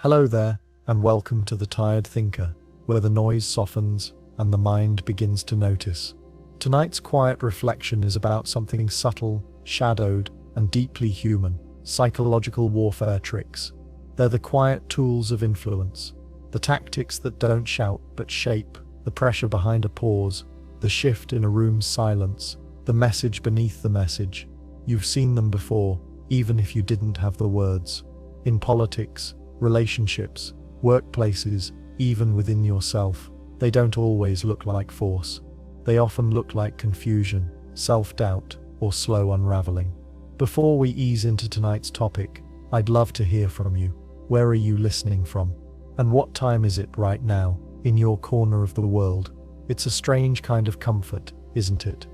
Hello there, and welcome to The Tired Thinker, where the noise softens and the mind begins to notice. Tonight's quiet reflection is about something subtle, shadowed, and deeply human: psychological warfare tricks. They're the quiet tools of influence, the tactics that don't shout but shape, the pressure behind a pause, the shift in a room's silence, the message beneath the message. You've seen them before, even if you didn't have the words. In politics, relationships, workplaces, even within yourself, they don't always look like force. They often look like confusion, self-doubt, or slow unraveling. Before we ease into tonight's topic, I'd love to hear from you. Where are you listening from? And what time is it right now, in your corner of the world? It's a strange kind of comfort, isn't it?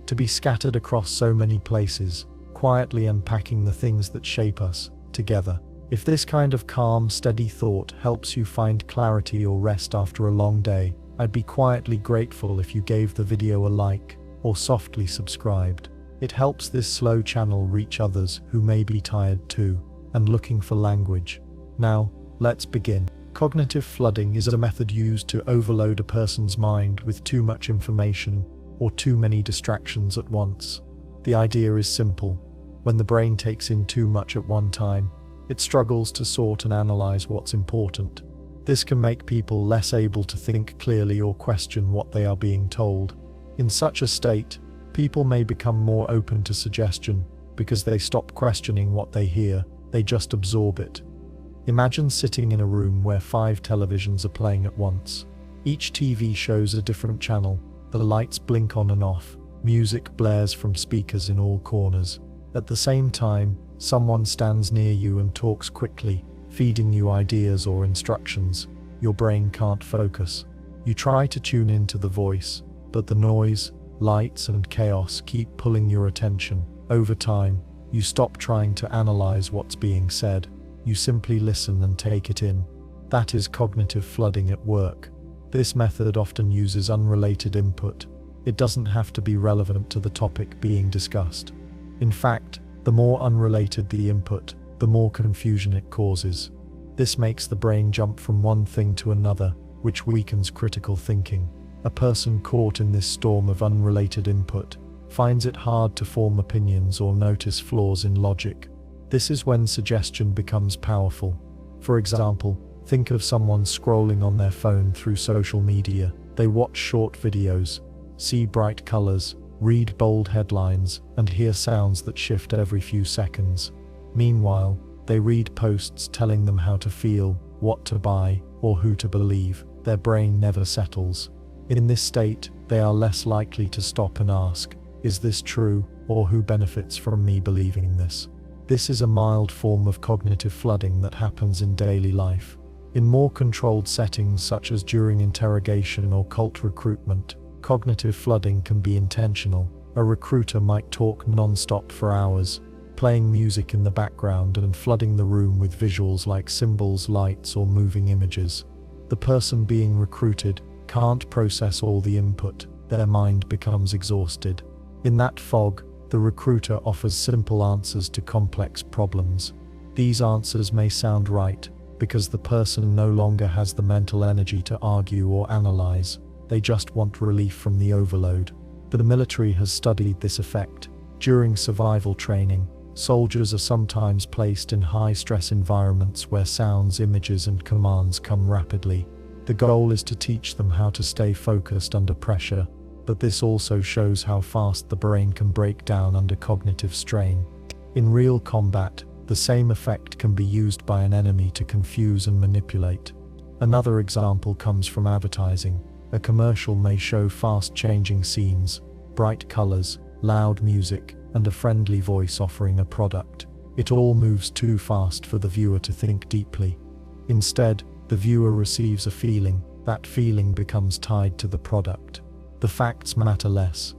To be scattered across so many places, quietly unpacking the things that shape us, together. If this kind of calm, steady thought helps you find clarity or rest after a long day, I'd be quietly grateful if you gave the video a like, or softly subscribed. It helps this slow channel reach others who may be tired too, and looking for language. Now, let's begin. Cognitive flooding is a method used to overload a person's mind with too much information, or too many distractions at once. The idea is simple. When the brain takes in too much at one time, it struggles to sort and analyze what's important. This can make people less able to think clearly or question what they are being told. In such a state, people may become more open to suggestion because they stop questioning what they hear, they just absorb it. Imagine sitting in a room where 5 televisions are playing at once. Each TV shows a different channel. The lights blink on and off, music blares from speakers in all corners. At the same time, someone stands near you and talks quickly, feeding you ideas or instructions. Your brain can't focus. You try to tune into the voice, but the noise, lights, and chaos keep pulling your attention. Over time, you stop trying to analyze what's being said. You simply listen and take it in. That is cognitive flooding at work. This method often uses unrelated input. It doesn't have to be relevant to the topic being discussed. In fact, the more unrelated the input, the more confusion it causes. This makes the brain jump from one thing to another, which weakens critical thinking. A person caught in this storm of unrelated input finds it hard to form opinions or notice flaws in logic. This is when suggestion becomes powerful. For example, think of someone scrolling on their phone through social media. They watch short videos, see bright colors, read bold headlines, and hear sounds that shift every few seconds. Meanwhile, they read posts telling them how to feel, what to buy, or who to believe. Their brain never settles. In this state, they are less likely to stop and ask, is this true, or who benefits from me believing this? This is a mild form of cognitive flooding that happens in daily life. In more controlled settings such as during interrogation or cult recruitment, cognitive flooding can be intentional. A recruiter might talk non-stop for hours, playing music in the background and flooding the room with visuals like symbols, lights, or moving images. The person being recruited can't process all the input. Their mind becomes exhausted. In that fog, the recruiter offers simple answers to complex problems. These answers may sound right, because the person no longer has the mental energy to argue or analyze. They just want relief from the overload. The military has studied this effect. During survival training, soldiers are sometimes placed in high-stress environments where sounds, images, and commands come rapidly. The goal is to teach them how to stay focused under pressure, but this also shows how fast the brain can break down under cognitive strain. In real combat, the same effect can be used by an enemy to confuse and manipulate. Another example comes from advertising. A commercial may show fast-changing scenes, bright colors, loud music, and a friendly voice offering a product. It all moves too fast for the viewer to think deeply. Instead, the viewer receives a feeling. That feeling becomes tied to the product. The facts matter less.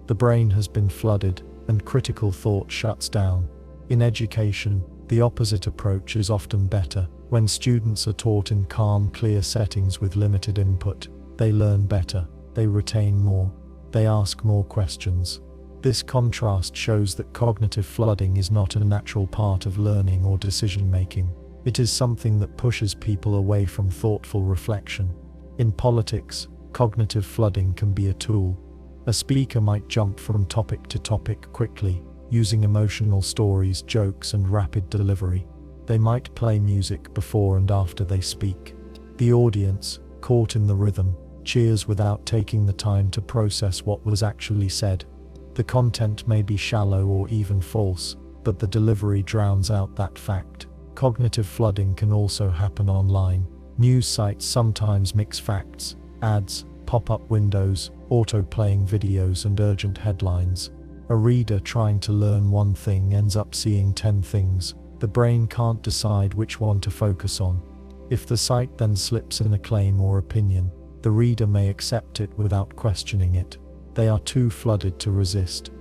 The brain has been flooded, and critical thought shuts down. In education, the opposite approach is often better. When students are taught in calm, clear settings with limited input, they learn better, they retain more, they ask more questions. This contrast shows that cognitive flooding is not a natural part of learning or decision-making. It is something that pushes people away from thoughtful reflection. In politics, cognitive flooding can be a tool. A speaker might jump from topic to topic quickly, using emotional stories, jokes, and rapid delivery. They might play music before and after they speak. The audience, caught in the rhythm, cheers without taking the time to process what was actually said. The content may be shallow or even false, but the delivery drowns out that fact. Cognitive flooding can also happen online. News sites sometimes mix facts, ads, pop-up windows, auto-playing videos, and urgent headlines. A reader trying to learn one thing ends up seeing 10 things. The brain can't decide which one to focus on. If the site then slips in a claim or opinion, the reader may accept it without questioning it. They are too flooded to resist.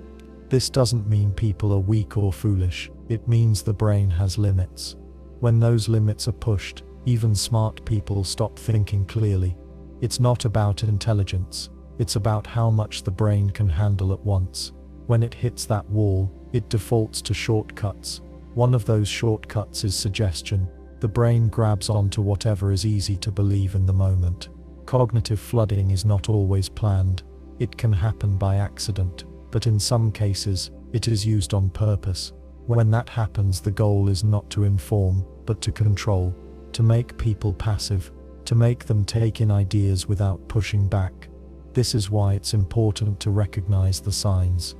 This doesn't mean people are weak or foolish. It means the brain has limits. When those limits are pushed, even smart people stop thinking clearly. It's not about intelligence. It's about how much the brain can handle at once. When it hits that wall, it defaults to shortcuts. One of those shortcuts is suggestion. The brain grabs onto whatever is easy to believe in the moment. Cognitive flooding is not always planned. It can happen by accident, but in some cases, it is used on purpose. When that happens, the goal is not to inform, but to control, to make people passive, to make them take in ideas without pushing back. This is why it's important to recognize the signs.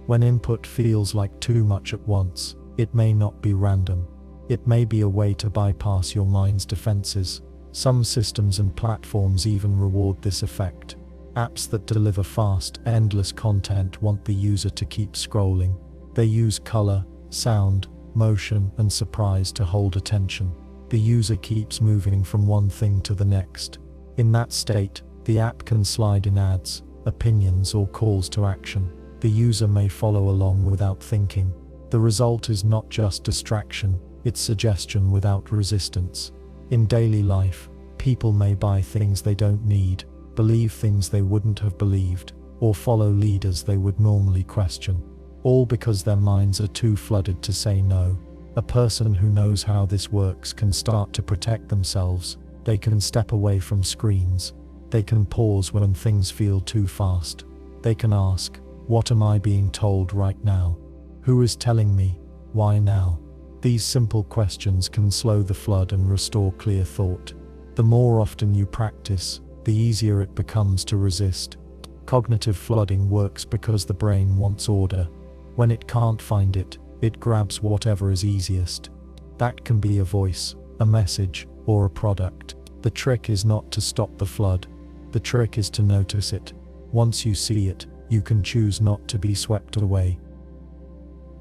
When input feels like too much at once, it may not be random. It may be a way to bypass your mind's defenses. Some systems and platforms even reward this effect. Apps that deliver fast, endless content want the user to keep scrolling. They use color, sound, motion, and surprise to hold attention. The user keeps moving from one thing to the next. In that state, the app can slide in ads, opinions, or calls to action. The user may follow along without thinking. The result is not just distraction, it's suggestion without resistance. In daily life, people may buy things they don't need, believe things they wouldn't have believed, or follow leaders they would normally question. All because their minds are too flooded to say no. A person who knows how this works can start to protect themselves. They can step away from screens. They can pause when things feel too fast. They can ask, what am I being told right now? Who is telling me? Why now? These simple questions can slow the flood and restore clear thought. The more often you practice, the easier it becomes to resist. Cognitive flooding works because the brain wants order. When it can't find it, it grabs whatever is easiest. That can be a voice, a message, or a product. The trick is not to stop the flood. The trick is to notice it. Once you see it, you can choose not to be swept away.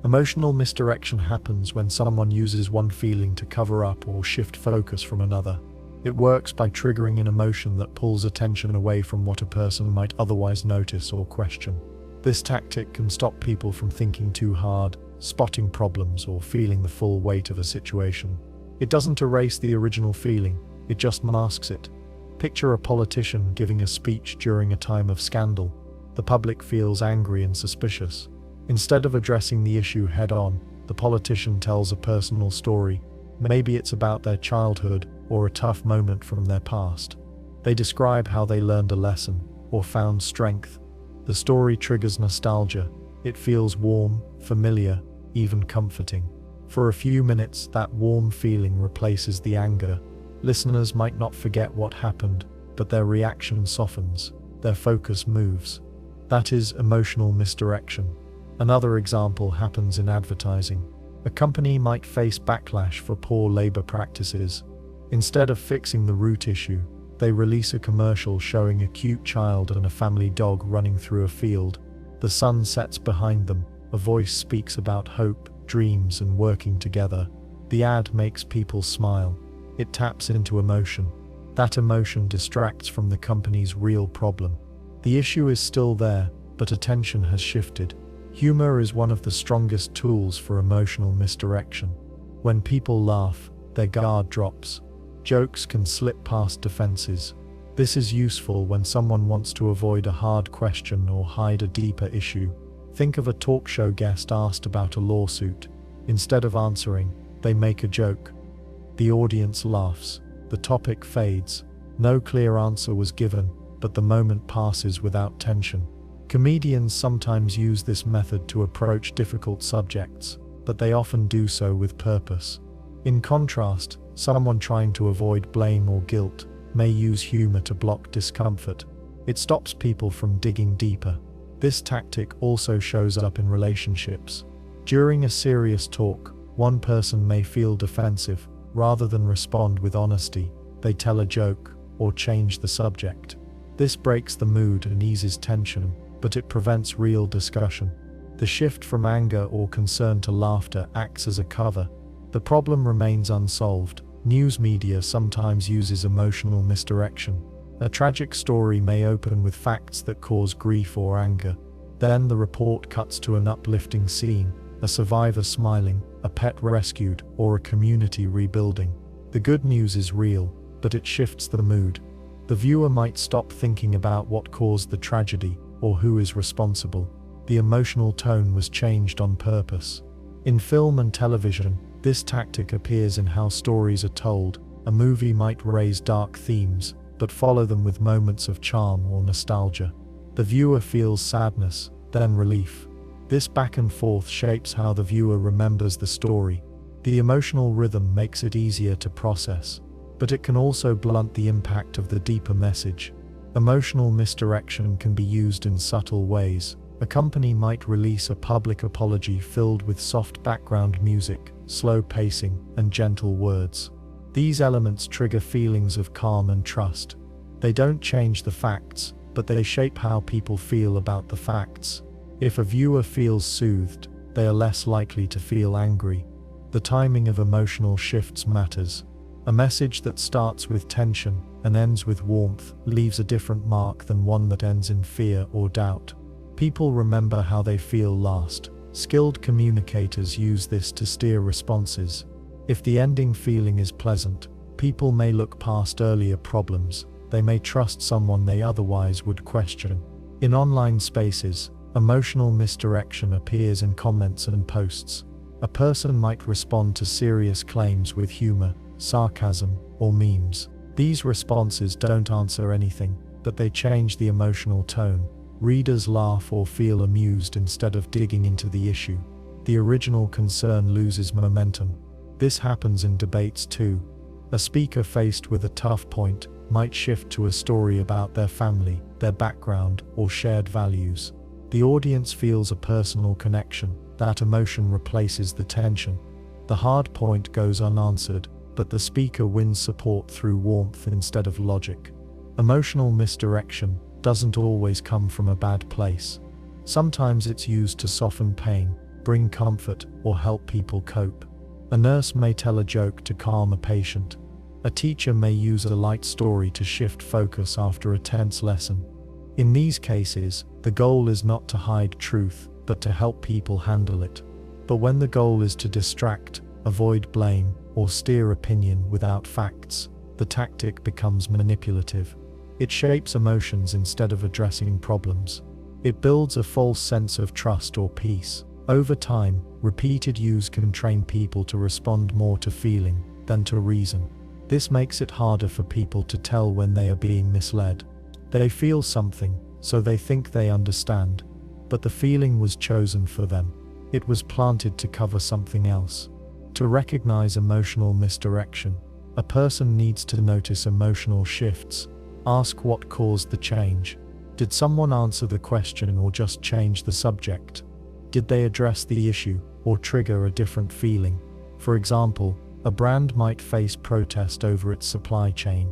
Emotional misdirection happens when someone uses one feeling to cover up or shift focus from another. It works by triggering an emotion that pulls attention away from what a person might otherwise notice or question. This tactic can stop people from thinking too hard, spotting problems, or feeling the full weight of a situation. It doesn't erase the original feeling, it just masks it. Picture a politician giving a speech during a time of scandal. The public feels angry and suspicious. Instead of addressing the issue head-on, the politician tells a personal story. Maybe it's about their childhood or a tough moment from their past. They describe how they learned a lesson or found strength. The story triggers nostalgia. It feels warm, familiar, even comforting. For a few minutes, that warm feeling replaces the anger. Listeners might not forget what happened, but their reaction softens. Their focus moves. That is emotional misdirection. Another example happens in advertising. A company might face backlash for poor labor practices. Instead of fixing the root issue, they release a commercial showing a cute child and a family dog running through a field. The sun sets behind them. A voice speaks about hope, dreams, and working together. The ad makes people smile. It taps into emotion. That emotion distracts from the company's real problem. The issue is still there, but attention has shifted. Humor is one of the strongest tools for emotional misdirection. When people laugh, their guard drops. Jokes can slip past defenses. This is useful when someone wants to avoid a hard question or hide a deeper issue. Think of a talk show guest asked about a lawsuit. Instead of answering, they make a joke. The audience laughs. The topic fades. No clear answer was given, but the moment passes without tension. Comedians sometimes use this method to approach difficult subjects, but they often do so with purpose. In contrast, someone trying to avoid blame or guilt may use humor to block discomfort. It stops people from digging deeper. This tactic also shows up in relationships. During a serious talk, one person may feel defensive. Rather than respond with honesty, they tell a joke or change the subject. This breaks the mood and eases tension, but it prevents real discussion. The shift from anger or concern to laughter acts as a cover. The problem remains unsolved. News media sometimes uses emotional misdirection. A tragic story may open with facts that cause grief or anger. Then the report cuts to an uplifting scene, a survivor smiling, a pet rescued, or a community rebuilding. The good news is real, but it shifts the mood. The viewer might stop thinking about what caused the tragedy or who is responsible. The emotional tone was changed on purpose. In film and television, this tactic appears in how stories are told. A movie might raise dark themes, but follow them with moments of charm or nostalgia. The viewer feels sadness, then relief. This back and forth shapes how the viewer remembers the story. The emotional rhythm makes it easier to process, but it can also blunt the impact of the deeper message. Emotional misdirection can be used in subtle ways. A company might release a public apology filled with soft background music, slow pacing, and gentle words. These elements trigger feelings of calm and trust. They don't change the facts, but they shape how people feel about the facts. If a viewer feels soothed, they are less likely to feel angry. The timing of emotional shifts matters. A message that starts with tension and ends with warmth leaves a different mark than one that ends in fear or doubt. People remember how they feel last. Skilled communicators use this to steer responses. If the ending feeling is pleasant, people may look past earlier problems. They may trust someone they otherwise would question. In online spaces, emotional misdirection appears in comments and posts. A person might respond to serious claims with humor, sarcasm, or memes. These responses don't answer anything, but they change the emotional tone. Readers laugh or feel amused instead of digging into the issue. The original concern loses momentum. This happens in debates too. A speaker faced with a tough point might shift to a story about their family, their background, or shared values. The audience feels a personal connection. That emotion replaces the tension. The hard point goes unanswered, but the speaker wins support through warmth instead of logic. Emotional misdirection doesn't always come from a bad place. Sometimes it's used to soften pain, bring comfort, or help people cope. A nurse may tell a joke to calm a patient. A teacher may use a light story to shift focus after a tense lesson. In these cases, the goal is not to hide truth, but to help people handle it. But when the goal is to distract, avoid blame, or steer opinion without facts, the tactic becomes manipulative. It shapes emotions instead of addressing problems. It builds a false sense of trust or peace. Over time, repeated use can train people to respond more to feeling than to reason. This makes it harder for people to tell when they are being misled. They feel something, so they think they understand. But the feeling was chosen for them. It was planted to cover something else. To recognize emotional misdirection, a person needs to notice emotional shifts. Ask what caused the change. Did someone answer the question or just change the subject? Did they address the issue or trigger a different feeling? For example, a brand might face protest over its supply chain.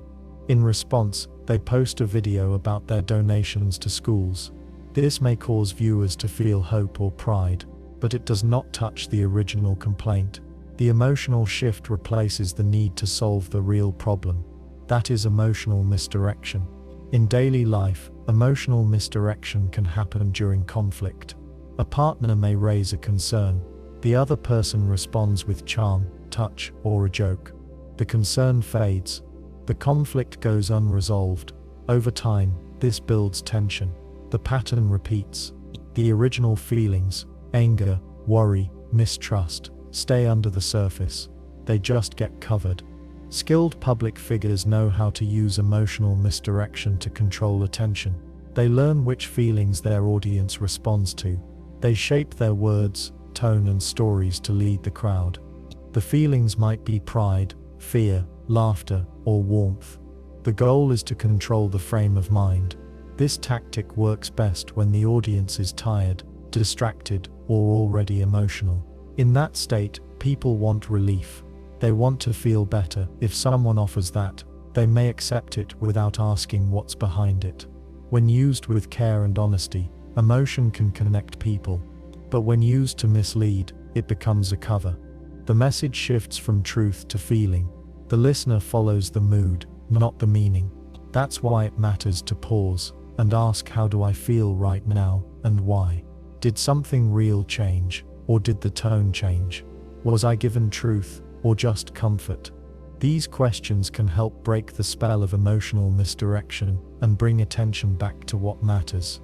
In response, they post a video about their donations to schools. This may cause viewers to feel hope or pride, but it does not touch the original complaint. The emotional shift replaces the need to solve the real problem. That is emotional misdirection. In daily life, emotional misdirection can happen during conflict. A partner may raise a concern. The other person responds with charm, touch, or a joke. The concern fades. The conflict goes unresolved. Over time, this builds tension. The pattern repeats. The original feelings, anger, worry, mistrust, stay under the surface. They just get covered. Skilled public figures know how to use emotional misdirection to control attention. They learn which feelings their audience responds to. They shape their words, tone, and stories to lead the crowd. The feelings might be pride, fear, laughter, or warmth. The goal is to control the frame of mind. This tactic works best when the audience is tired, distracted, or already emotional. In that state, people want relief. They want to feel better. If someone offers that, they may accept it without asking what's behind it. When used with care and honesty, emotion can connect people. But when used to mislead, it becomes a cover. The message shifts from truth to feeling. The listener follows the mood, not the meaning. That's why it matters to pause and ask, how do I feel right now, and why? Did something real change, or did the tone change? Was I given truth, or just comfort? These questions can help break the spell of emotional misdirection and bring attention back to what matters.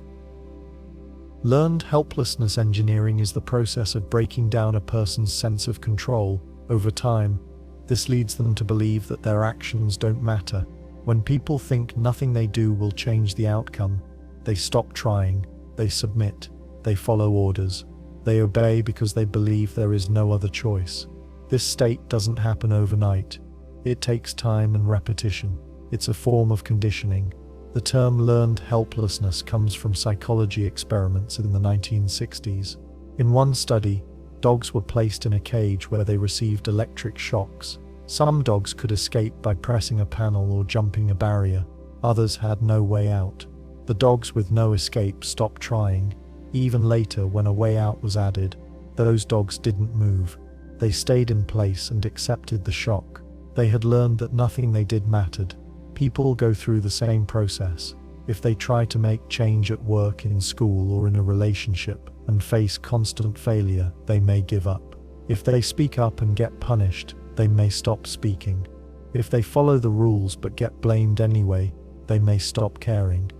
Learned helplessness engineering is the process of breaking down a person's sense of control. Over time, this leads them to believe that their actions don't matter. When people think nothing they do will change the outcome, they stop trying, they submit, they follow orders, they obey because they believe there is no other choice. This state doesn't happen overnight. It takes time and repetition. It's a form of conditioning. The term learned helplessness comes from psychology experiments in the 1960s. In one study, dogs were placed in a cage where they received electric shocks. Some dogs could escape by pressing a panel or jumping a barrier. Others had no way out. The dogs with no escape stopped trying. Even later, when a way out was added, those dogs didn't move. They stayed in place and accepted the shock. They had learned that nothing they did mattered. People go through the same process. If they try to make change at work, in school, or in a relationship, and face constant failure, they may give up. If they speak up and get punished, they may stop speaking. If they follow the rules but get blamed anyway, they may stop caring.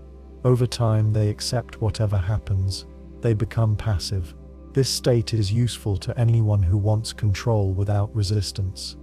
Over time, they accept whatever happens. They become passive. This state is useful to anyone who wants control without resistance.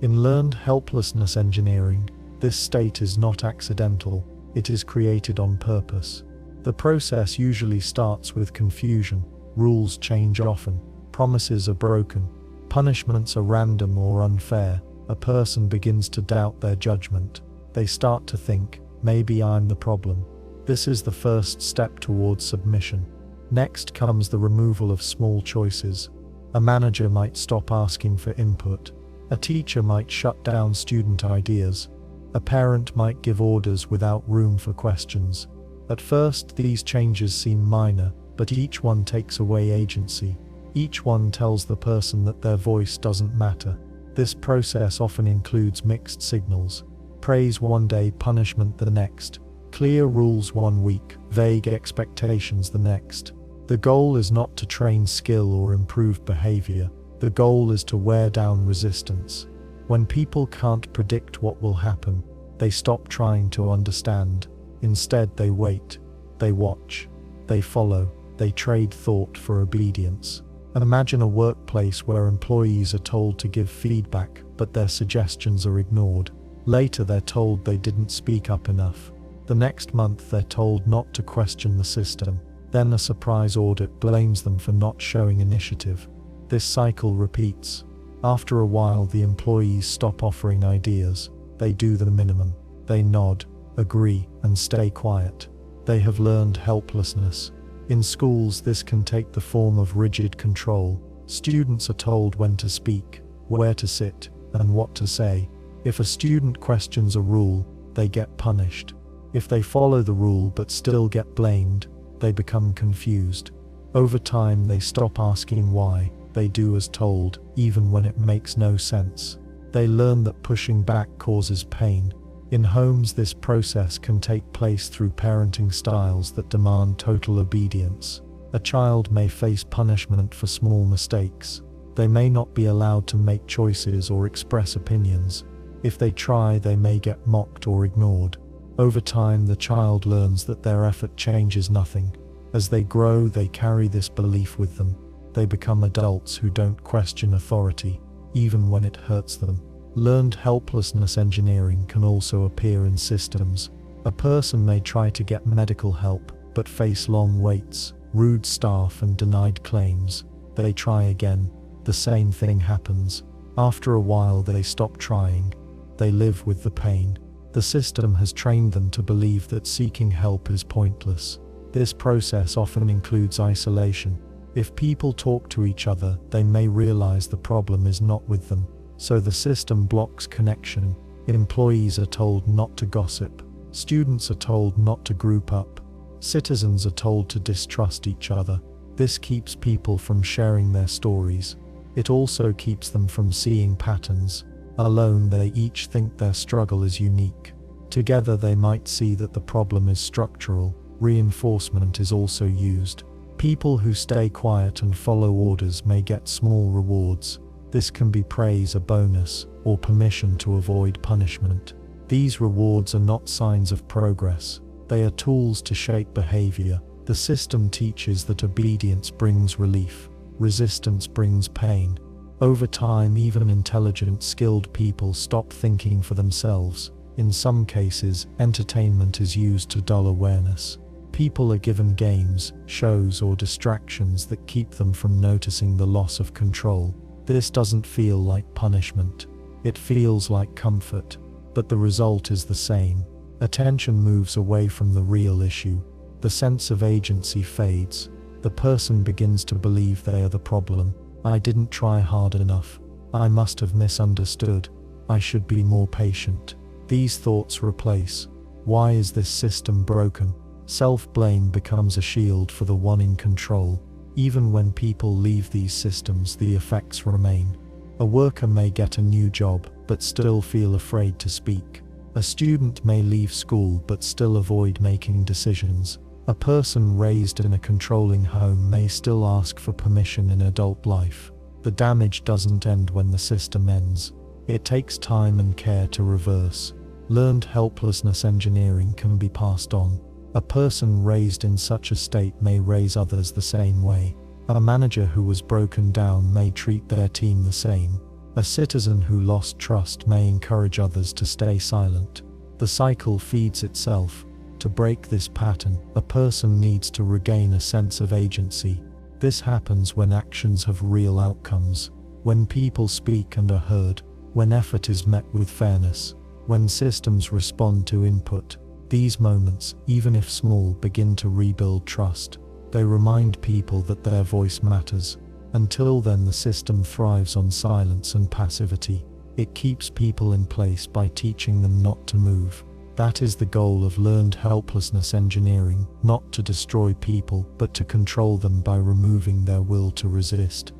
In learned helplessness engineering, this state is not accidental, it is created on purpose. The process usually starts with confusion. Rules change often. Promises are broken. Punishments are random or unfair. A person begins to doubt their judgment. They start to think, maybe I'm the problem. This is the first step towards submission. Next comes the removal of small choices. A manager might stop asking for input. A teacher might shut down student ideas. A parent might give orders without room for questions. At first, these changes seem minor, but each one takes away agency. Each one tells the person that their voice doesn't matter. This process often includes mixed signals. Praise one day, punishment the next. Clear rules one week, vague expectations the next. The goal is not to train skill or improve behavior. The goal is to wear down resistance. When people can't predict what will happen, they stop trying to understand. Instead, they wait, they watch, they follow, they trade thought for obedience. And imagine a workplace where employees are told to give feedback, but their suggestions are ignored. Later, they're told they didn't speak up enough. The next month, they're told not to question the system. Then a surprise audit blames them for not showing initiative. This cycle repeats. After a while, the employees stop offering ideas. They do the minimum. They nod, agree, and stay quiet. They have learned helplessness. In schools, this can take the form of rigid control. Students are told when to speak, where to sit, and what to say. If a student questions a rule, they get punished. If they follow the rule but still get blamed, they become confused. Over time, they stop asking why. They do as told, even when it makes no sense. They learn that pushing back causes pain. In homes, this process can take place through parenting styles that demand total obedience. A child may face punishment for small mistakes. They may not be allowed to make choices or express opinions. If they try, they may get mocked or ignored. Over time, the child learns that their effort changes nothing. As they grow, they carry this belief with them. They become adults who don't question authority, even when it hurts them. Learned helplessness engineering can also appear in systems. A person may try to get medical help, but face long waits, rude staff and denied claims. They try again. The same thing happens. After a while they stop trying. They live with the pain. The system has trained them to believe that seeking help is pointless. This process often includes isolation. If people talk to each other, they may realize the problem is not with them. So the system blocks connection. Employees are told not to gossip. Students are told not to group up. Citizens are told to distrust each other. This keeps people from sharing their stories. It also keeps them from seeing patterns. Alone they each think their struggle is unique. Together they might see that the problem is structural. Reinforcement is also used. People who stay quiet and follow orders may get small rewards. This can be praise, a bonus, or permission to avoid punishment. These rewards are not signs of progress. They are tools to shape behavior. The system teaches that obedience brings relief. Resistance brings pain. Over time, even intelligent, skilled people stop thinking for themselves. In some cases, entertainment is used to dull awareness. People are given games, shows, or distractions that keep them from noticing the loss of control. This doesn't feel like punishment. It feels like comfort. But the result is the same. Attention moves away from the real issue. The sense of agency fades. The person begins to believe they are the problem. I didn't try hard enough. I must have misunderstood. I should be more patient. These thoughts replace, why is this system broken? Self-blame becomes a shield for the one in control. Even when people leave these systems, the effects remain. A worker may get a new job, but still feel afraid to speak. A student may leave school but still avoid making decisions. A person raised in a controlling home may still ask for permission in adult life. The damage doesn't end when the system ends. It takes time and care to reverse. Learned helplessness engineering can be passed on. A person raised in such a state may raise others the same way. A manager who was broken down may treat their team the same. A citizen who lost trust may encourage others to stay silent. The cycle feeds itself. To break this pattern, a person needs to regain a sense of agency. This happens when actions have real outcomes, when people speak and are heard, when effort is met with fairness, when systems respond to input. These moments, even if small, begin to rebuild trust. They remind people that their voice matters. Until then, the system thrives on silence and passivity. It keeps people in place by teaching them not to move. That is the goal of learned helplessness engineering, not to destroy people, but to control them by removing their will to resist.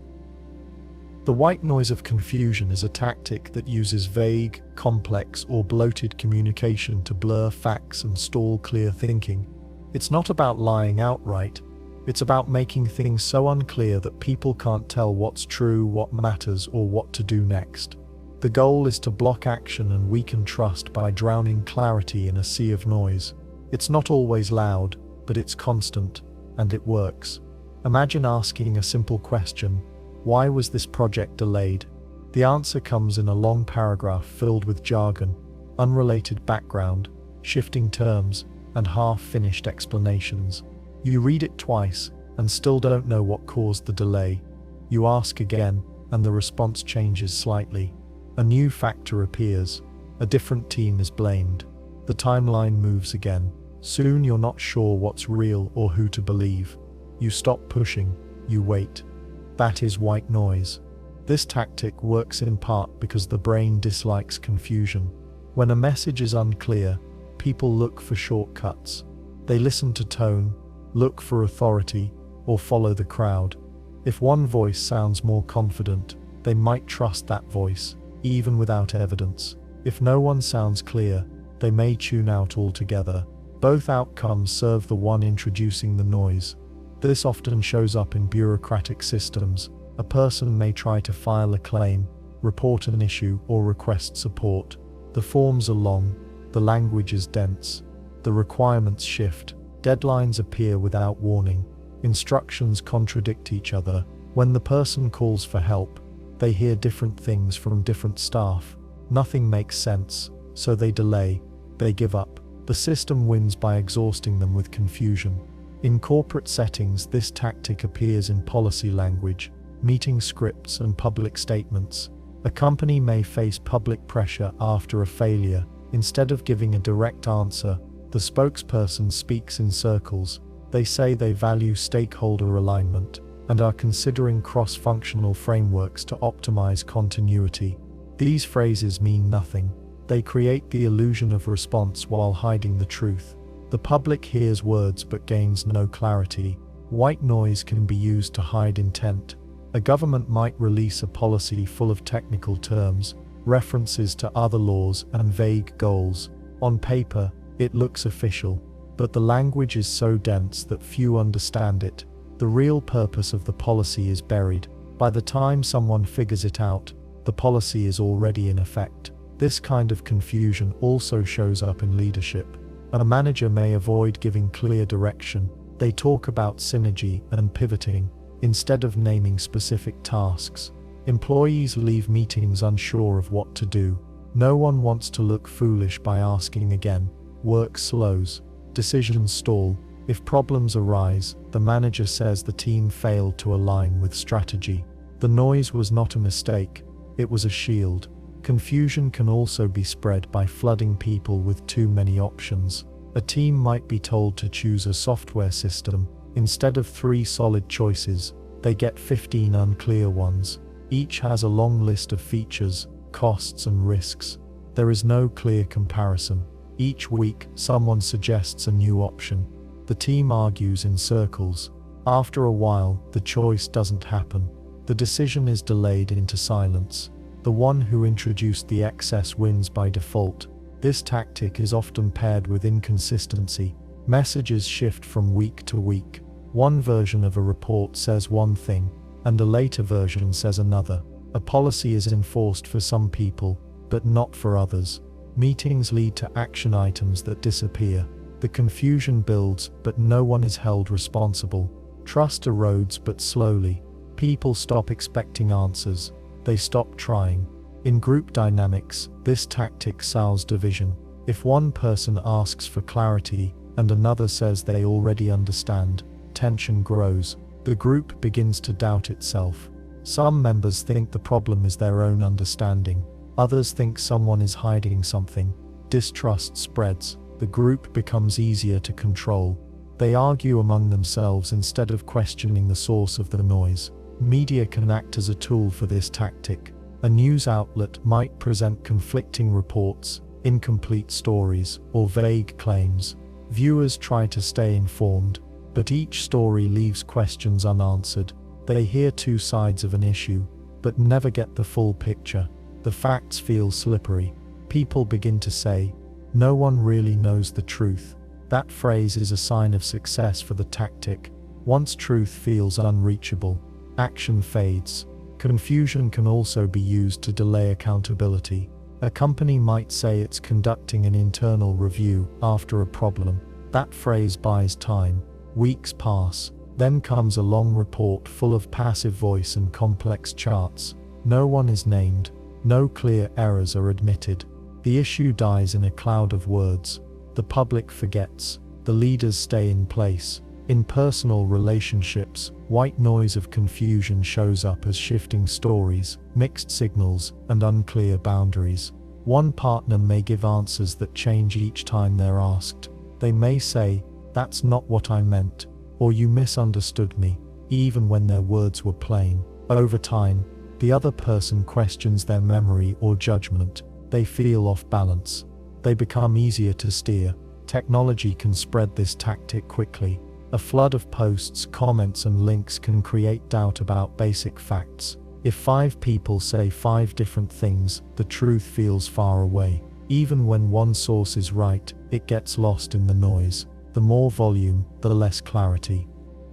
The white noise of confusion is a tactic that uses vague, complex, or bloated communication to blur facts and stall clear thinking. It's not about lying outright. It's about making things so unclear that people can't tell what's true, what matters, or what to do next. The goal is to block action and weaken trust by drowning clarity in a sea of noise. It's not always loud, but it's constant, and it works. Imagine asking a simple question: why was this project delayed? The answer comes in a long paragraph filled with jargon, unrelated background, shifting terms, and half-finished explanations. You read it twice, and still don't know what caused the delay. You ask again, and the response changes slightly. A new factor appears. A different team is blamed. The timeline moves again. Soon you're not sure what's real or who to believe. You stop pushing. You wait. That is white noise. This tactic works in part because the brain dislikes confusion. When a message is unclear, people look for shortcuts. They listen to tone, look for authority, or follow the crowd. If one voice sounds more confident, they might trust that voice, even without evidence. If no one sounds clear, they may tune out altogether. Both outcomes serve the one introducing the noise. This often shows up in bureaucratic systems. A person may try to file a claim, report an issue, or request support. The forms are long, the language is dense, the requirements shift, deadlines appear without warning, instructions contradict each other. When the person calls for help, they hear different things from different staff. Nothing makes sense, so they delay, they give up. The system wins by exhausting them with confusion. In corporate settings, this tactic appears in policy language, meeting scripts, and public statements. A company may face public pressure after a failure. Instead of giving a direct answer, the spokesperson speaks in circles. They say they value stakeholder alignment and are considering cross-functional frameworks to optimize continuity. These phrases mean nothing. They create the illusion of response while hiding the truth. The public hears words but gains no clarity. White noise can be used to hide intent. A government might release a policy full of technical terms, references to other laws, and vague goals. On paper, it looks official, but the language is so dense that few understand it. The real purpose of the policy is buried. By the time someone figures it out, the policy is already in effect. This kind of confusion also shows up in leadership. A manager may avoid giving clear direction. They talk about synergy and pivoting, instead of naming specific tasks. Employees leave meetings unsure of what to do. No one wants to look foolish by asking again. Work slows. Decisions stall. If problems arise, the manager says the team failed to align with strategy. The noise was not a mistake, it was a shield. Confusion can also be spread by flooding people with too many options. A team might be told to choose a software system. Instead of 3 solid choices, they get 15 unclear ones. Each has a long list of features, costs, and risks. There is no clear comparison. Each week, someone suggests a new option. The team argues in circles. After a while, the choice doesn't happen. The decision is delayed into silence. The one who introduced the excess wins by default. This tactic is often paired with inconsistency. Messages shift from week to week. One version of a report says one thing, and a later version says another. A policy is enforced for some people, but not for others. Meetings lead to action items that disappear. The confusion builds, but no one is held responsible. Trust erodes, but slowly. People stop expecting answers. They stop trying. In group dynamics, this tactic sows division. If one person asks for clarity, and another says they already understand, tension grows. The group begins to doubt itself. Some members think the problem is their own understanding. Others think someone is hiding something. Distrust spreads. The group becomes easier to control. They argue among themselves instead of questioning the source of the noise. Media can act as a tool for this tactic. A news outlet might present conflicting reports, incomplete stories, or vague claims. Viewers try to stay informed, but each story leaves questions unanswered. They hear 2 sides of an issue, but never get the full picture. The facts feel slippery. People begin to say, "No one really knows the truth." That phrase is a sign of success for the tactic. Once truth feels unreachable, action fades. Confusion can also be used to delay accountability. A company might say it's conducting an internal review after a problem. That phrase buys time. Weeks pass. Then comes a long report full of passive voice and complex charts. No one is named. No clear errors are admitted. The issue dies in a cloud of words. The public forgets. The leaders stay in place. In personal relationships, white noise of confusion shows up as shifting stories, mixed signals, and unclear boundaries. One partner may give answers that change each time they're asked. They may say, "That's not what I meant," or "You misunderstood me," even when their words were plain. Over time, the other person questions their memory or judgment. They feel off balance. They become easier to steer. Technology can spread this tactic quickly. A flood of posts, comments, and links can create doubt about basic facts. If 5 people say 5 different things, the truth feels far away. Even when one source is right, it gets lost in the noise. The more volume, the less clarity.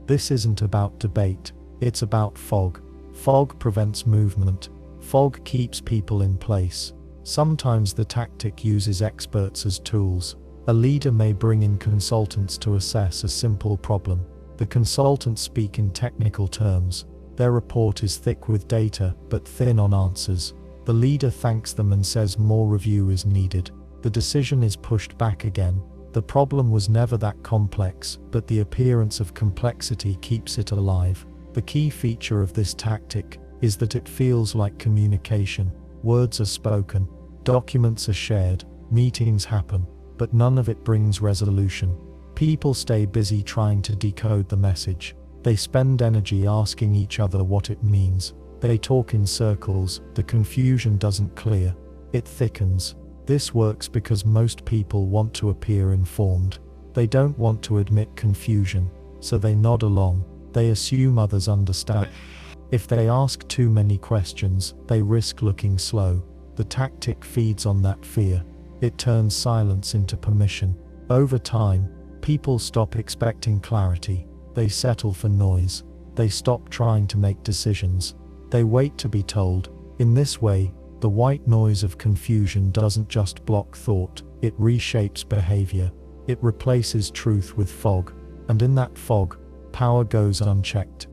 This isn't about debate, it's about fog. Fog prevents movement. Fog keeps people in place. Sometimes the tactic uses experts as tools. A leader may bring in consultants to assess a simple problem. The consultants speak in technical terms. Their report is thick with data, but thin on answers. The leader thanks them and says more review is needed. The decision is pushed back again. The problem was never that complex, but the appearance of complexity keeps it alive. The key feature of this tactic is that it feels like communication. Words are spoken, documents are shared, meetings happen, but none of it brings resolution. People stay busy trying to decode the message. They spend energy asking each other what it means. They talk in circles, the confusion doesn't clear. It thickens. This works because most people want to appear informed. They don't want to admit confusion, so they nod along. They assume others understand. If they ask too many questions, they risk looking slow. The tactic feeds on that fear. It turns silence into permission. Over time, people stop expecting clarity. They settle for noise. They stop trying to make decisions. They wait to be told. In this way, the white noise of confusion doesn't just block thought, it reshapes behavior. It replaces truth with fog. And in that fog, power goes unchecked.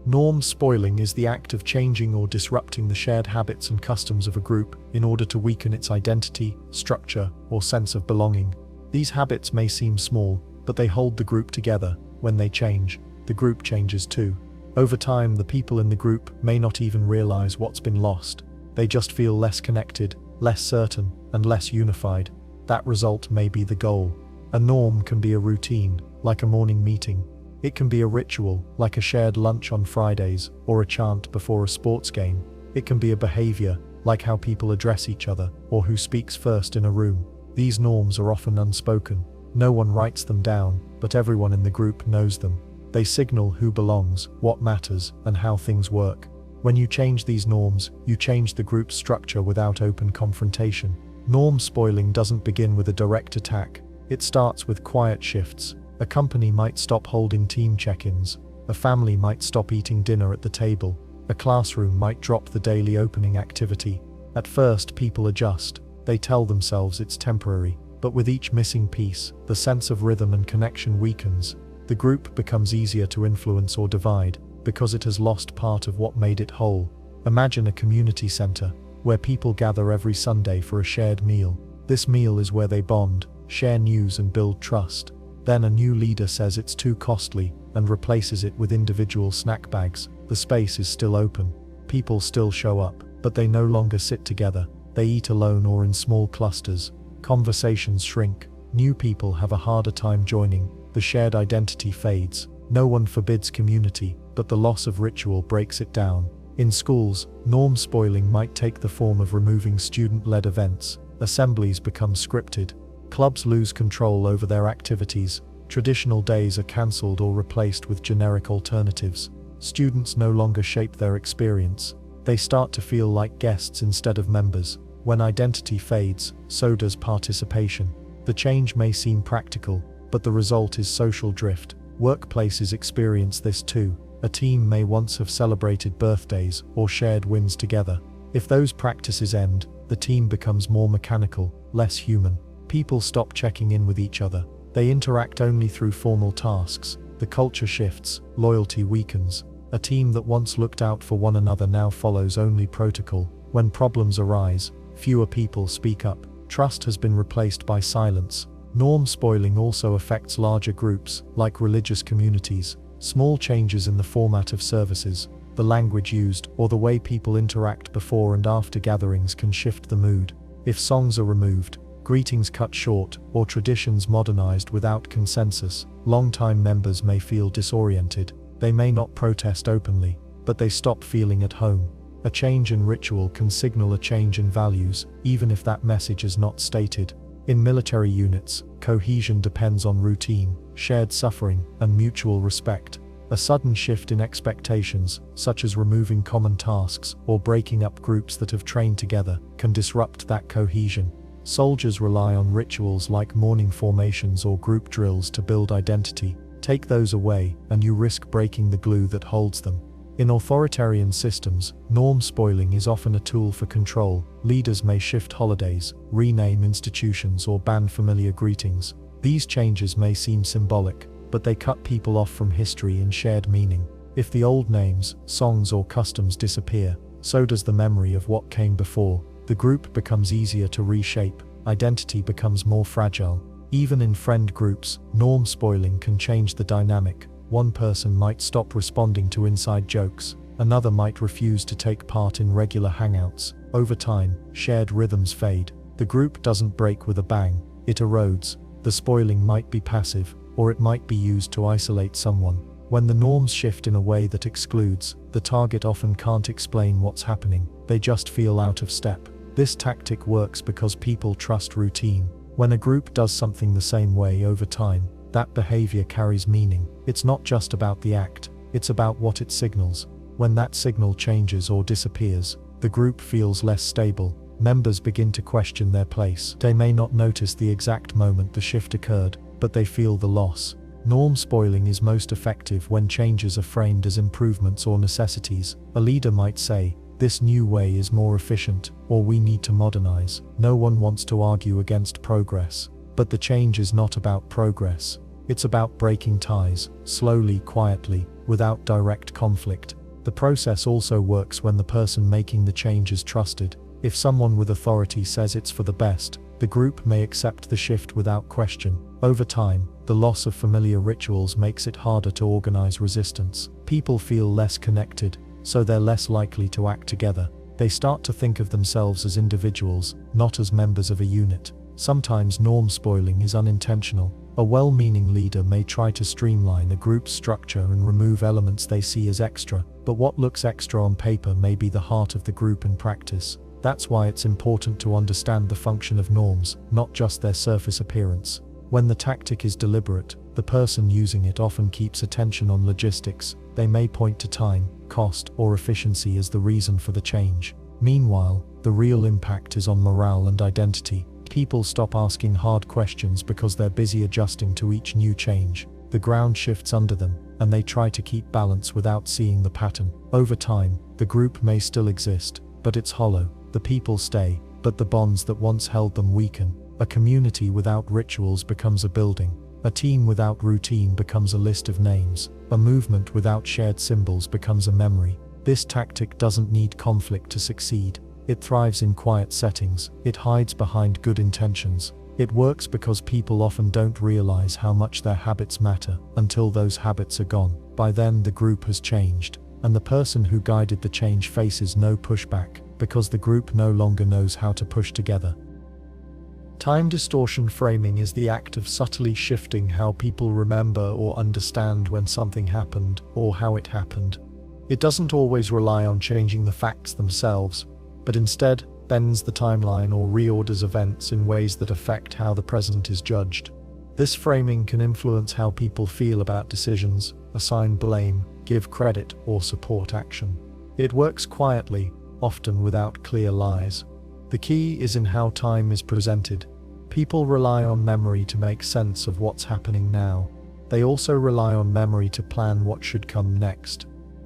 Norm spoiling is the act of changing or disrupting the shared habits and customs of a group in order to weaken its identity, structure, or sense of belonging. These habits may seem small, but they hold the group together. When they change, the group changes too. Over time, the people in the group may not even realize what's been lost. They just feel less connected, less certain, and less unified. That result may be the goal. A norm can be a routine, like a morning meeting. It can be a ritual, like a shared lunch on Fridays, or a chant before a sports game. It can be a behavior, like how people address each other, or who speaks first in a room. These norms are often unspoken. No one writes them down, but everyone in the group knows them. They signal who belongs, what matters, and how things work. When you change these norms, you change the group's structure without open confrontation. Norm spoiling doesn't begin with a direct attack. It starts with quiet shifts. A company might stop holding team check-ins. A family might stop eating dinner at the table. A classroom might drop the daily opening activity. At first, people adjust. They tell themselves it's temporary. But with each missing piece, the sense of rhythm and connection weakens. The group becomes easier to influence or divide, because it has lost part of what made it whole. Imagine a community center, where people gather every Sunday for a shared meal. This meal is where they bond, share news and build trust. Then a new leader says it's too costly, and replaces it with individual snack bags. The space is still open. People still show up, but they no longer sit together. They eat alone or in small clusters. Conversations shrink. New people have a harder time joining. The shared identity fades. No one forbids community, but the loss of ritual breaks it down. In schools, norm spoiling might take the form of removing student-led events. Assemblies become scripted. Clubs lose control over their activities. Traditional days are cancelled or replaced with generic alternatives. Students no longer shape their experience. They start to feel like guests instead of members. When identity fades, so does participation. The change may seem practical, but the result is social drift. Workplaces experience this too. A team may once have celebrated birthdays or shared wins together. If those practices end, the team becomes more mechanical, less human. People stop checking in with each other. They interact only through formal tasks. The culture shifts, loyalty weakens. A team that once looked out for one another now follows only protocol. When problems arise, fewer people speak up. Trust has been replaced by silence. Norm spoiling also affects larger groups, like religious communities. Small changes in the format of services, the language used, or the way people interact before and after gatherings can shift the mood. If songs are removed, greetings cut short, or traditions modernized without consensus, long-time members may feel disoriented. They may not protest openly, but they stop feeling at home. A change in ritual can signal a change in values, even if that message is not stated. In military units, cohesion depends on routine, shared suffering, and mutual respect. A sudden shift in expectations, such as removing common tasks or breaking up groups that have trained together, can disrupt that cohesion. Soldiers rely on rituals like morning formations or group drills to build identity. Take those away, and you risk breaking the glue that holds them. In authoritarian systems, norm spoiling is often a tool for control. Leaders may shift holidays, rename institutions, or ban familiar greetings. These changes may seem symbolic, but they cut people off from history and shared meaning. If the old names, songs, or customs disappear, so does the memory of what came before. The group becomes easier to reshape, identity becomes more fragile. Even in friend groups, norm spoiling can change the dynamic. One person might stop responding to inside jokes, another might refuse to take part in regular hangouts. Over time, shared rhythms fade. The group doesn't break with a bang, it erodes. The spoiling might be passive, or it might be used to isolate someone. When the norms shift in a way that excludes, the target often can't explain what's happening, they just feel out of step. This tactic works because people trust routine. When a group does something the same way over time, that behavior carries meaning. It's not just about the act, it's about what it signals. When that signal changes or disappears, the group feels less stable. Members begin to question their place. They may not notice the exact moment the shift occurred, but they feel the loss. Norm spoiling is most effective when changes are framed as improvements or necessities. A leader might say, "This new way is more efficient," or "We need to modernize." No one wants to argue against progress. But the change is not about progress. It's about breaking ties, slowly, quietly, without direct conflict. The process also works when the person making the change is trusted. If someone with authority says it's for the best, the group may accept the shift without question. Over time, the loss of familiar rituals makes it harder to organize resistance. People feel less connected, so they're less likely to act together. They start to think of themselves as individuals, not as members of a unit. Sometimes norm spoiling is unintentional. A well-meaning leader may try to streamline a group's structure and remove elements they see as extra, but what looks extra on paper may be the heart of the group in practice. That's why it's important to understand the function of norms, not just their surface appearance. When the tactic is deliberate, the person using it often keeps attention on logistics. They may point to time, cost, or efficiency as the reason for the change. Meanwhile, the real impact is on morale and identity. People stop asking hard questions because they're busy adjusting to each new change. The ground shifts under them, and they try to keep balance without seeing the pattern. Over time, the group may still exist, but it's hollow. The people stay, but the bonds that once held them weaken. A community without rituals becomes a building. A team without routine becomes a list of names. A movement without shared symbols becomes a memory. This tactic doesn't need conflict to succeed. It thrives in quiet settings. It hides behind good intentions. It works because people often don't realize how much their habits matter until those habits are gone. By then, the group has changed, and the person who guided the change faces no pushback, because the group no longer knows how to push together. Time distortion framing is the act of subtly shifting how people remember or understand when something happened or how it happened. It doesn't always rely on changing the facts themselves, but instead bends the timeline or reorders events in ways that affect how the present is judged. This framing can influence how people feel about decisions, assign blame, give credit, or support action. It works quietly, often without clear lies. The key is in how time is presented. People rely on memory to make sense of what's happening now. They also rely on memory to plan what should come next.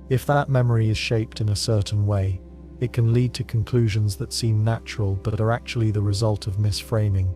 If that memory is shaped in a certain way, it can lead to conclusions that seem natural but are actually the result of misframing.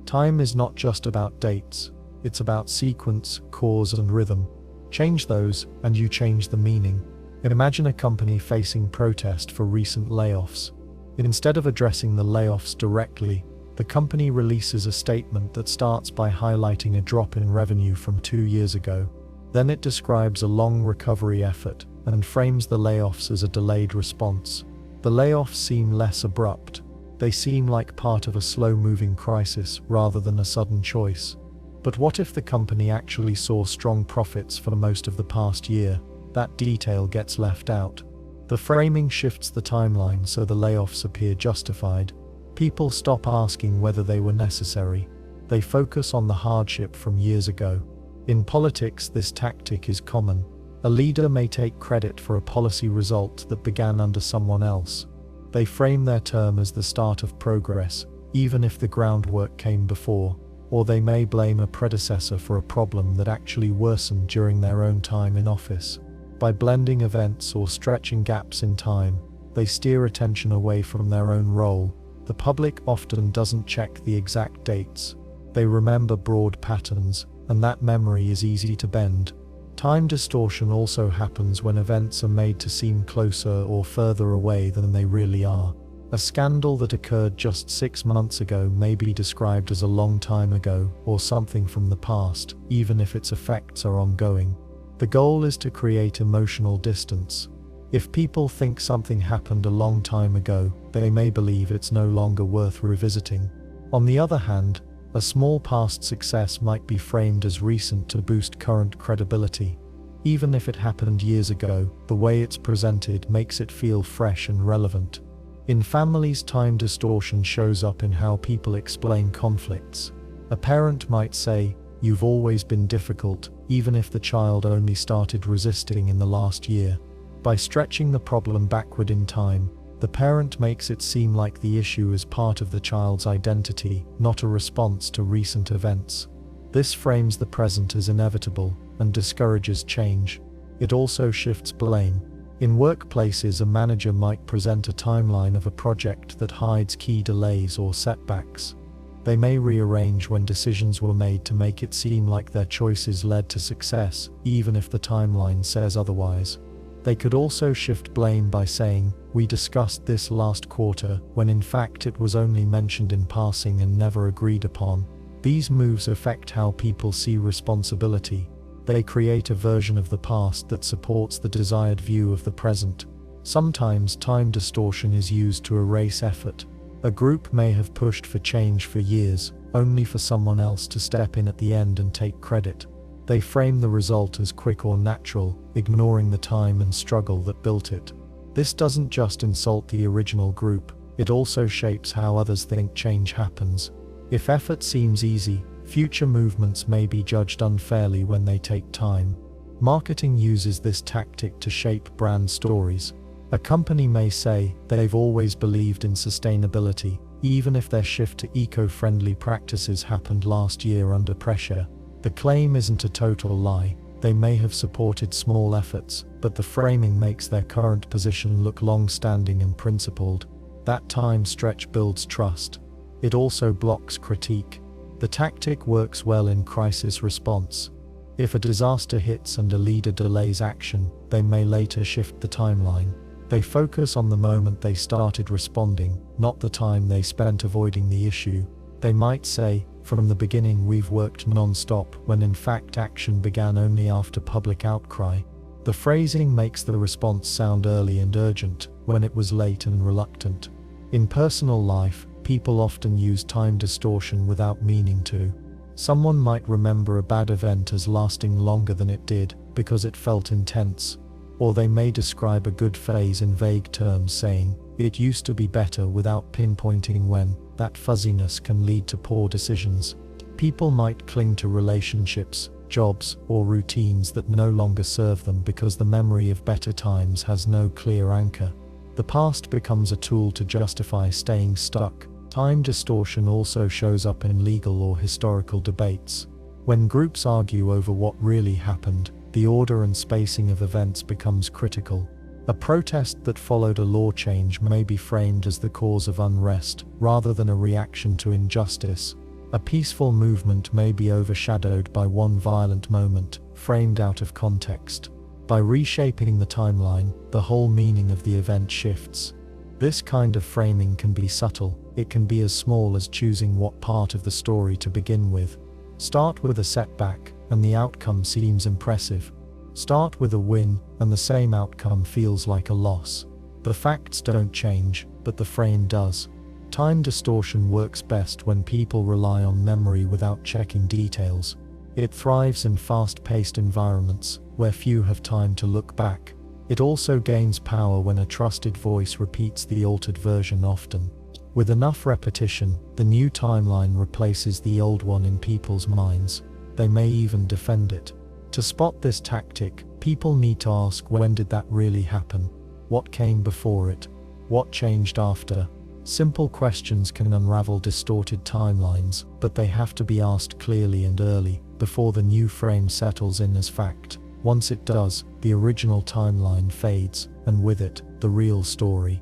Time is not just about dates, it's about sequence, cause, and rhythm. Change those, and you change the meaning. Imagine a company facing protest for recent layoffs. Instead of addressing the layoffs directly, the company releases a statement that starts by highlighting a drop in revenue from 2 years ago. Then it describes a long recovery effort and frames the layoffs as a delayed response. The layoffs seem less abrupt. They seem like part of a slow-moving crisis rather than a sudden choice. But what if the company actually saw strong profits for most of the past year? That detail gets left out. The framing shifts the timeline so the layoffs appear justified. People stop asking whether they were necessary. They focus on the hardship from years ago. In politics, this tactic is common. A leader may take credit for a policy result that began under someone else. They frame their term as the start of progress, even if the groundwork came before, or they may blame a predecessor for a problem that actually worsened during their own time in office. By blending events or stretching gaps in time, they steer attention away from their own role. The public often doesn't check the exact dates. They remember broad patterns, and that memory is easy to bend. Time distortion also happens when events are made to seem closer or further away than they really are. A scandal that occurred just 6 months ago may be described as a long time ago or something from the past, even if its effects are ongoing. The goal is to create emotional distance. If people think something happened a long time ago, they may believe it's no longer worth revisiting. On the other hand, a small past success might be framed as recent to boost current credibility. Even if it happened years ago, the way it's presented makes it feel fresh and relevant. In families, time distortion shows up in how people explain conflicts. A parent might say, "You've always been difficult," even if the child only started resisting in the last year. By stretching the problem backward in time, the parent makes it seem like the issue is part of the child's identity, not a response to recent events. This frames the present as inevitable and discourages change. It also shifts blame. In workplaces, a manager might present a timeline of a project that hides key delays or setbacks. They may rearrange when decisions were made to make it seem like their choices led to success, even if the timeline says otherwise. They could also shift blame by saying, "We discussed this last quarter," when in fact it was only mentioned in passing and never agreed upon. These moves affect how people see responsibility. They create a version of the past that supports the desired view of the present. Sometimes time distortion is used to erase effort. A group may have pushed for change for years, only for someone else to step in at the end and take credit. They frame the result as quick or natural, ignoring the time and struggle that built it. This doesn't just insult the original group, it also shapes how others think change happens. If effort seems easy, future movements may be judged unfairly when they take time. Marketing uses this tactic to shape brand stories. A company may say they've always believed in sustainability, even if their shift to eco-friendly practices happened last year under pressure. The claim isn't a total lie. They may have supported small efforts, but the framing makes their current position look long-standing and principled. That time stretch builds trust. It also blocks critique. The tactic works well in crisis response. If a disaster hits and a leader delays action, they may later shift the timeline. They focus on the moment they started responding, not the time they spent avoiding the issue. They might say, "From the beginning we've worked non-stop," when in fact action began only after public outcry. The phrasing makes the response sound early and urgent, when it was late and reluctant. In personal life, people often use time distortion without meaning to. Someone might remember a bad event as lasting longer than it did, because it felt intense. Or they may describe a good phase in vague terms, saying, "It used to be better," without pinpointing when. That fuzziness can lead to poor decisions. People might cling to relationships, jobs, or routines that no longer serve them because the memory of better times has no clear anchor. The past becomes a tool to justify staying stuck. Time distortion also shows up in legal or historical debates. When groups argue over what really happened, the order and spacing of events becomes critical. A protest that followed a law change may be framed as the cause of unrest, rather than a reaction to injustice. A peaceful movement may be overshadowed by one violent moment, framed out of context. By reshaping the timeline, the whole meaning of the event shifts. This kind of framing can be subtle. It can be as small as choosing what part of the story to begin with. Start with a setback, and the outcome seems impressive. Start with a win, and the same outcome feels like a loss. The facts don't change, but the frame does. Time distortion works best when people rely on memory without checking details. It thrives in fast-paced environments, where few have time to look back. It also gains power when a trusted voice repeats the altered version often. With enough repetition, the new timeline replaces the old one in people's minds. They may even defend it. To spot this tactic, people need to ask, when did that really happen? What came before it? What changed after? Simple questions can unravel distorted timelines, but they have to be asked clearly and early, before the new frame settles in as fact. Once it does, the original timeline fades, and with it, the real story.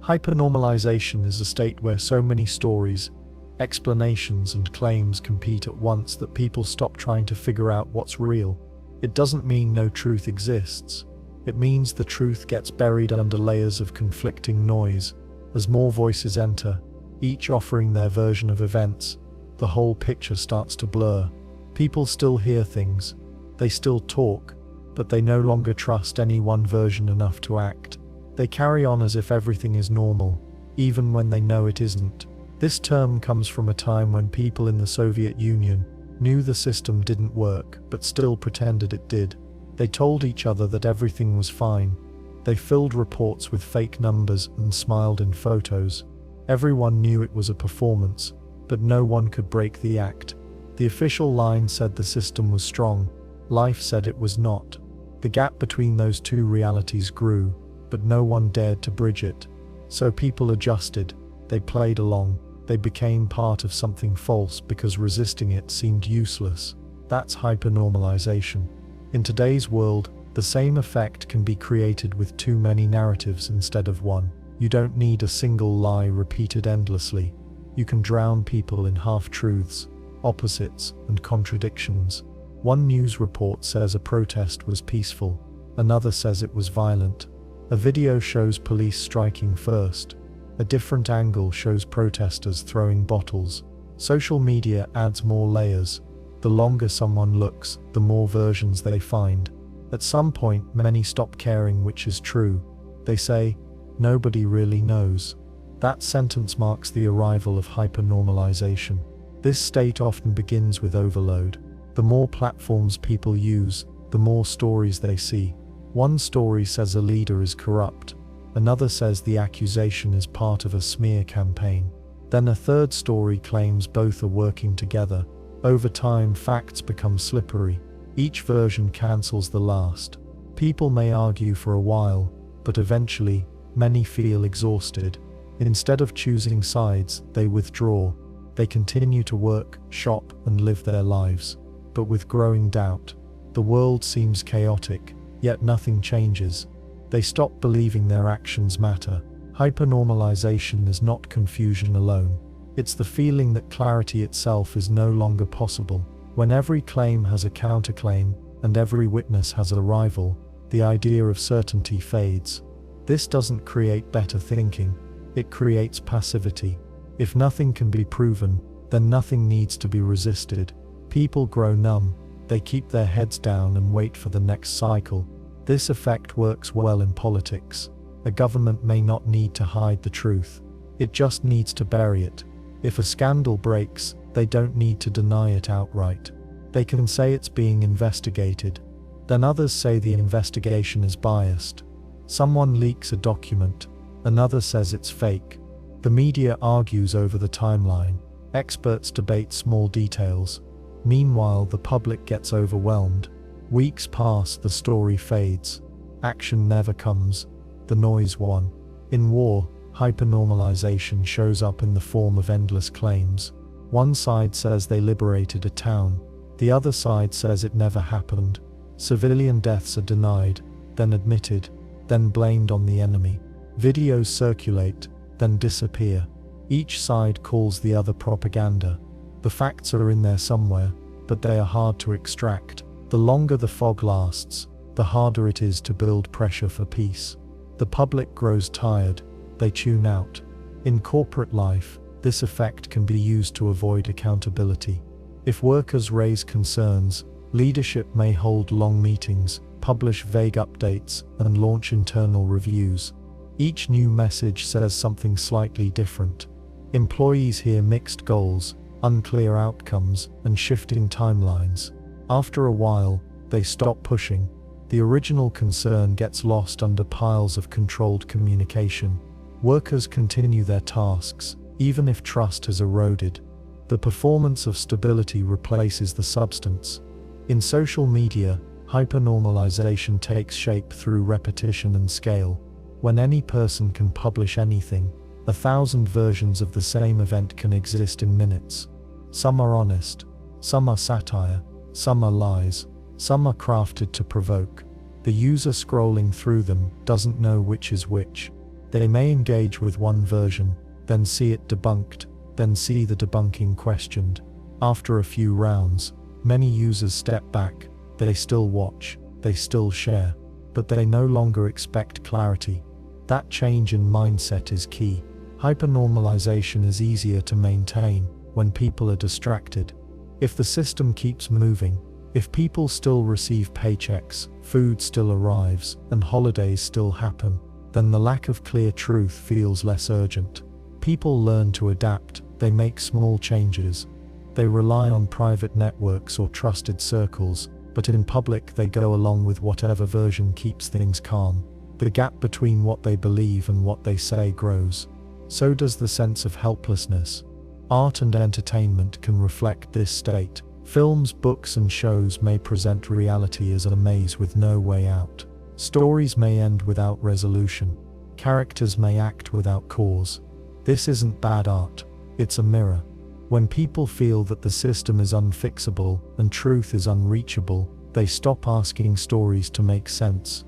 Hypernormalization is a state where so many stories, explanations and claims compete at once that people stop trying to figure out what's real. It doesn't mean no truth exists. It means the truth gets buried under layers of conflicting noise. As more voices enter, each offering their version of events, the whole picture starts to blur. People still hear things. They still talk, but they no longer trust any one version enough to act. They carry on as if everything is normal, even when they know it isn't. This term comes from a time when people in the Soviet Union knew the system didn't work, but still pretended it did. They told each other that everything was fine. They filled reports with fake numbers and smiled in photos. Everyone knew it was a performance, but no one could break the act. The official line said the system was strong. Life said it was not. The gap between those two realities grew, but no one dared to bridge it. So people adjusted. They played along. They became part of something false because resisting it seemed useless. That's hypernormalization. In today's world, the same effect can be created with too many narratives instead of one. You don't need a single lie repeated endlessly. You can drown people in half-truths, opposites, and contradictions. One news report says a protest was peaceful. Another says it was violent. A video shows police striking first. A different angle shows protesters throwing bottles. Social media adds more layers. The longer someone looks, the more versions they find. At some point, many stop caring which is true. They say, "Nobody really knows." That sentence marks the arrival of hypernormalization. This state often begins with overload. The more platforms people use, the more stories they see. One story says a leader is corrupt. Another says the accusation is part of a smear campaign. Then a third story claims both are working together. Over time, facts become slippery. Each version cancels the last. People may argue for a while, but eventually, many feel exhausted. Instead of choosing sides, they withdraw. They continue to work, shop, and live their lives. But with growing doubt, the world seems chaotic, yet nothing changes. They stop believing their actions matter. Hypernormalization is not confusion alone. It's the feeling that clarity itself is no longer possible. When every claim has a counterclaim, and every witness has a rival, the idea of certainty fades. This doesn't create better thinking. It creates passivity. If nothing can be proven, then nothing needs to be resisted. People grow numb. They keep their heads down and wait for the next cycle. This effect works well in politics. A government may not need to hide the truth. It just needs to bury it. If a scandal breaks, they don't need to deny it outright. They can say it's being investigated. Then others say the investigation is biased. Someone leaks a document. Another says it's fake. The media argues over the timeline. Experts debate small details. Meanwhile, the public gets overwhelmed. Weeks pass, the story fades. Action never comes. The noise won. In war, hypernormalization shows up in the form of endless claims. One side says they liberated a town. The other side says it never happened. Civilian deaths are denied, then admitted, then blamed on the enemy. Videos circulate, then disappear. Each side calls the other propaganda. The facts are in there somewhere, but they are hard to extract. The longer the fog lasts, the harder it is to build pressure for peace. The public grows tired. They tune out. In corporate life, this effect can be used to avoid accountability. If workers raise concerns, leadership may hold long meetings, publish vague updates, and launch internal reviews. Each new message says something slightly different. Employees hear mixed goals, unclear outcomes, and shifting timelines. After a while, they stop pushing. The original concern gets lost under piles of controlled communication. Workers continue their tasks, even if trust has eroded. The performance of stability replaces the substance. In social media, hypernormalization takes shape through repetition and scale. When any person can publish anything, 1,000 versions of the same event can exist in minutes. Some are honest, some are satire, some are lies, some are crafted to provoke. The user scrolling through them doesn't know which is which. They may engage with one version, then see it debunked, then see the debunking questioned. After a few rounds, many users step back. They still watch, they still share, but they no longer expect clarity. That change in mindset is key. Hypernormalization is easier to maintain when people are distracted. If the system keeps moving, if people still receive paychecks, food still arrives, and holidays still happen, then the lack of clear truth feels less urgent. People learn to adapt, they make small changes. They rely on private networks or trusted circles, but in public they go along with whatever version keeps things calm. The gap between what they believe and what they say grows. So does the sense of helplessness. Art and entertainment can reflect this state. Films, books, and shows may present reality as a maze with no way out. Stories may end without resolution. Characters may act without cause. This isn't bad art, it's a mirror. When people feel that the system is unfixable and truth is unreachable, they stop asking stories to make sense.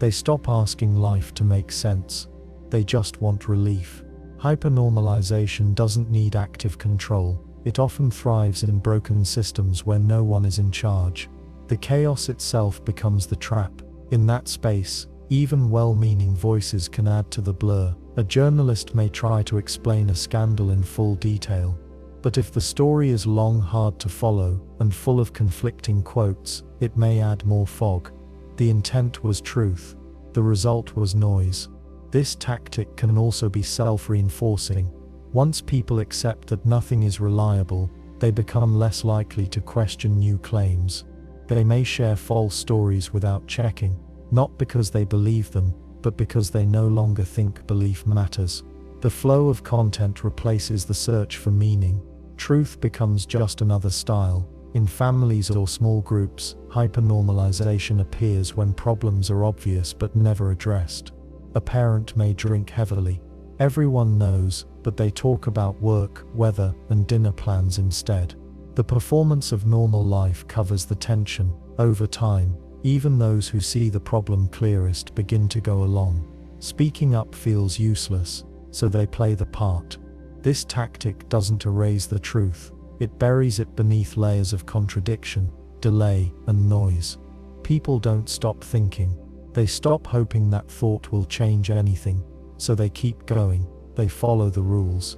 They stop asking life to make sense. They just want relief. Hypernormalization doesn't need active control. It often thrives in broken systems where no one is in charge. The chaos itself becomes the trap. In that space, even well-meaning voices can add to the blur. A journalist may try to explain a scandal in full detail, but if the story is long, hard to follow, and full of conflicting quotes, it may add more fog. The intent was truth. The result was noise. This tactic can also be self-reinforcing. Once people accept that nothing is reliable, they become less likely to question new claims. They may share false stories without checking, not because they believe them, but because they no longer think belief matters. The flow of content replaces the search for meaning. Truth becomes just another style. In families or small groups, hypernormalization appears when problems are obvious but never addressed. A parent may drink heavily. Everyone knows, but they talk about work, weather, and dinner plans instead. The performance of normal life covers the tension. Over time, even those who see the problem clearest begin to go along. Speaking up feels useless, so they play the part. This tactic doesn't erase the truth. It buries it beneath layers of contradiction, delay, and noise. People don't stop thinking. They stop hoping that thought will change anything, so they keep going. They follow the rules.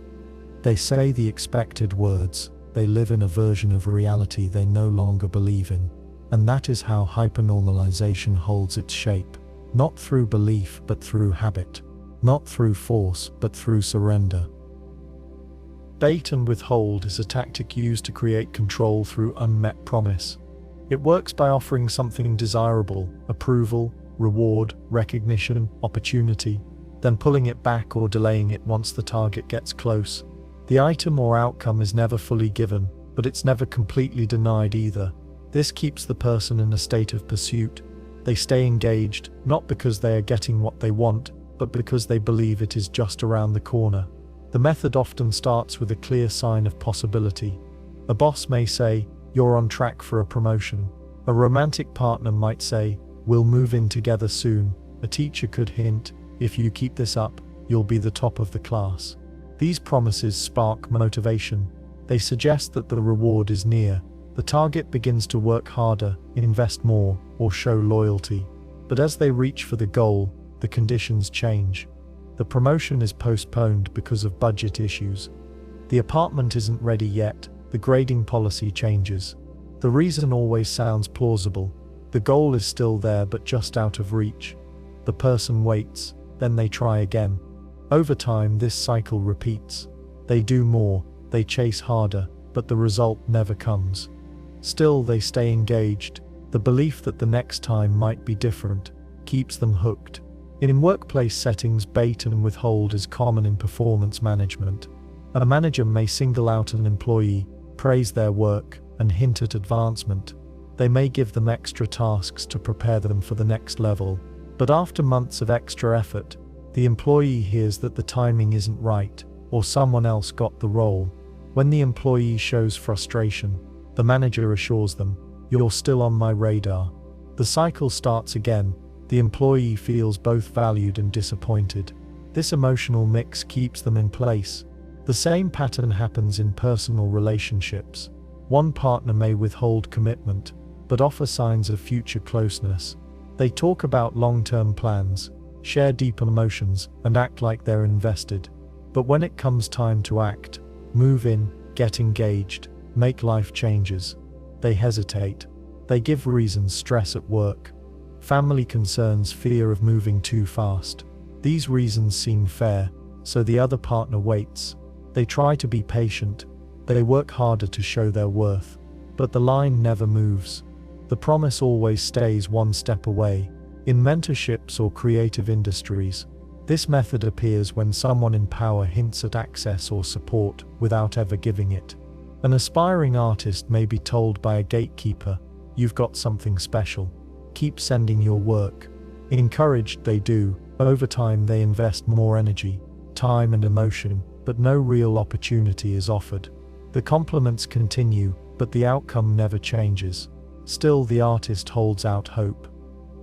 They say the expected words. They live in a version of reality they no longer believe in. And that is how hypernormalization holds its shape. Not through belief, but through habit. Not through force, but through surrender. Bait and withhold is a tactic used to create control through unmet promise. It works by offering something desirable, approval, reward, recognition, opportunity, then pulling it back or delaying it once the target gets close. The item or outcome is never fully given, but it's never completely denied either. This keeps the person in a state of pursuit. They stay engaged, not because they are getting what they want, but because they believe it is just around the corner. The method often starts with a clear sign of possibility. A boss may say, "You're on track for a promotion." A romantic partner might say, "We'll move in together soon." A teacher could hint, "If you keep this up, you'll be the top of the class." These promises spark motivation. They suggest that the reward is near. The target begins to work harder, invest more, or show loyalty. But as they reach for the goal, the conditions change. The promotion is postponed because of budget issues. The apartment isn't ready yet. The grading policy changes. The reason always sounds plausible. The goal is still there but just out of reach. The person waits, then they try again. Over time, this cycle repeats. They do more, they chase harder, but the result never comes. Still, they stay engaged. The belief that the next time might be different keeps them hooked. In workplace settings, bait and withhold is common in performance management. A manager may single out an employee, praise their work, and hint at advancement. They may give them extra tasks to prepare them for the next level. But after months of extra effort, the employee hears that the timing isn't right, or someone else got the role. When the employee shows frustration, the manager assures them, "You're still on my radar." The cycle starts again. The employee feels both valued and disappointed. This emotional mix keeps them in place. The same pattern happens in personal relationships. One partner may withhold commitment. but offer signs of future closeness. They talk about long-term plans, share deep emotions, and act like they're invested. But when it comes time to act, move in, get engaged, make life changes, they hesitate. They give reasons: stress at work, family concerns, fear of moving too fast. These reasons seem fair, so the other partner waits. They try to be patient. They work harder to show their worth. But the line never moves. The promise always stays one step away. In mentorships or creative industries, this method appears when someone in power hints at access or support without ever giving it. An aspiring artist may be told by a gatekeeper, "You've got something special. Keep sending your work." Encouraged, they do. Over time, they invest more energy, time, and emotion, but no real opportunity is offered. The compliments continue, but the outcome never changes. Still, the artist holds out hope.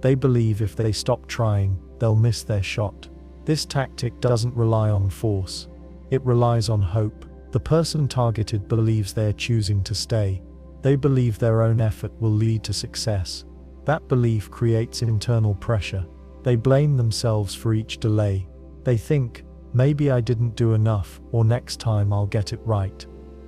They believe if they stop trying, they'll miss their shot. This tactic doesn't rely on force. It relies on hope. The person targeted believes they're choosing to stay. They believe their own effort will lead to success. That belief creates internal pressure. They blame themselves for each delay. They think, maybe I didn't do enough, or next time I'll get it right.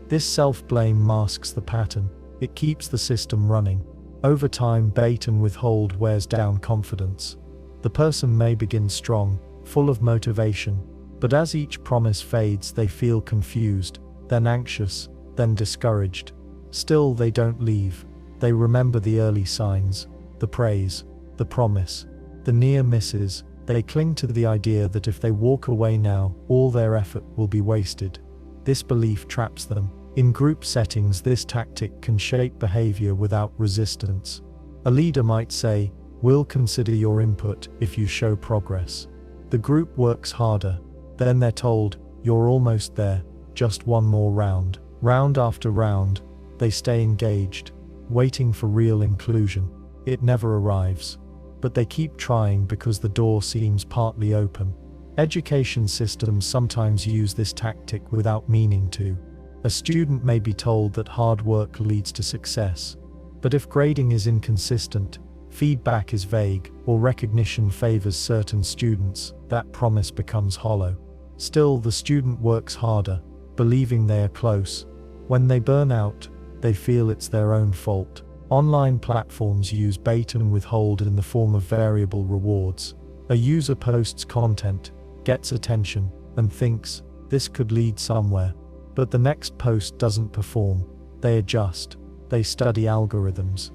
This self-blame masks the pattern. It keeps the system running. Over time, bait and withhold wears down confidence. The person may begin strong, full of motivation, but as each promise fades, they feel confused, then anxious, then discouraged. Still, they don't leave. They remember the early signs, the praise, the promise, the near misses. They cling to the idea that if they walk away now, all their effort will be wasted. This belief traps them. In group settings, this tactic can shape behavior without resistance. A leader might say, "We'll consider your input if you show progress." The group works harder. Then they're told, "You're almost there, just one more round." Round after round, they stay engaged, waiting for real inclusion. It never arrives. But they keep trying because the door seems partly open. Education systems sometimes use this tactic without meaning to. A student may be told that hard work leads to success. But if grading is inconsistent, feedback is vague, or recognition favors certain students, that promise becomes hollow. Still, the student works harder, believing they are close. When they burn out, they feel it's their own fault. Online platforms use bait and withhold in the form of variable rewards. A user posts content, gets attention, and thinks, "This could lead somewhere." But the next post doesn't perform. They adjust. They study algorithms.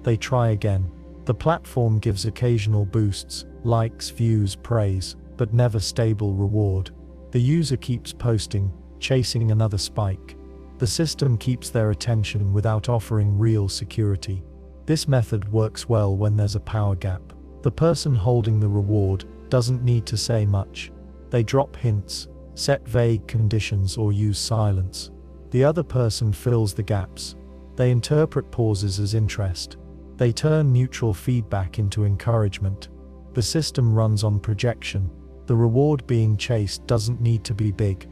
They try again. The platform gives occasional boosts, likes, views, praise, but never stable reward. The user keeps posting, chasing another spike. The system keeps their attention without offering real security. This method works well when there's a power gap. The person holding the reward doesn't need to say much. They drop hints, set vague conditions, or use silence. The other person fills the gaps. They interpret pauses as interest. They turn neutral feedback into encouragement. The system runs on projection. The reward being chased doesn't need to be big.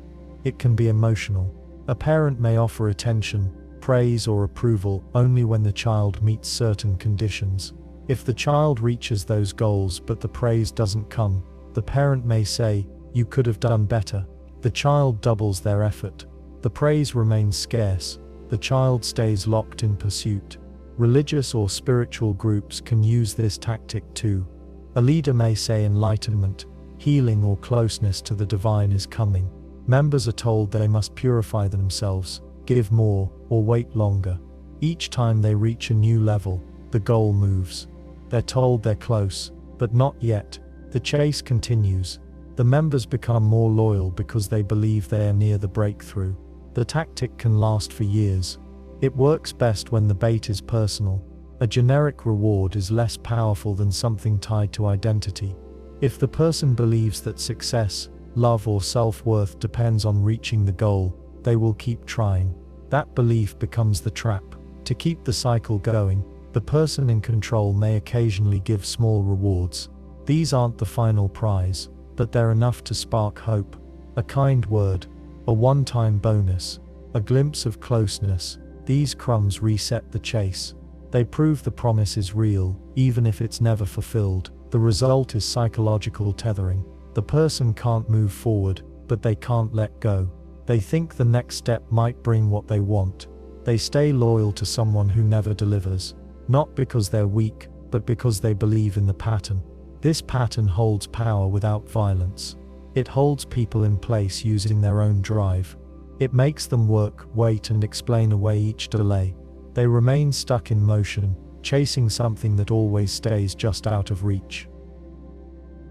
It can be emotional. A parent may offer attention, praise, or approval only when the child meets certain conditions. If the child reaches those goals but the praise doesn't come, the parent may say, "You could have done better." The child doubles their effort. The praise remains scarce. The child stays locked in pursuit. Religious or spiritual groups can use this tactic too. A leader may say enlightenment, healing, or closeness to the divine is coming. Members are told they must purify themselves, give more, or wait longer. Each time they reach a new level, the goal moves. They're told they're close, but not yet. The chase continues. The members become more loyal because they believe they are near the breakthrough. The tactic can last for years. It works best when the bait is personal. A generic reward is less powerful than something tied to identity. If the person believes that success, love, or self-worth depends on reaching the goal, they will keep trying. That belief becomes the trap. To keep the cycle going, the person in control may occasionally give small rewards. These aren't the final prize, but they're enough to spark hope. A kind word, a one-time bonus, a glimpse of closeness. These crumbs reset the chase. They prove the promise is real, even if it's never fulfilled. The result is psychological tethering. The person can't move forward, but they can't let go. They think the next step might bring what they want. They stay loyal to someone who never delivers, not because they're weak, but because they believe in the pattern. This pattern holds power without violence. It holds people in place using their own drive. It makes them work, wait, and explain away each delay. They remain stuck in motion, chasing something that always stays just out of reach.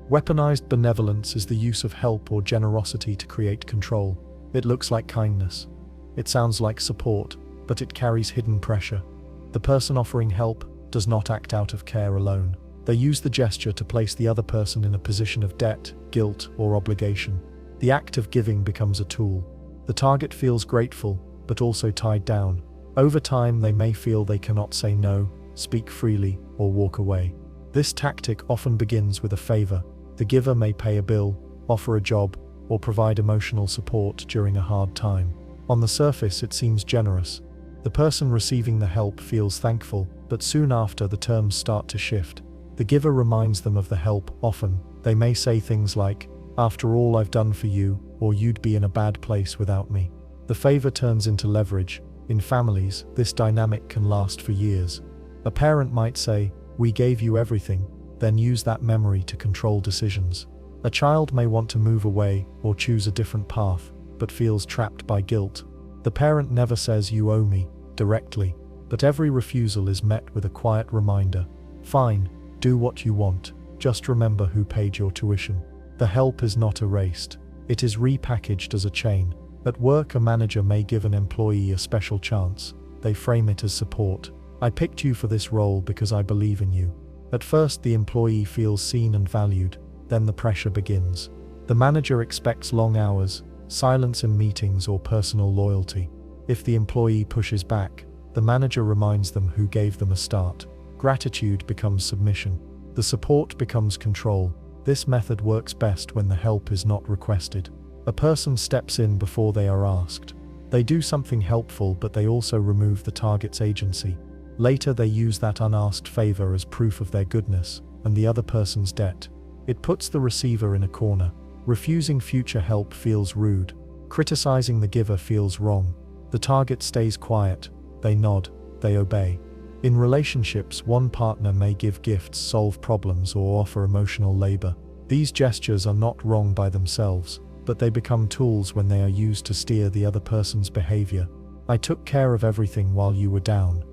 Weaponized benevolence is the use of help or generosity to create control. It looks like kindness. It sounds like support, but it carries hidden pressure. The person offering help does not act out of care alone. They use the gesture to place the other person in a position of debt, guilt, or obligation. The act of giving becomes a tool. The target feels grateful, but also tied down. Over time, they may feel they cannot say no, speak freely, or walk away. This tactic often begins with a favor. The giver may pay a bill, offer a job, or provide emotional support during a hard time. On the surface, it seems generous. The person receiving the help feels thankful, but soon after, the terms start to shift. The giver reminds them of the help. Often, they may say things like, "After all I've done for you," or "You'd be in a bad place without me." The favor turns into leverage. In families, this dynamic can last for years. A parent might say, "We gave you everything," then use that memory to control decisions. A child may want to move away or choose a different path, but feels trapped by guilt. The parent never says "you owe me" directly, but every refusal is met with a quiet reminder. "Fine, do what you want, just remember who paid your tuition." The help is not erased. It is repackaged as a chain. At work, a manager may give an employee a special chance. They frame it as support. "I picked you for this role because I believe in you." At first, the employee feels seen and valued. Then the pressure begins. The manager expects long hours, silence in meetings, or personal loyalty. If the employee pushes back, the manager reminds them who gave them a start. Gratitude becomes submission. The support becomes control. This method works best when the help is not requested. A person steps in before they are asked. They do something helpful, but they also remove the target's agency. Later, they use that unasked favor as proof of their goodness and the other person's debt. It puts the receiver in a corner. Refusing future help feels rude. Criticizing the giver feels wrong. The target stays quiet. They nod. They obey. In relationships, one partner may give gifts, solve problems, or offer emotional labor. These gestures are not wrong by themselves, but they become tools when they are used to steer the other person's behavior. "I took care of everything while you were down.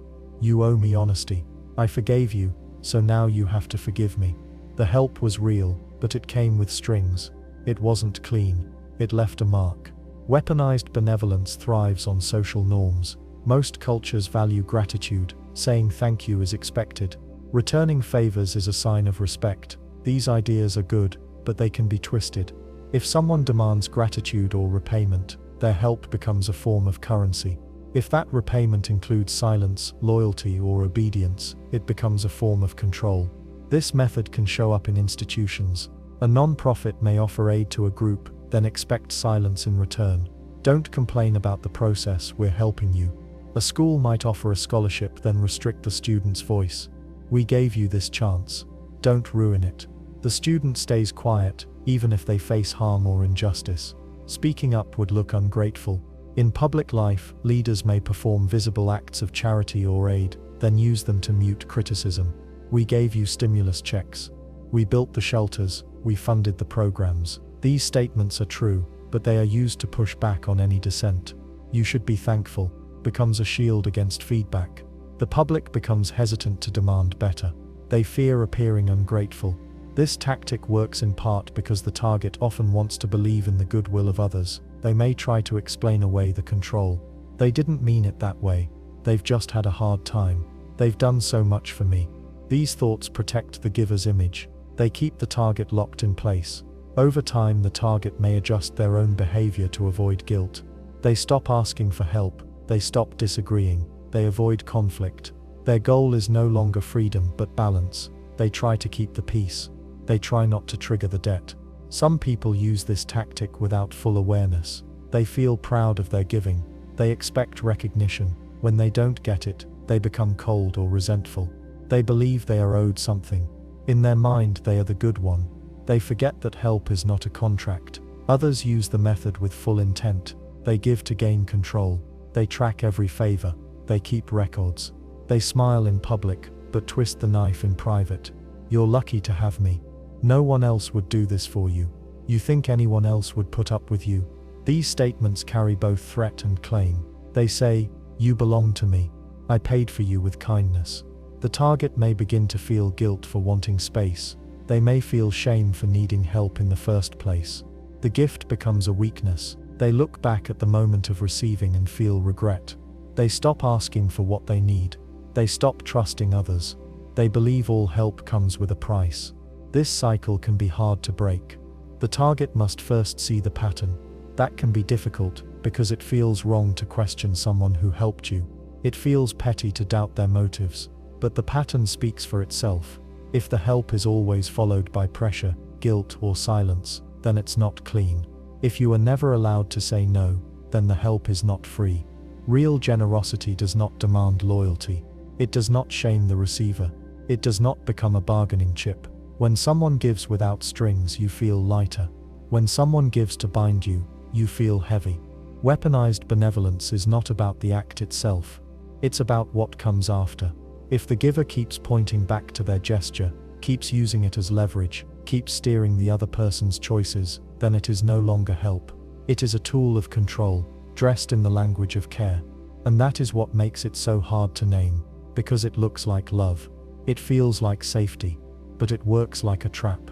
You owe me honesty. I forgave you, so now you have to forgive me." The help was real, but it came with strings. It wasn't clean. It left a mark. Weaponized benevolence thrives on social norms. Most cultures value gratitude. Saying thank you is expected. Returning favors is a sign of respect. These ideas are good, but they can be twisted. If someone demands gratitude or repayment, their help becomes a form of currency. If that repayment includes silence, loyalty, or obedience, it becomes a form of control. This method can show up in institutions. A non-profit may offer aid to a group, then expect silence in return. "Don't complain about the process, we're helping you." A school might offer a scholarship, then restrict the student's voice. "We gave you this chance. Don't ruin it." The student stays quiet, even if they face harm or injustice. Speaking up would look ungrateful. In public life, leaders may perform visible acts of charity or aid, then use them to mute criticism. "We gave you stimulus checks. We built the shelters, we funded the programs." These statements are true, but they are used to push back on any dissent. "You should be thankful" becomes a shield against feedback. The public becomes hesitant to demand better. They fear appearing ungrateful. This tactic works in part because the target often wants to believe in the goodwill of others. They may try to explain away the control. "They didn't mean it that way. They've just had a hard time. They've done so much for me." These thoughts protect the giver's image. They keep the target locked in place. Over time, the target may adjust their own behavior to avoid guilt. They stop asking for help. They stop disagreeing. They avoid conflict. Their goal is no longer freedom but balance. They try to keep the peace. They try not to trigger the debt. Some people use this tactic without full awareness. They feel proud of their giving. They expect recognition. When they don't get it, they become cold or resentful. They believe they are owed something. In their mind, they are the good one. They forget that help is not a contract. Others use the method with full intent. They give to gain control. They track every favor. They keep records. They smile in public, but twist the knife in private. You're lucky to have me. No one else would do this for you. You think anyone else would put up with you? These statements carry both threat and claim. They say, you belong to me. I paid for you with kindness. The target may begin to feel guilt for wanting space. They may feel shame for needing help in the first place. The gift becomes a weakness. They look back at the moment of receiving and feel regret. They stop asking for what they need. They stop trusting others. They believe all help comes with a price. This cycle can be hard to break. The target must first see the pattern. That can be difficult because it feels wrong to question someone who helped you. It feels petty to doubt their motives. But the pattern speaks for itself. If the help is always followed by pressure, guilt, or silence, then it's not clean. If you are never allowed to say no, then the help is not free. Real generosity does not demand loyalty. It does not shame the receiver. It does not become a bargaining chip. When someone gives without strings, you feel lighter. When someone gives to bind you, you feel heavy. Weaponized benevolence is not about the act itself. It's about what comes after. If the giver keeps pointing back to their gesture, keeps using it as leverage, keeps steering the other person's choices, then it is no longer help. It is a tool of control, dressed in the language of care. And that is what makes it so hard to name, because it looks like love. It feels like safety, but it works like a trap.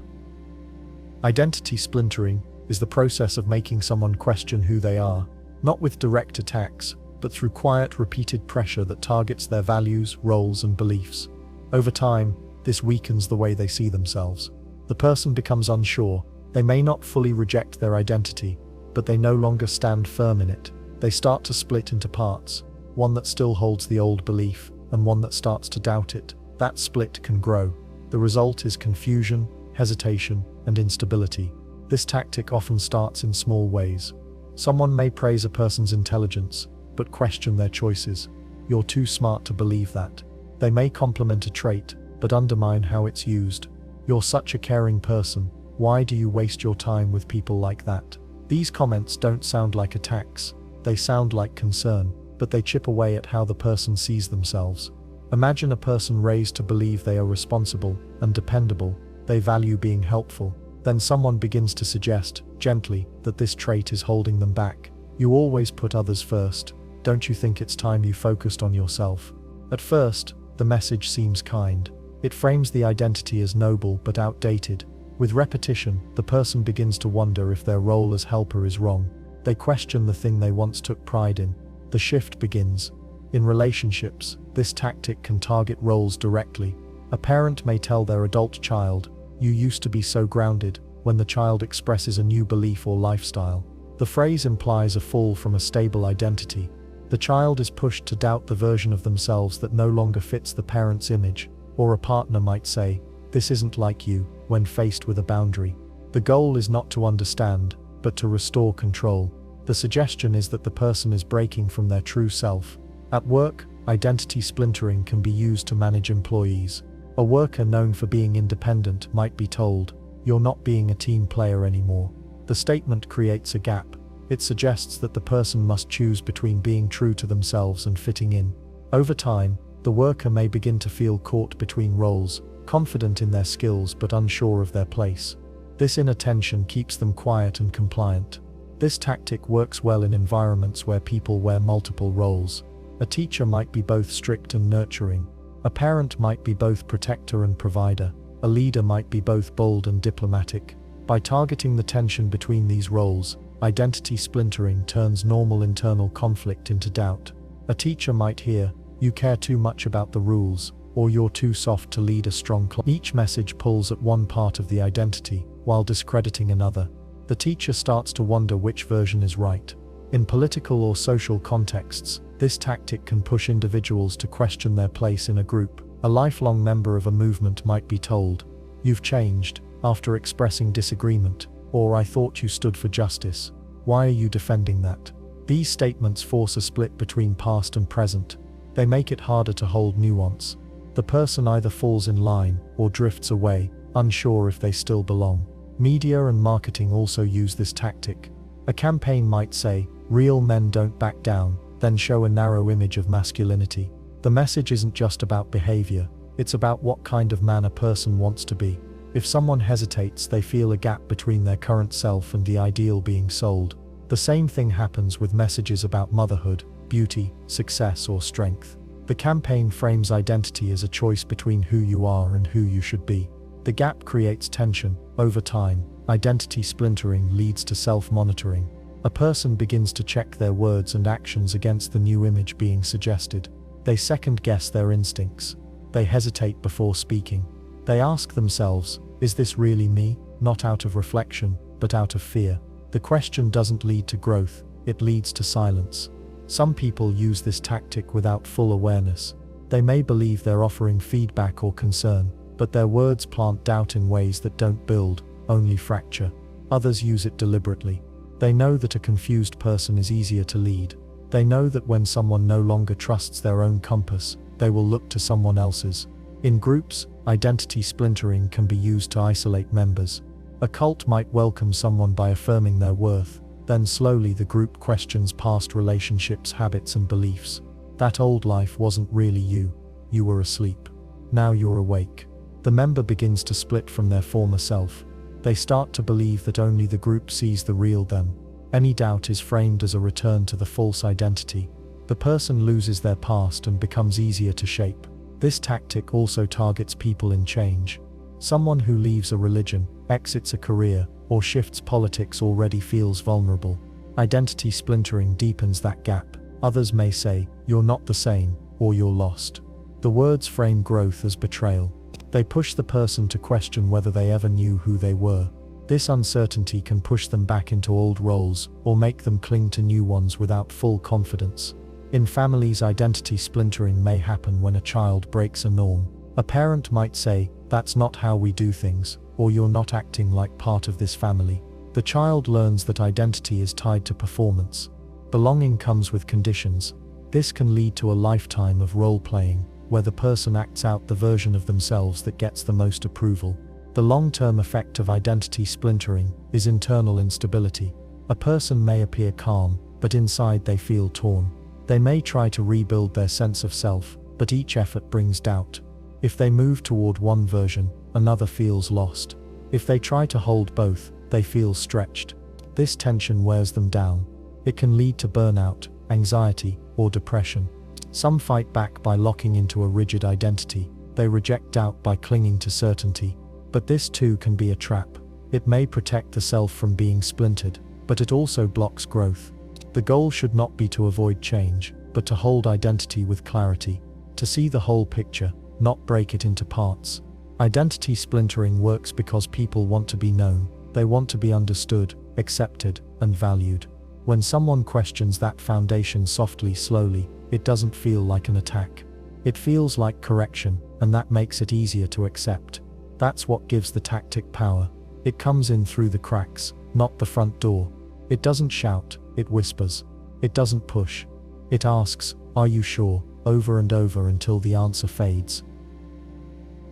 Identity splintering is the process of making someone question who they are, not with direct attacks, but through quiet, repeated pressure that targets their values, roles, and beliefs. Over time, this weakens the way they see themselves. The person becomes unsure. They may not fully reject their identity, but they no longer stand firm in it. They start to split into parts, one that still holds the old belief, and one that starts to doubt it. That split can grow. The result is confusion, hesitation, and instability. This tactic often starts in small ways. Someone may praise a person's intelligence, but question their choices. You're too smart to believe that. They may compliment a trait, but undermine how it's used. You're such a caring person. Why do you waste your time with people like that? These comments don't sound like attacks. They sound like concern, but they chip away at how the person sees themselves. Imagine a person raised to believe they are responsible and dependable. They value being helpful. Then someone begins to suggest, gently, that this trait is holding them back. You always put others first. Don't you think it's time you focused on yourself? At first, the message seems kind. It frames the identity as noble but outdated. With repetition, the person begins to wonder if their role as helper is wrong. They question the thing they once took pride in. The shift begins. In relationships, this tactic can target roles directly. A parent may tell their adult child, "You used to be so grounded," when the child expresses a new belief or lifestyle. The phrase implies a fall from a stable identity. The child is pushed to doubt the version of themselves that no longer fits the parent's image. Or a partner might say, "This isn't like you," when faced with a boundary. The goal is not to understand, but to restore control. The suggestion is that the person is breaking from their true self. At work, identity splintering can be used to manage employees. A worker known for being independent might be told, "You're not being a team player anymore." The statement creates a gap. It suggests that the person must choose between being true to themselves and fitting in. Over time, the worker may begin to feel caught between roles, confident in their skills but unsure of their place. This inner tension keeps them quiet and compliant. This tactic works well in environments where people wear multiple roles. A teacher might be both strict and nurturing. A parent might be both protector and provider. A leader might be both bold and diplomatic. By targeting the tension between these roles, identity splintering turns normal internal conflict into doubt. A teacher might hear, "You care too much about the rules," or "You're too soft to lead a strong class." Each message pulls at one part of the identity, while discrediting another. The teacher starts to wonder which version is right. In political or social contexts, this tactic can push individuals to question their place in a group. A lifelong member of a movement might be told, "You've changed," after expressing disagreement, or "I thought you stood for justice. Why are you defending that?" These statements force a split between past and present. They make it harder to hold nuance. The person either falls in line or drifts away, unsure if they still belong. Media and marketing also use this tactic. A campaign might say, "Real men don't back down," then show a narrow image of masculinity. The message isn't just about behavior, it's about what kind of man a person wants to be. If someone hesitates, they feel a gap between their current self and the ideal being sold. The same thing happens with messages about motherhood, beauty, success, or strength. The campaign frames identity as a choice between who you are and who you should be. The gap creates tension. Over time, identity splintering leads to self-monitoring. A person begins to check their words and actions against the new image being suggested. They second-guess their instincts. They hesitate before speaking. They ask themselves, "Is this really me?" Not out of reflection, but out of fear. The question doesn't lead to growth, it leads to silence. Some people use this tactic without full awareness. They may believe they're offering feedback or concern, but their words plant doubt in ways that don't build, only fracture. Others use it deliberately. They know that a confused person is easier to lead. They know that when someone no longer trusts their own compass, they will look to someone else's. In groups, identity splintering can be used to isolate members. A cult might welcome someone by affirming their worth, then slowly the group questions past relationships, habits, and beliefs. That old life wasn't really you. You were asleep. Now you're awake. The member begins to split from their former self. They start to believe that only the group sees the real them. Any doubt is framed as a return to the false identity. The person loses their past and becomes easier to shape. This tactic also targets people in change. Someone who leaves a religion, exits a career, or shifts politics already feels vulnerable. Identity splintering deepens that gap. Others may say, "You're not the same," or "You're lost." The words frame growth as betrayal. They push the person to question whether they ever knew who they were. This uncertainty can push them back into old roles, or make them cling to new ones without full confidence. In families, identity splintering may happen when a child breaks a norm. A parent might say, "That's not how we do things," or "You're not acting like part of this family." The child learns that identity is tied to performance. Belonging comes with conditions. This can lead to a lifetime of role-playing, where the person acts out the version of themselves that gets the most approval. The long-term effect of identity splintering is internal instability. A person may appear calm, but inside they feel torn. They may try to rebuild their sense of self, but each effort brings doubt. If they move toward one version, another feels lost. If they try to hold both, they feel stretched. This tension wears them down. It can lead to burnout, anxiety, or depression. Some fight back by locking into a rigid identity. They reject doubt by clinging to certainty. But this too can be a trap. It may protect the self from being splintered, but it also blocks growth. The goal should not be to avoid change, but to hold identity with clarity, to see the whole picture, not break it into parts. Identity splintering works because people want to be known. They want to be understood, accepted, and valued. When someone questions that foundation softly, slowly, it doesn't feel like an attack. It feels like correction, and that makes it easier to accept. That's what gives the tactic power. It comes in through the cracks, not the front door. It doesn't shout, it whispers. It doesn't push. It asks, "Are you sure?" over and over until the answer fades.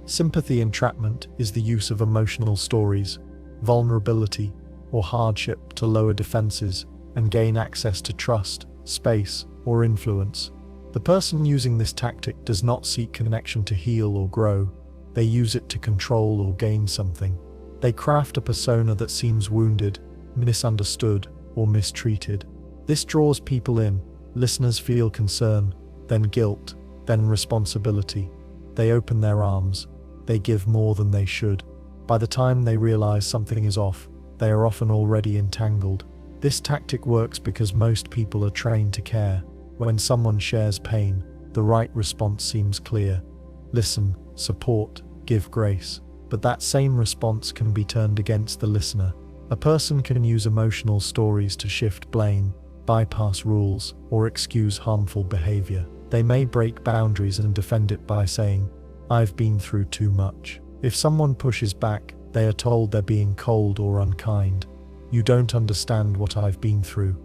Sympathy entrapment is the use of emotional stories, vulnerability, or hardship to lower defenses and gain access to trust, space, or influence. The person using this tactic does not seek connection to heal or grow. They use it to control or gain something. They craft a persona that seems wounded, misunderstood, or mistreated. This draws people in. Listeners feel concern, then guilt, then responsibility. They open their arms. They give more than they should. By the time they realize something is off, they are often already entangled. This tactic works because most people are trained to care. When someone shares pain, the right response seems clear. Listen, support, give grace. But that same response can be turned against the listener. A person can use emotional stories to shift blame, bypass rules, or excuse harmful behavior. They may break boundaries and defend it by saying, "I've been through too much." If someone pushes back, they are told they're being cold or unkind. "You don't understand what I've been through."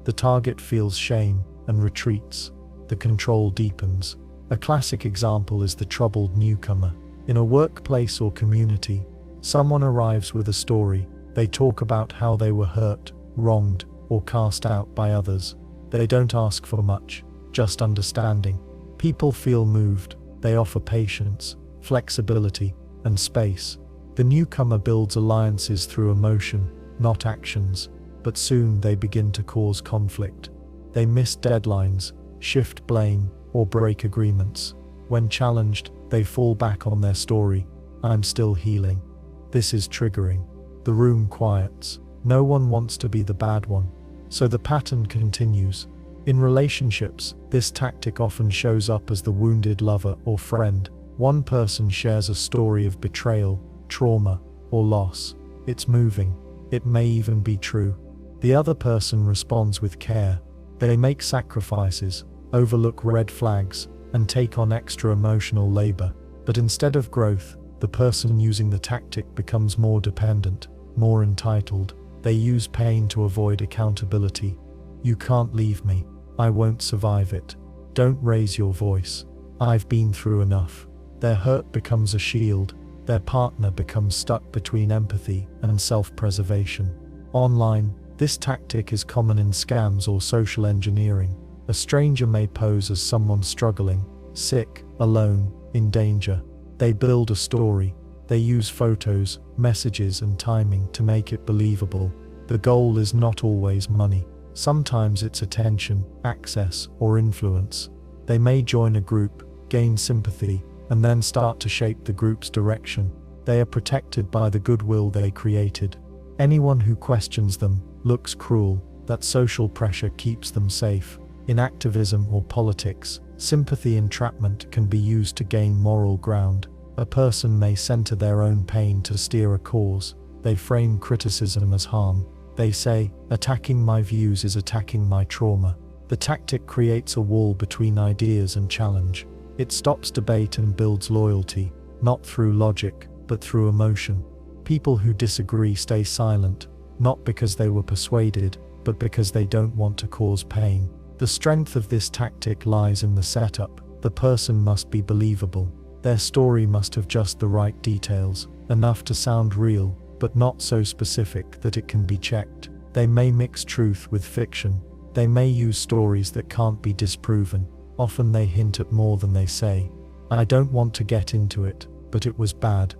The target feels shame and retreats. the control deepens. A classic example is the troubled newcomer. In a workplace or community, someone arrives with a story. They talk about how they were hurt, wronged, or cast out by others. They don't ask for much, just understanding. People feel moved. They offer patience, flexibility, and space. The newcomer builds alliances through emotion, not actions, but soon they begin to cause conflict. They miss deadlines, shift blame, or break agreements. When challenged, they fall back on their story. I'm still healing. This is triggering. The room quiets. No one wants to be the bad one. So the pattern continues. In relationships, this tactic often shows up as the wounded lover or friend. One person shares a story of betrayal, trauma, or loss. It's moving. It may even be true. The other person responds with care. They make sacrifices, overlook red flags, and take on extra emotional labor. But instead of growth, the person using the tactic becomes more dependent, more entitled. They use pain to avoid accountability. You can't leave me. I won't survive it. Don't raise your voice. I've been through enough. Their hurt becomes a shield. Their partner becomes stuck between empathy and self-preservation. Online, this tactic is common in scams or social engineering. A stranger may pose as someone struggling, sick, alone, in danger. They build a story. They use photos, messages, and timing to make it believable. The goal is not always money. Sometimes it's attention, access, or influence. They may join a group, gain sympathy, and then start to shape the group's direction. They are protected by the goodwill they created. Anyone who questions them looks cruel. That social pressure keeps them safe. In activism or politics, sympathy entrapment can be used to gain moral ground. A person may center their own pain to steer a cause. They frame criticism as harm. They say, attacking my views is attacking my trauma. The tactic creates a wall between ideas and challenge. It stops debate and builds loyalty, not through logic, but through emotion. People who disagree stay silent, not because they were persuaded, but because they don't want to cause pain. The strength of this tactic lies in the setup. The person must be believable. Their story must have just the right details, enough to sound real, but not so specific that it can be checked. They may mix truth with fiction. They may use stories that can't be disproven. Often they hint at more than they say. I don't want to get into it, but it was bad.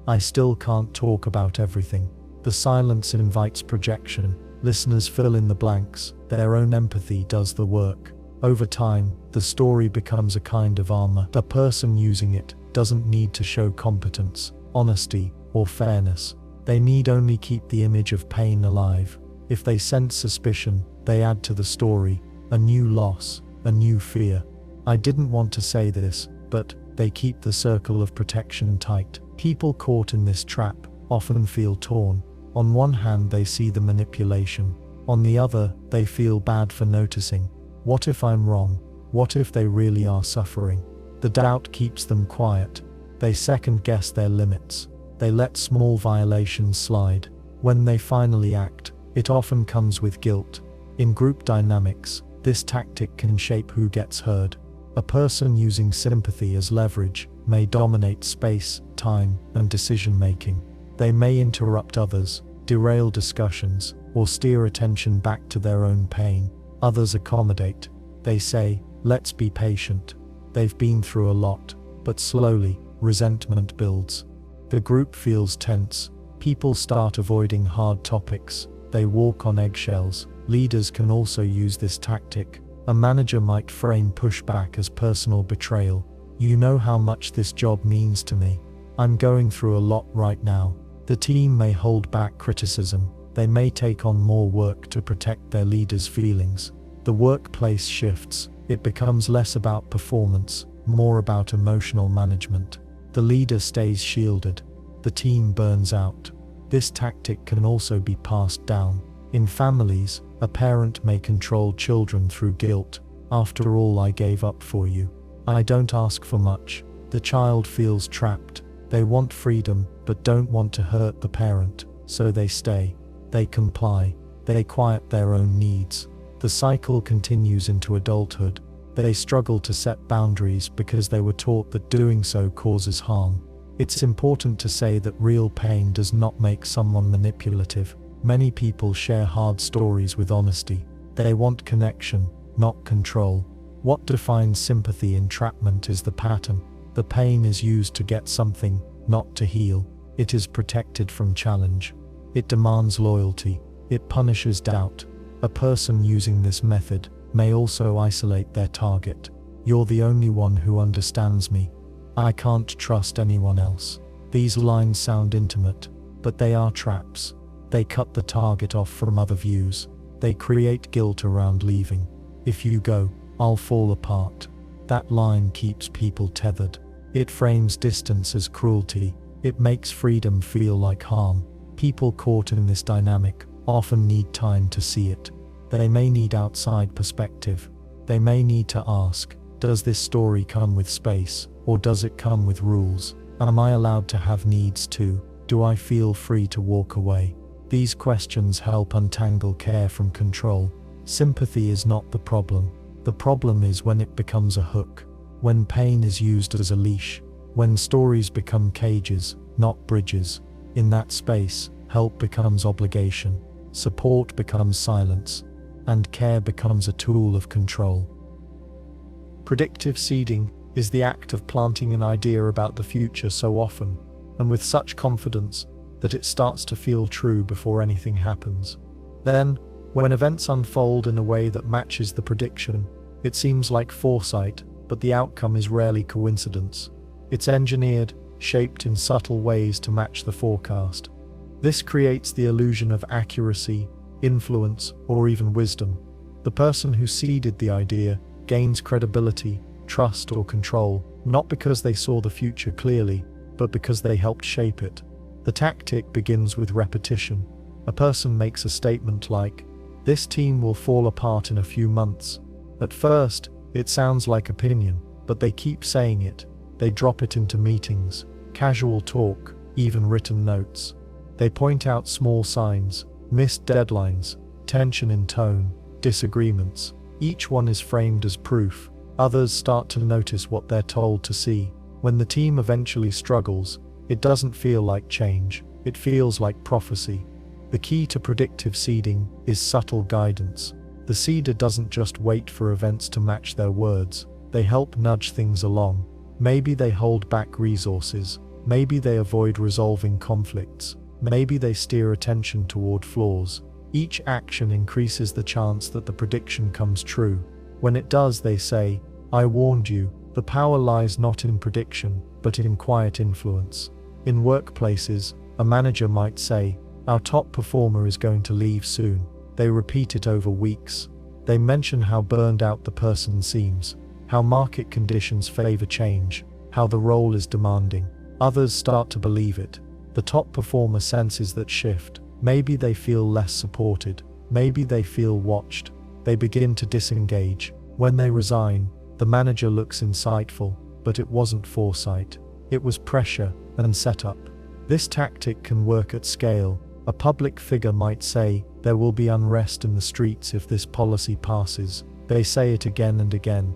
I still can't talk about everything. The silence invites projection. Listeners fill in the blanks. Their own empathy does the work. Over time, the story becomes a kind of armor. The person using it doesn't need to show competence, honesty, or fairness. They need only keep the image of pain alive. If they sense suspicion, they add to the story a new loss, a new fear. I didn't want to say this, but they keep the circle of protection tight. People caught in this trap often feel torn. On one hand, they see the manipulation. On the other, they feel bad for noticing. What if I'm wrong? What if they really are suffering? The doubt keeps them quiet. They second-guess their limits. They let small violations slide. When they finally act, it often comes with guilt. In group dynamics, this tactic can shape who gets heard. A person using sympathy as leverage may dominate space, time, and decision-making. They may interrupt others, derail discussions, or steer attention back to their own pain. Others accommodate. They say, let's be patient. They've been through a lot, but slowly, resentment builds. The group feels tense. People start avoiding hard topics. They walk on eggshells. Leaders can also use this tactic. A manager might frame pushback as personal betrayal. You know how much this job means to me. I'm going through a lot right now. The team may hold back criticism. They may take on more work to protect their leaders' feelings. The workplace shifts. It becomes less about performance, more about emotional management. The leader stays shielded. The team burns out. This tactic can also be passed down. In families, a parent may control children through guilt. After all I gave up for you. I don't ask for much. The child feels trapped. They want freedom, but don't want to hurt the parent, so they stay. They comply. They quiet their own needs. The cycle continues into adulthood. They struggle to set boundaries because they were taught that doing so causes harm. It's important to say that real pain does not make someone manipulative. Many people share hard stories with honesty. They want connection, not control. What defines sympathy entrapment is the pattern. The pain is used to get something, not to heal. It is protected from challenge. It demands loyalty. It punishes doubt. A person using this method may also isolate their target. You're the only one who understands me. I can't trust anyone else. These lines sound intimate, but they are traps. They cut the target off from other views. They create guilt around leaving. If you go, I'll fall apart. That line keeps people tethered. It frames distance as cruelty. It makes freedom feel like harm. People caught in this dynamic often need time to see it. They may need outside perspective. They may need to ask, does this story come with space, or does it come with rules? Am I allowed to have needs too? Do I feel free to walk away? These questions help untangle care from control. Sympathy is not the problem. The problem is when it becomes a hook, when pain is used as a leash, when stories become cages, not bridges. In that space, help becomes obligation, support becomes silence, and care becomes a tool of control. Predictive seeding is the act of planting an idea about the future so often, and with such confidence, that it starts to feel true before anything happens. Then, when events unfold in a way that matches the prediction, it seems like foresight, but the outcome is rarely coincidence. It's engineered, shaped in subtle ways to match the forecast. This creates the illusion of accuracy, influence, or even wisdom. The person who seeded the idea gains credibility, trust, or control, not because they saw the future clearly, but because they helped shape it. The tactic begins with repetition. A person makes a statement like, "This team will fall apart in a few months." At first, it sounds like opinion, but they keep saying it. They drop it into meetings, casual talk, even written notes. They point out small signs, missed deadlines, tension in tone, disagreements. Each one is framed as proof. Others start to notice what they're told to see. When the team eventually struggles, it doesn't feel like change, it feels like prophecy. The key to predictive seeding is subtle guidance. The seeder doesn't just wait for events to match their words, they help nudge things along. Maybe they hold back resources, maybe they avoid resolving conflicts, maybe they steer attention toward flaws. Each action increases the chance that the prediction comes true. When it does, they say, "I warned you." The power lies not in prediction, but in quiet influence. In workplaces, a manager might say, "Our top performer is going to leave soon." They repeat it over weeks. They mention how burned out the person seems, how market conditions favor change, how the role is demanding. Others start to believe it. The top performer senses that shift. Maybe they feel less supported. Maybe they feel watched. They begin to disengage. When they resign, the manager looks insightful, but it wasn't foresight. It was pressure and setup. This tactic can work at scale. A public figure might say, "There will be unrest in the streets if this policy passes." They say it again and again.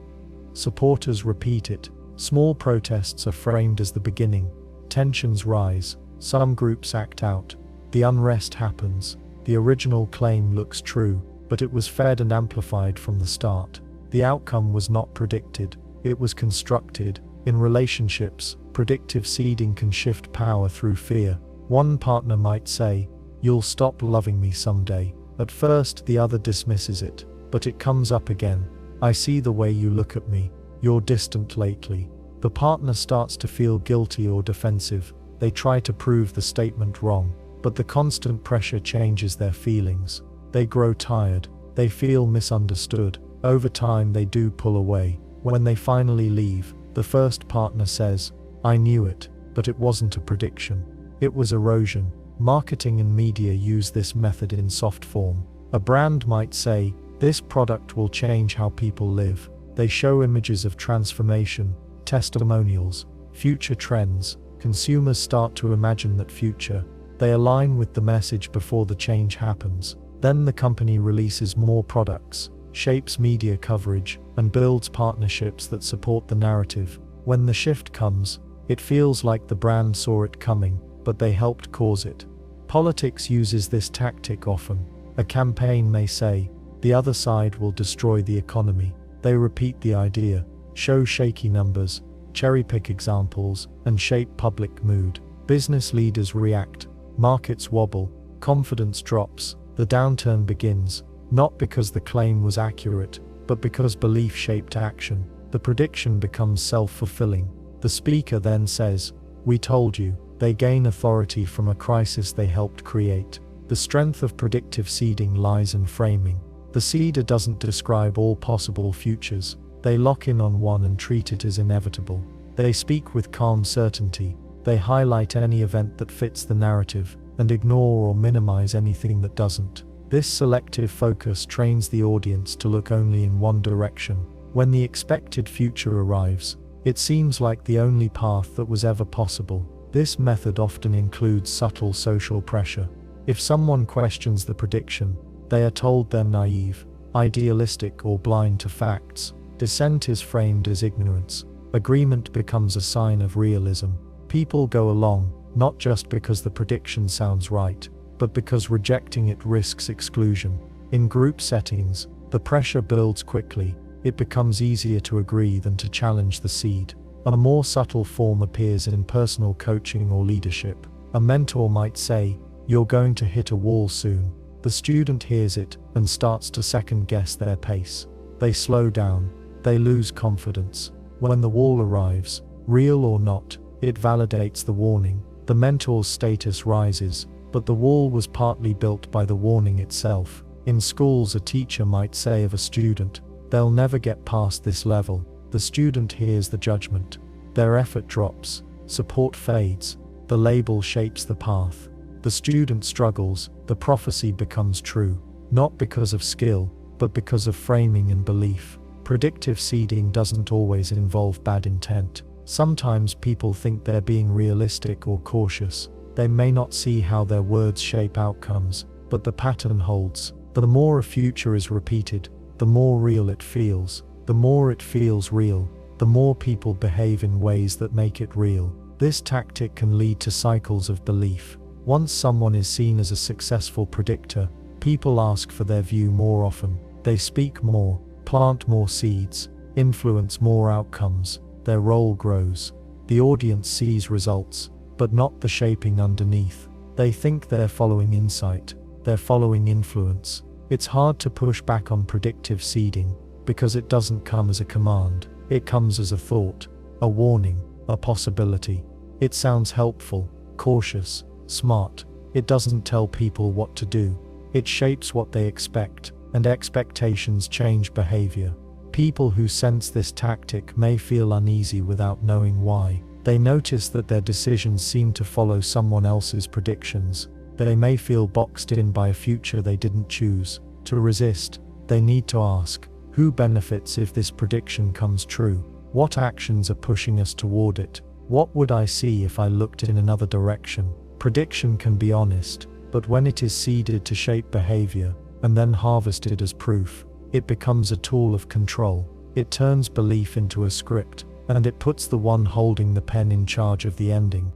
Supporters repeat it. Small protests are framed as the beginning. Tensions rise. Some groups act out. The unrest happens. The original claim looks true, but it was fed and amplified from the start. The outcome was not predicted, it was constructed. In relationships, predictive seeding can shift power through fear. One partner might say, "You'll stop loving me someday." At first, the other dismisses it, but it comes up again. "I see the way you look at me. You're distant lately." The partner starts to feel guilty or defensive. They try to prove the statement wrong, but the constant pressure changes their feelings. They grow tired. They feel misunderstood. Over time, they do pull away. When they finally leave, the first partner says, "I knew it, but it wasn't a prediction. It was erosion." Marketing and media use this method in soft form. A brand might say, "This product will change how people live." They show images of transformation, testimonials, future trends. Consumers start to imagine that future. They align with the message before the change happens. Then the company releases more products, shapes media coverage, and builds partnerships that support the narrative. When the shift comes, it feels like the brand saw it coming, but they helped cause it. Politics uses this tactic often. A campaign may say, "The other side will destroy the economy." They repeat the idea, show shaky numbers, cherry-pick examples, and shape public mood. Business leaders react, markets wobble, confidence drops, the downturn begins, not because the claim was accurate, but because belief shaped action. The prediction becomes self-fulfilling. The speaker then says, "We told you." They gain authority from a crisis they helped create. The strength of predictive seeding lies in framing. The seeder doesn't describe all possible futures. They lock in on one and treat it as inevitable. They speak with calm certainty. They highlight any event that fits the narrative, and ignore or minimize anything that doesn't. This selective focus trains the audience to look only in one direction. When the expected future arrives, it seems like the only path that was ever possible. This method often includes subtle social pressure. If someone questions the prediction, they are told they're naive, idealistic, or blind to facts. Dissent is framed as ignorance. Agreement becomes a sign of realism. People go along, not just because the prediction sounds right, but because rejecting it risks exclusion. In group settings, the pressure builds quickly. It becomes easier to agree than to challenge the seed. A more subtle form appears in personal coaching or leadership. A mentor might say, "You're going to hit a wall soon." The student hears it and starts to second-guess their pace. They slow down. They lose confidence. When the wall arrives, real or not, it validates the warning. The mentor's status rises, but the wall was partly built by the warning itself. In schools, a teacher might say of a student, "They'll never get past this level." The student hears the judgment. Their effort drops. Support fades. The label shapes the path. The student struggles. The prophecy becomes true, not because of skill, but because of framing and belief. Predictive seeding doesn't always involve bad intent. Sometimes people think they're being realistic or cautious. They may not see how their words shape outcomes, but the pattern holds. The more a future is repeated, the more real it feels. The more it feels real, the more people behave in ways that make it real. This tactic can lead to cycles of belief. Once someone is seen as a successful predictor, people ask for their view more often. They speak more, plant more seeds, influence more outcomes. Their role grows. The audience sees results, but not the shaping underneath. They think they're following insight. They're following influence. It's hard to push back on predictive seeding, because it doesn't come as a command. It comes as a thought, a warning, a possibility. It sounds helpful, cautious, smart. It doesn't tell people what to do. It shapes what they expect, and expectations change behavior. People who sense this tactic may feel uneasy without knowing why. They notice that their decisions seem to follow someone else's predictions. They may feel boxed in by a future they didn't choose. To resist, they need to ask, who benefits if this prediction comes true? What actions are pushing us toward it? What would I see if I looked in another direction? Prediction can be honest, but when it is seeded to shape behavior, and then harvested as proof, it becomes a tool of control. It turns belief into a script, and it puts the one holding the pen in charge of the ending.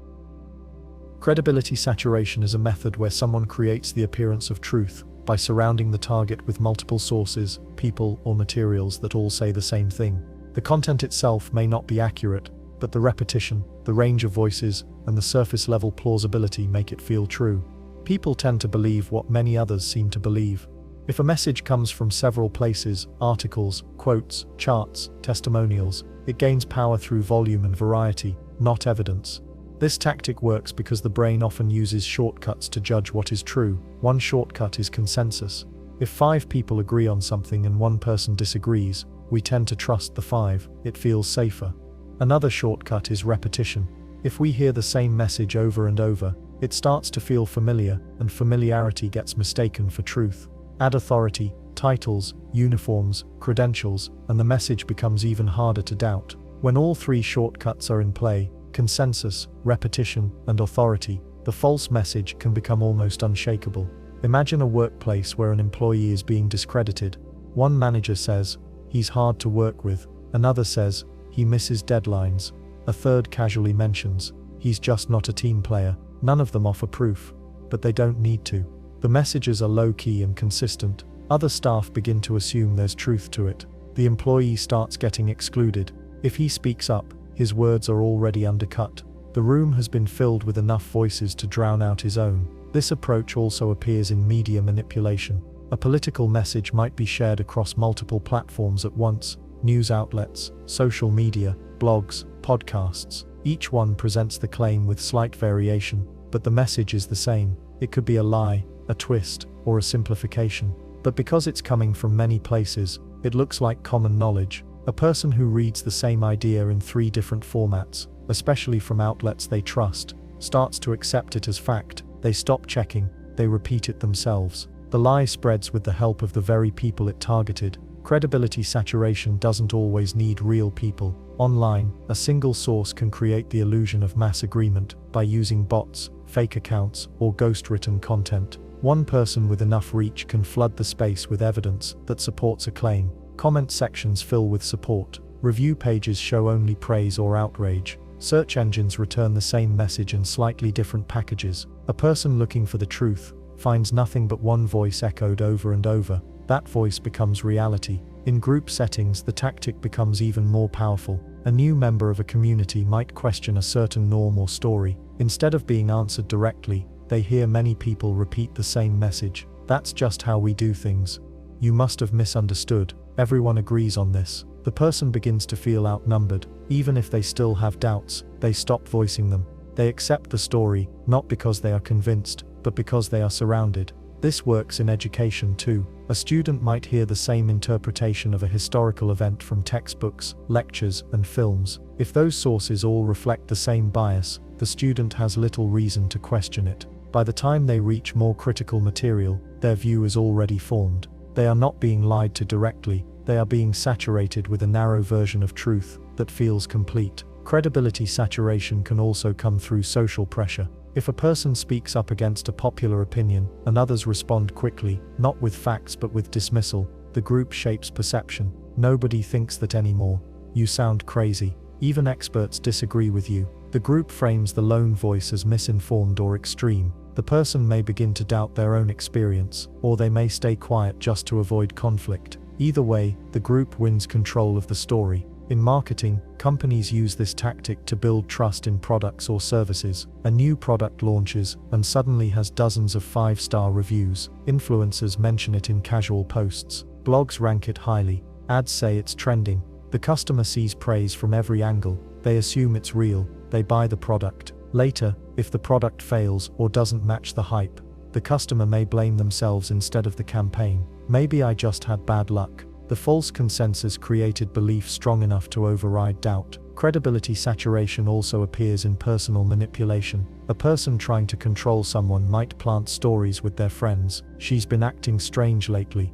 Credibility saturation is a method where someone creates the appearance of truth by surrounding the target with multiple sources, people, or materials that all say the same thing. The content itself may not be accurate, but the repetition, the range of voices, and the surface-level plausibility make it feel true. People tend to believe what many others seem to believe. If a message comes from several places, articles, quotes, charts, testimonials, it gains power through volume and variety, not evidence. This tactic works because the brain often uses shortcuts to judge what is true. One shortcut is consensus. If 5 people agree on something and one person disagrees, we tend to trust the 5, it feels safer. Another shortcut is repetition. If we hear the same message over and over, it starts to feel familiar, and familiarity gets mistaken for truth. Add authority, titles, uniforms, credentials, and the message becomes even harder to doubt. When all 3 shortcuts are in play, consensus, repetition, and authority, the false message can become almost unshakable. Imagine a workplace where an employee is being discredited. One manager says, "He's hard to work with." Another says, "He misses deadlines." A third casually mentions, "He's just not a team player." None of them offer proof, but they don't need to. The messages are low-key and consistent. Other staff begin to assume there's truth to it. The employee starts getting excluded. If he speaks up, his words are already undercut. The room has been filled with enough voices to drown out his own. This approach also appears in media manipulation. A political message might be shared across multiple platforms at once: news outlets, social media, blogs, podcasts. Each one presents the claim with slight variation, but the message is the same. It could be a lie, a twist, or a simplification. But because it's coming from many places, it looks like common knowledge. A person who reads the same idea in 3 different formats, especially from outlets they trust, starts to accept it as fact. They stop checking, they repeat it themselves. The lie spreads with the help of the very people it targeted. Credibility saturation doesn't always need real people. Online, a single source can create the illusion of mass agreement by using bots, fake accounts, or ghost-written content. One person with enough reach can flood the space with evidence that supports a claim. Comment sections fill with support. Review pages show only praise or outrage. Search engines return the same message in slightly different packages. A person looking for the truth finds nothing but one voice echoed over and over. That voice becomes reality. In group settings, the tactic becomes even more powerful. A new member of a community might question a certain norm or story. Instead of being answered directly, they hear many people repeat the same message. "That's just how we do things. You must have misunderstood. Everyone agrees on this." The person begins to feel outnumbered. Even if they still have doubts, they stop voicing them. They accept the story, not because they are convinced, but because they are surrounded. This works in education too. A student might hear the same interpretation of a historical event from textbooks, lectures, and films. If those sources all reflect the same bias, the student has little reason to question it. By the time they reach more critical material, their view is already formed. They are not being lied to directly, they are being saturated with a narrow version of truth that feels complete. Credibility saturation can also come through social pressure. If a person speaks up against a popular opinion, and others respond quickly, not with facts but with dismissal, the group shapes perception. Nobody thinks that anymore. You sound crazy. Even experts disagree with you. The group frames the lone voice as misinformed or extreme. The person may begin to doubt their own experience, or they may stay quiet just to avoid conflict. Either way, the group wins control of the story. In marketing, companies use this tactic to build trust in products or services. A new product launches, and suddenly has dozens of 5-star reviews. Influencers mention it in casual posts. Blogs rank it highly. Ads say it's trending. The customer sees praise from every angle. They assume it's real. They buy the product. Later, if the product fails or doesn't match the hype, the customer may blame themselves instead of the campaign. "Maybe I just had bad luck." The false consensus created belief strong enough to override doubt. Credibility saturation also appears in personal manipulation. A person trying to control someone might plant stories with their friends. "She's been acting strange lately.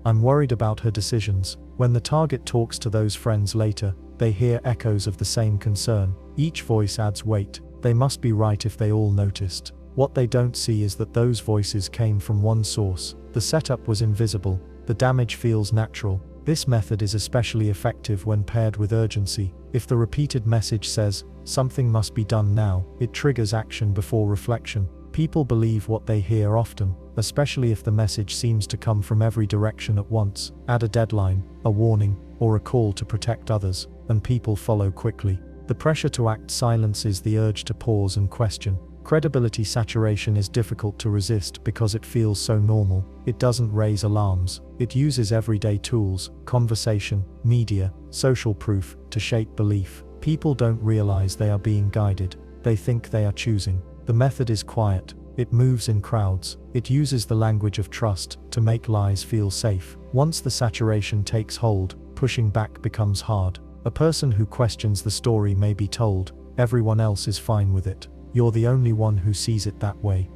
I'm worried about her decisions." When the target talks to those friends later, they hear echoes of the same concern. Each voice adds weight. They must be right if they all noticed. What they don't see is that those voices came from one source. The setup was invisible. The damage feels natural. This method is especially effective when paired with urgency. If the repeated message says, "Something must be done now," it triggers action before reflection. People believe what they hear often, especially if the message seems to come from every direction at once. Add a deadline, a warning, or a call to protect others, and people follow quickly. The pressure to act silences the urge to pause and question. Credibility saturation is difficult to resist because it feels so normal. It doesn't raise alarms. It uses everyday tools, conversation, media, social proof, to shape belief. People don't realize they are being guided. They think they are choosing. The method is quiet. It moves in crowds. It uses the language of trust to make lies feel safe. Once the saturation takes hold, pushing back becomes hard. A person who questions the story may be told, "Everyone else is fine with it. You're the only one who sees it that way.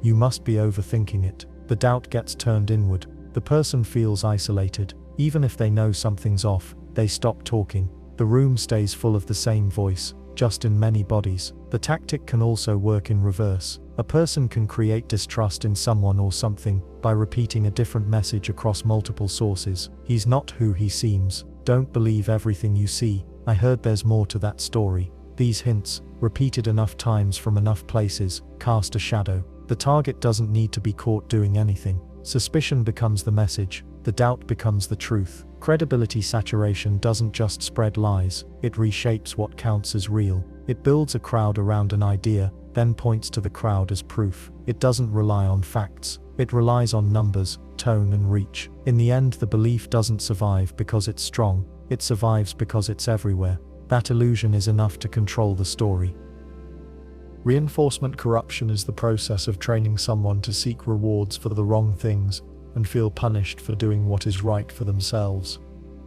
You must be overthinking it." The doubt gets turned inward. The person feels isolated. Even if they know something's off, they stop talking. The room stays full of the same voice. just in many bodies. The tactic can also work in reverse. A person can create distrust in someone or something by repeating a different message across multiple sources. He's not who he seems. Don't believe everything you see. I heard there's more to that story. These hints, repeated enough times from enough places, cast a shadow. The target doesn't need to be caught doing anything. Suspicion becomes the message. The doubt becomes the truth. Credibility saturation doesn't just spread lies, it reshapes what counts as real. It builds a crowd around an idea, then points to the crowd as proof. It doesn't rely on facts, it relies on numbers, tone and reach. In the end, the belief doesn't survive because it's strong, it survives because it's everywhere. That illusion is enough to control the story. Reinforcement corruption is the process of training someone to seek rewards for the wrong things and feel punished for doing what is right for themselves.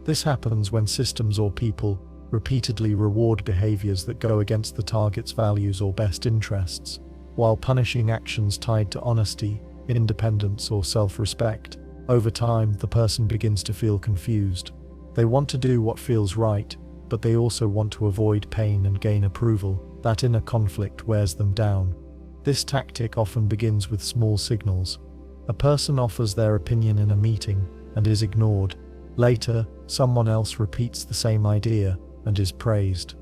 This happens when systems or people repeatedly reward behaviors that go against the target's values or best interests, while punishing actions tied to honesty, independence, or self-respect. Over time, the person begins to feel confused. They want to do what feels right, but they also want to avoid pain and gain approval. That inner conflict wears them down. This tactic often begins with small signals. A person offers their opinion in a meeting and is ignored. Later, someone else repeats the same idea and is praised.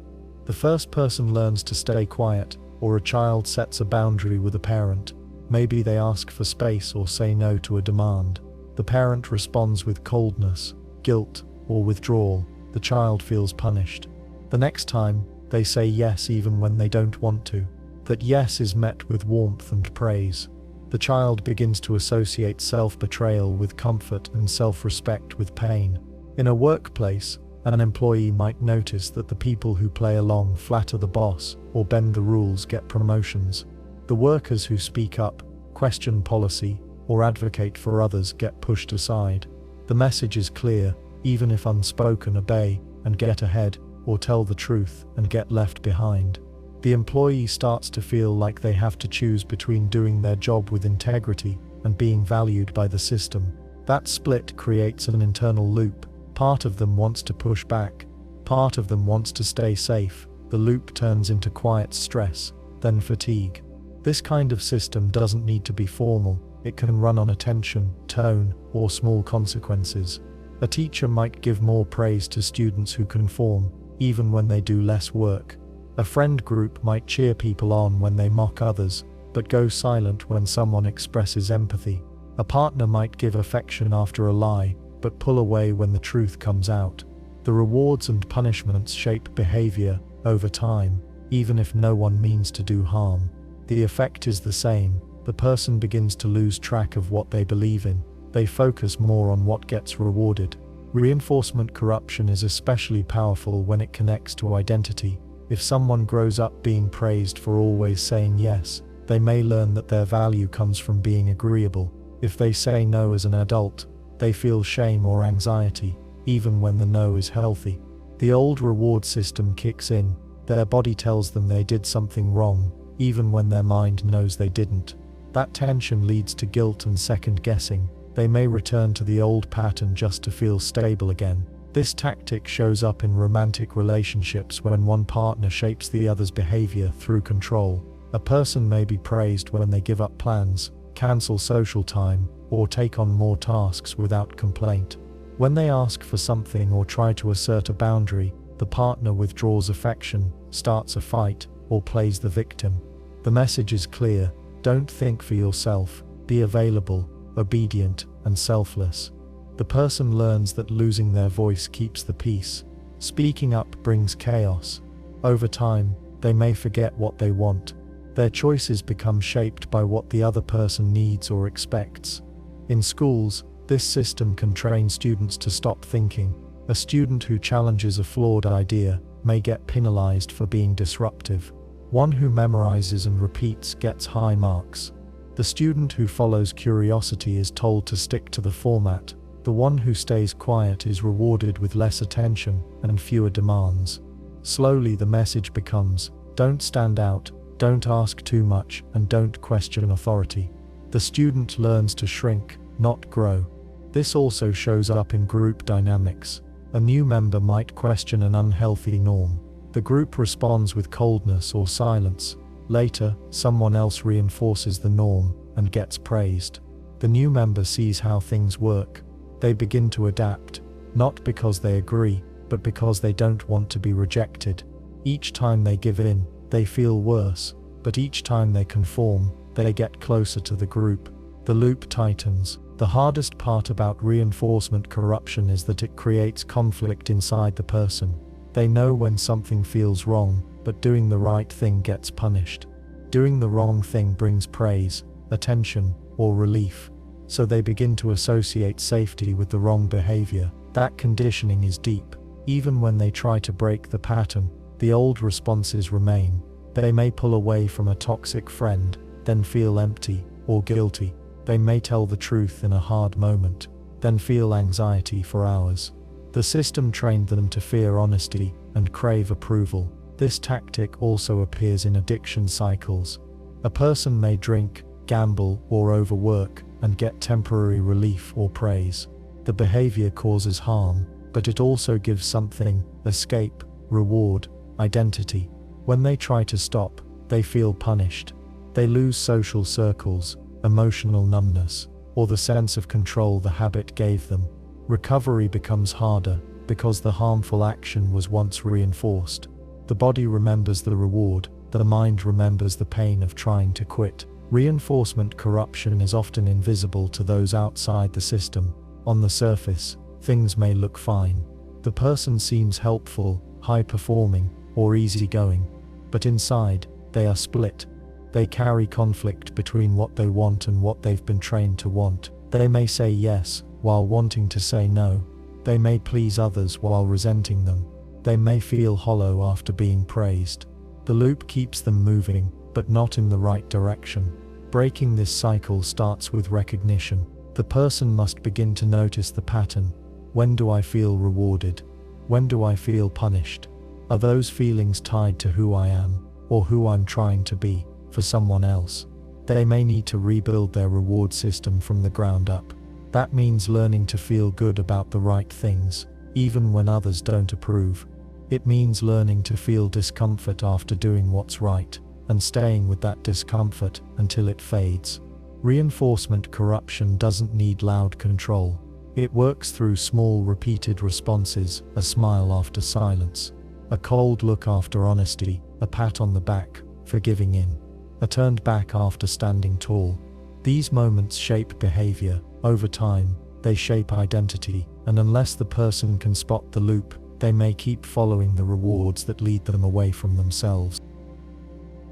The first person learns to stay quiet, or a child sets a boundary with a parent. Maybe they ask for space or say no to a demand. The parent responds with coldness, guilt, or withdrawal. The child feels punished. The next time, they say yes even when they don't want to. That yes is met with warmth and praise. The child begins to associate self-betrayal with comfort and self-respect with pain. In a workplace, an employee might notice that the people who play along flatter the boss or bend the rules get promotions. The workers who speak up, question policy, or advocate for others get pushed aside. The message is clear: even if unspoken, obey and get ahead, or tell the truth and get left behind. The employee starts to feel like they have to choose between doing their job with integrity and being valued by the system. That split creates an internal loop. Part of them wants to push back, part of them wants to stay safe. The loop turns into quiet stress, then fatigue. This kind of system doesn't need to be formal. It can run on attention, tone, or small consequences. A teacher might give more praise to students who conform, even when they do less work. A friend group might cheer people on when they mock others, but go silent when someone expresses empathy. A partner might give affection after a lie, but pull away when the truth comes out. The rewards and punishments shape behavior over time, even if no one means to do harm. The effect is the same. The person begins to lose track of what they believe in. They focus more on what gets rewarded. Reinforcement corruption is especially powerful when it connects to identity. If someone grows up being praised for always saying yes, they may learn that their value comes from being agreeable. If they say no as an adult, they feel shame or anxiety, even when the no is healthy. The old reward system kicks in. Their body tells them they did something wrong, even when their mind knows they didn't. That tension leads to guilt and second guessing. They may return to the old pattern just to feel stable again. This tactic shows up in romantic relationships when one partner shapes the other's behavior through control. A person may be praised when they give up plans, cancel social time, or take on more tasks without complaint. When they ask for something or try to assert a boundary, the partner withdraws affection, starts a fight, or plays the victim. The message is clear: don't think for yourself, be available, obedient, and selfless. The person learns that losing their voice keeps the peace. Speaking up brings chaos. Over time, they may forget what they want. Their choices become shaped by what the other person needs or expects. In schools, this system can train students to stop thinking. A student who challenges a flawed idea may get penalized for being disruptive. One who memorizes and repeats gets high marks. The student who follows curiosity is told to stick to the format. The one who stays quiet is rewarded with less attention and fewer demands. Slowly the message becomes: don't stand out, don't ask too much, and don't question authority. The student learns to shrink, not grow. This also shows up in group dynamics. A new member might question an unhealthy norm. The group responds with coldness or silence. Later, someone else reinforces the norm and gets praised. The new member sees how things work. They begin to adapt, not because they agree, but because they don't want to be rejected. Each time they give in, they feel worse, but each time they conform, they get closer to the group. The loop tightens. The hardest part about reinforcement corruption is that it creates conflict inside the person. They know when something feels wrong, but doing the right thing gets punished. Doing the wrong thing brings praise, attention, or relief. So they begin to associate safety with the wrong behavior. That conditioning is deep. Even when they try to break the pattern, the old responses remain. They may pull away from a toxic friend, then feel empty or guilty. They may tell the truth in a hard moment, then feel anxiety for hours. The system trained them to fear honesty and crave approval. This tactic also appears in addiction cycles. A person may drink, gamble, or overwork and get temporary relief or praise. The behavior causes harm, but it also gives something: escape, reward, identity. When they try to stop, they feel punished. They lose social circles, emotional numbness, or the sense of control the habit gave them. Recovery becomes harder because the harmful action was once reinforced. The body remembers the reward, the mind remembers the pain of trying to quit. Reinforcement corruption is often invisible to those outside the system. On the surface, things may look fine. The person seems helpful, high-performing, or easygoing. But inside, they are split. They carry conflict between what they want and what they've been trained to want. They may say yes, while wanting to say no. They may please others while resenting them. They may feel hollow after being praised. The loop keeps them moving, but not in the right direction. Breaking this cycle starts with recognition. The person must begin to notice the pattern. When do I feel rewarded? When do I feel punished? Are those feelings tied to who I am, or who I'm trying to be for someone else? They may need to rebuild their reward system from the ground up. That means learning to feel good about the right things, even when others don't approve. It means learning to feel discomfort after doing what's right, and staying with that discomfort until it fades. Reinforcement corruption doesn't need loud control. It works through small repeated responses: a smile after silence, a cold look after honesty, a pat on the back for giving in, a turned back after standing tall. These moments shape behavior. Over time, they shape identity, and unless the person can spot the loop, they may keep following the rewards that lead them away from themselves.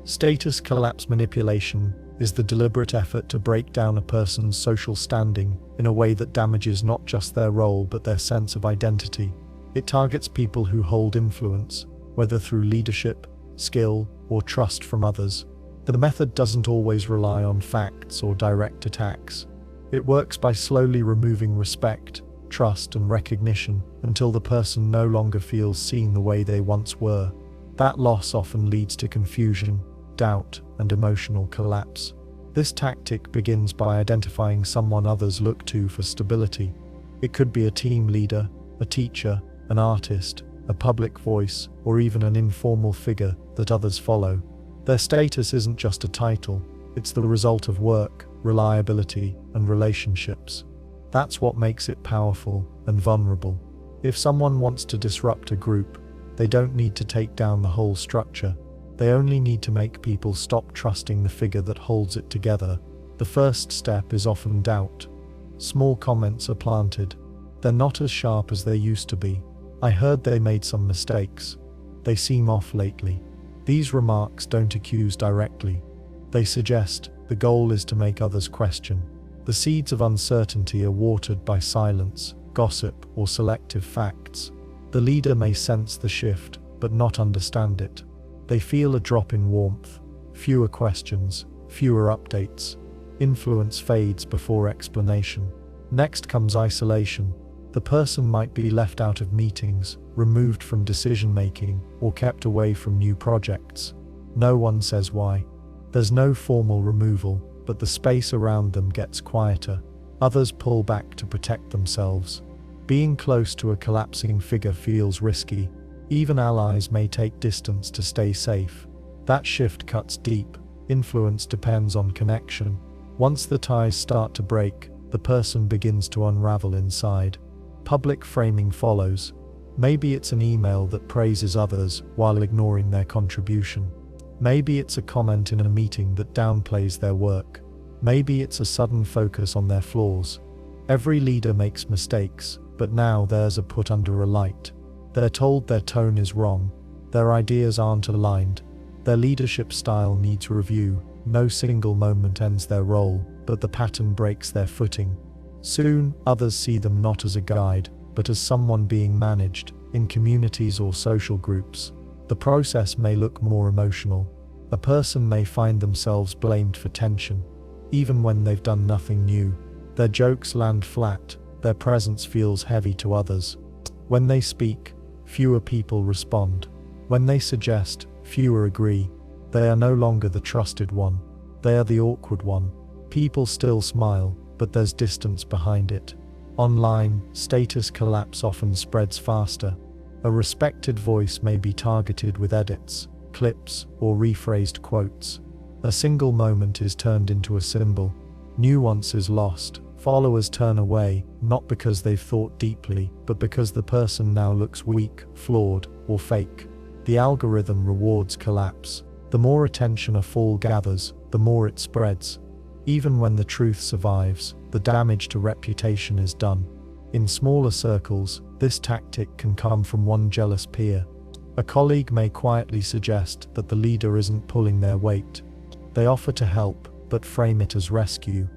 Status collapse manipulation is the deliberate effort to break down a person's social standing in a way that damages not just their role but their sense of identity. It targets people who hold influence, whether through leadership, skill, or trust from others. The method doesn't always rely on facts or direct attacks. It works by slowly removing respect, trust, and recognition until the person no longer feels seen the way they once were. That loss often leads to confusion, doubt, and emotional collapse. This tactic begins by identifying someone others look to for stability. It could be a team leader, a teacher, an artist, a public voice, or even an informal figure that others follow. Their status isn't just a title, it's the result of work, reliability, and relationships. That's what makes it powerful and vulnerable. If someone wants to disrupt a group, they don't need to take down the whole structure. They only need to make people stop trusting the figure that holds it together. The first step is often doubt. Small comments are planted. They're not as sharp as they used to be. I heard they made some mistakes. They seem off lately. These remarks don't accuse directly. They suggest the goal is to make others question. The seeds of uncertainty are watered by silence, gossip, or selective facts. The leader may sense the shift, but not understand it. They feel a drop in warmth, fewer questions, fewer updates. Influence fades before explanation. Next comes isolation. The person might be left out of meetings, removed from decision-making, or kept away from new projects. No one says why. There's no formal removal, but the space around them gets quieter. Others pull back to protect themselves. Being close to a collapsing figure feels risky. Even allies may take distance to stay safe. That shift cuts deep. Influence depends on connection. Once the ties start to break, the person begins to unravel inside. Public framing follows. Maybe it's an email that praises others while ignoring their contribution. Maybe it's a comment in a meeting that downplays their work. Maybe it's a sudden focus on their flaws. Every leader makes mistakes, but now theirs are put under a light. They're told their tone is wrong. Their ideas aren't aligned. Their leadership style needs review. No single moment ends their role, but the pattern breaks their footing. Soon, others see them not as a guide, but as someone being managed, in communities or social groups. The process may look more emotional. A person may find themselves blamed for tension, even when they've done nothing new. Their jokes land flat, their presence feels heavy to others. When they speak, fewer people respond. When they suggest, fewer agree. They are no longer the trusted one. They are the awkward one. People still smile, but there's distance behind it. Online, status collapse often spreads faster. A respected voice may be targeted with edits, clips, or rephrased quotes. A single moment is turned into a symbol. Nuance is lost. Followers turn away, not because they've thought deeply, but because the person now looks weak, flawed, or fake. The algorithm rewards collapse. The more attention a fall gathers, the more it spreads. Even when the truth survives, the damage to reputation is done. In smaller circles, this tactic can come from one jealous peer. A colleague may quietly suggest that the leader isn't pulling their weight. They offer to help, but frame it as rescue.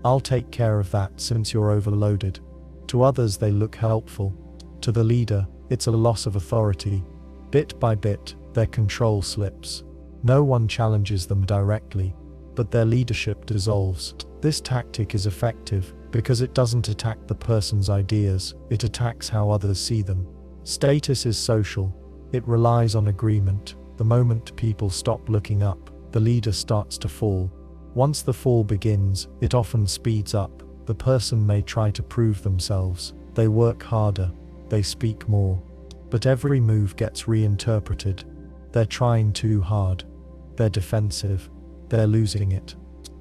"I'll take care of that since you're overloaded." To others they look helpful. To the leader, it's a loss of authority. Bit by bit, their control slips. No one challenges them directly, but their leadership dissolves. This tactic is effective because it doesn't attack the person's ideas, it attacks how others see them. Status is social. It relies on agreement. The moment people stop looking up, the leader starts to fall. Once the fall begins, it often speeds up. The person may try to prove themselves. They work harder. They speak more. But every move gets reinterpreted. They're trying too hard. They're defensive. They're losing it.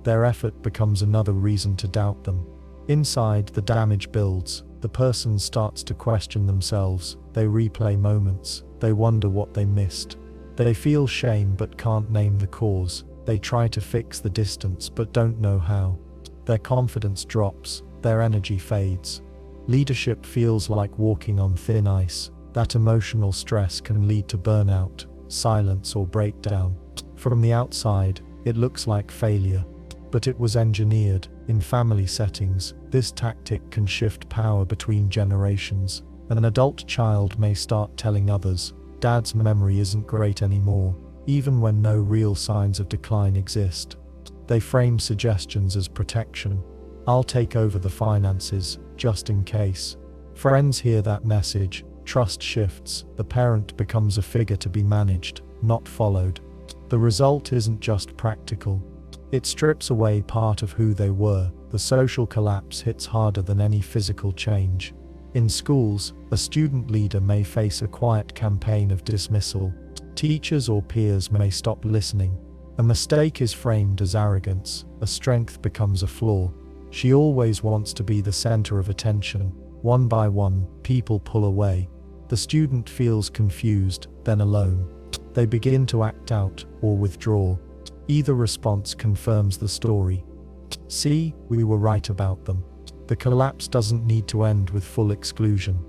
Their effort becomes another reason to doubt them. Inside, the damage builds. The person starts to question themselves. They replay moments. They wonder what they missed. They feel shame but can't name the cause. They try to fix the distance but don't know how. Their confidence drops. Their energy fades. Leadership feels like walking on thin ice. That emotional stress can lead to burnout, silence, or breakdown. From the outside, it looks like failure. But it was engineered. In family settings, this tactic can shift power between generations. An adult child may start telling others, "Dad's memory isn't great anymore," even when no real signs of decline exist. They frame suggestions as protection. "I'll take over the finances, just in case." Friends hear that message. Trust shifts. The parent becomes a figure to be managed, not followed. The result isn't just practical. It strips away part of who they were. The social collapse hits harder than any physical change. In schools, a student leader may face a quiet campaign of dismissal. Teachers or peers may stop listening. A mistake is framed as arrogance. A strength becomes a flaw. She always wants to be the center of attention. One by one, people pull away. The student feels confused, then alone. They begin to act out or withdraw. Either response confirms the story. "See, we were right about them." The collapse doesn't need to end with full exclusion.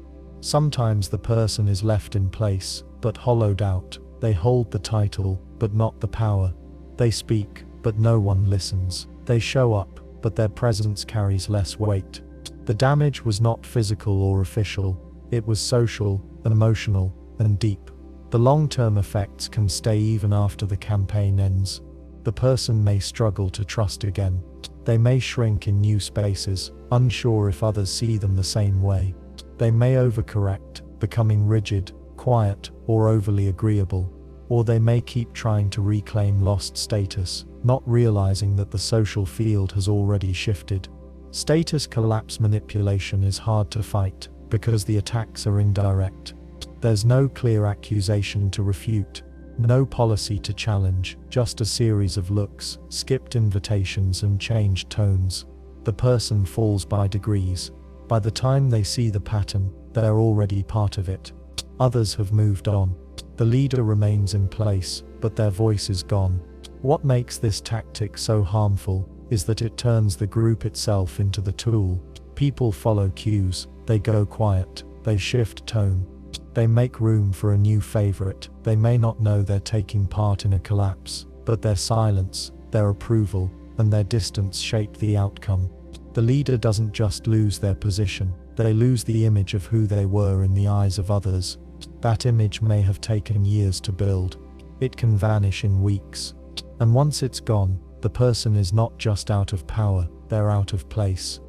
Sometimes the person is left in place, but hollowed out. They hold the title, but not the power. They speak, but no one listens. They show up, but their presence carries less weight. The damage was not physical or official. It was social, emotional, and deep. The long-term effects can stay even after the campaign ends. The person may struggle to trust again. They may shrink in new spaces, unsure if others see them the same way. They may overcorrect, becoming rigid, quiet, or overly agreeable. Or they may keep trying to reclaim lost status, not realizing that the social field has already shifted. Status collapse manipulation is hard to fight, because the attacks are indirect. There's no clear accusation to refute, no policy to challenge, just a series of looks, skipped invitations and changed tones. The person falls by degrees. By the time they see the pattern, they're already part of it. Others have moved on. The leader remains in place, but their voice is gone. What makes this tactic so harmful is that it turns the group itself into the tool. People follow cues, they go quiet, they shift tone. They make room for a new favorite. They may not know they're taking part in a collapse, but their silence, their approval, and their distance shape the outcome. The leader doesn't just lose their position, they lose the image of who they were in the eyes of others. That image may have taken years to build. It can vanish in weeks. And once it's gone, the person is not just out of power, they're out of place.